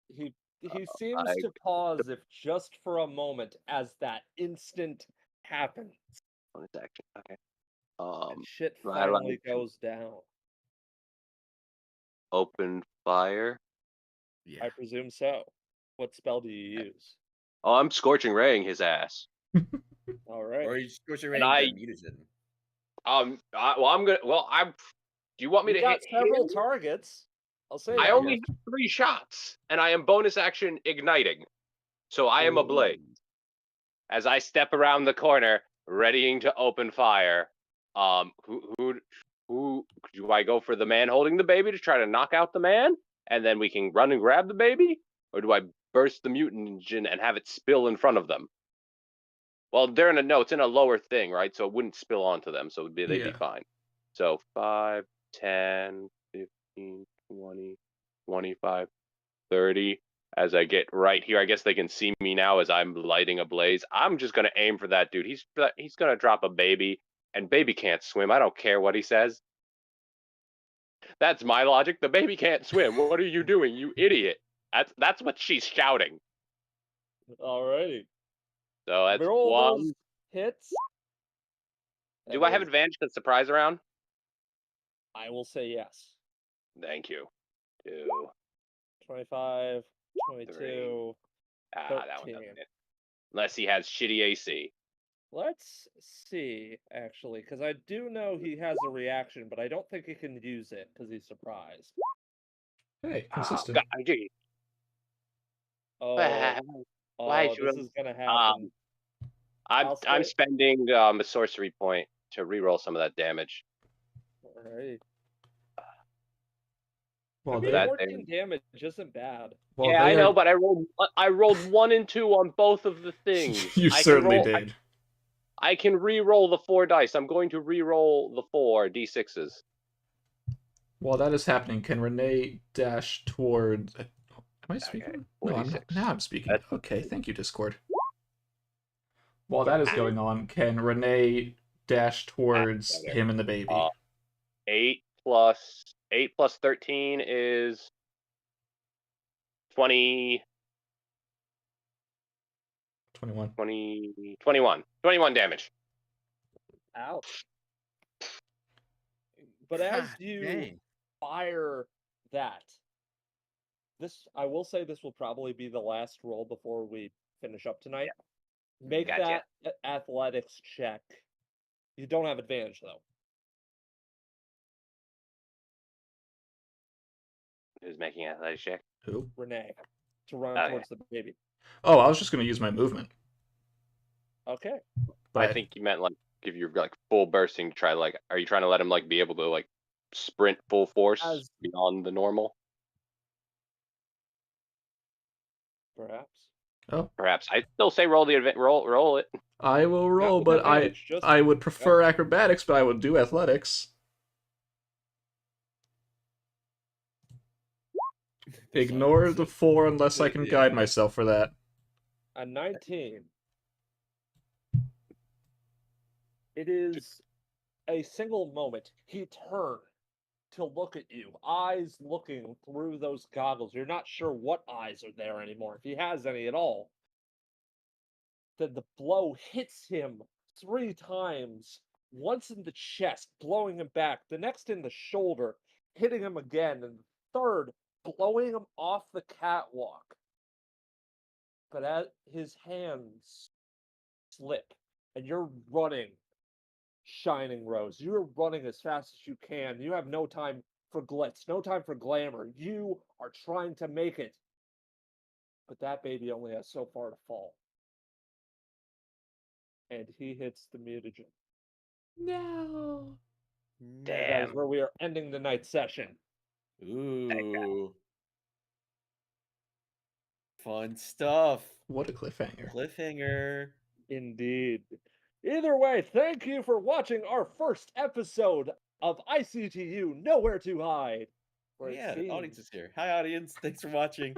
He seems I- to pause if just for a moment as that instant happens. Bonus action. Okay. And shit I finally like- goes down. Open fire. Yeah. I presume so. What spell do you use? Oh, I'm scorching raying his ass. All right. Or you scorch your And rain the mutagen. I'm gonna. Well, I'm. Do you want me You to got hit several him? targets. I'll say I that. only have 3 shots, and I am bonus action igniting. So I am Ooh. ablaze. As I step around the corner, readying to open fire. Who do I go for the man holding the baby to try to knock out the man, and then we can run and grab the baby, or do I burst the mutagen and have it spill in front of them? Well, it's in a lower thing, right? So it wouldn't spill onto them, so they'd be Yeah. fine. So 5, 10, 15, 20, 25, 30. As I get right here, I guess they can see me now as I'm lighting a blaze. I'm just gonna aim for that dude. He's gonna drop a baby, and baby can't swim. I don't care what he says. That's my logic. The baby can't swim. What are you doing, you idiot? That's what she's shouting. All righty. So that's Roll 1. those hits. Do I have And advantage to surprise around? I will say yes. Thank you. 2. 25, 22. That one doesn't 13. hit. Unless he has shitty AC. Let's see, actually, because I do know he has a reaction, but I don't think he can use it because he's surprised. Hey, Oh, consistent. God, gee. Oh, Why oh, is you this roll- is gonna happen. I'll I'm say- spending a sorcery point to reroll some of that damage. Alright. Well, I mean, that 14 damage isn't bad. well, Yeah, they I know, are- but I rolled 1 and 2 on both of the things. you I can certainly roll- did. I can re-roll the 4 dice. I'm going to re-roll the 4 d6s. While that is happening, can Renee dash toward? Am I speaking? No, I'm not. 46. Now I'm speaking. That's- Okay, thank you, Discord. While that is going on, can Renee dash towards better. him and the baby? 8 plus 13 is 20, 21. 21 damage. Ouch. But as God you dang. fire that, I will say this will probably be the last roll before we finish up tonight. Make Gotcha. that athletics check. You don't have advantage though. Who's making an athletics check? Who? Renee, to run Okay. towards the baby. Oh, I was just going to use my movement. Okay. But I think you meant like give your like full bursting to try like. Are you trying to let him like be able to like sprint full force As- beyond the normal? Perhaps. Perhaps. I still say roll the roll it. I will roll, with but advantage, just- I would prefer acrobatics, but I would do athletics. Ignore the 4 unless I can Yeah. guide myself for that. A 19. It is a single moment. He turned to look at you, eyes looking through those goggles. You're not sure what eyes are there anymore, if he has any at all. Then the blow hits him 3 times, once in the chest, blowing him back, the next in the shoulder, hitting him again, and the third, blowing him off the catwalk. But as his hands slip, and you're running, Shining Rose. You're running as fast as you can. You have no time for glitz, no time for glamour. You are trying to make it. But that baby only has so far to fall. And he hits the mutagen. No. That is Damn. where we are ending the night session. Ooh. Fun stuff. What a cliffhanger. Cliffhanger. Indeed. Either way, thank you for watching our first episode of ICTU Nowhere to Hide. Where it Yeah, the audience seems is here. Hi, audience. Thanks for watching.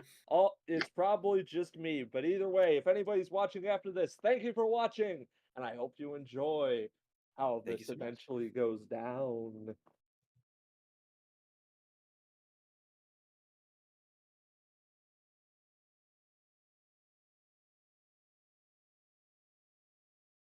it's probably just me, but either way, if anybody's watching after this, thank you for watching, and I hope you enjoy how Thank you this so much. eventually goes down.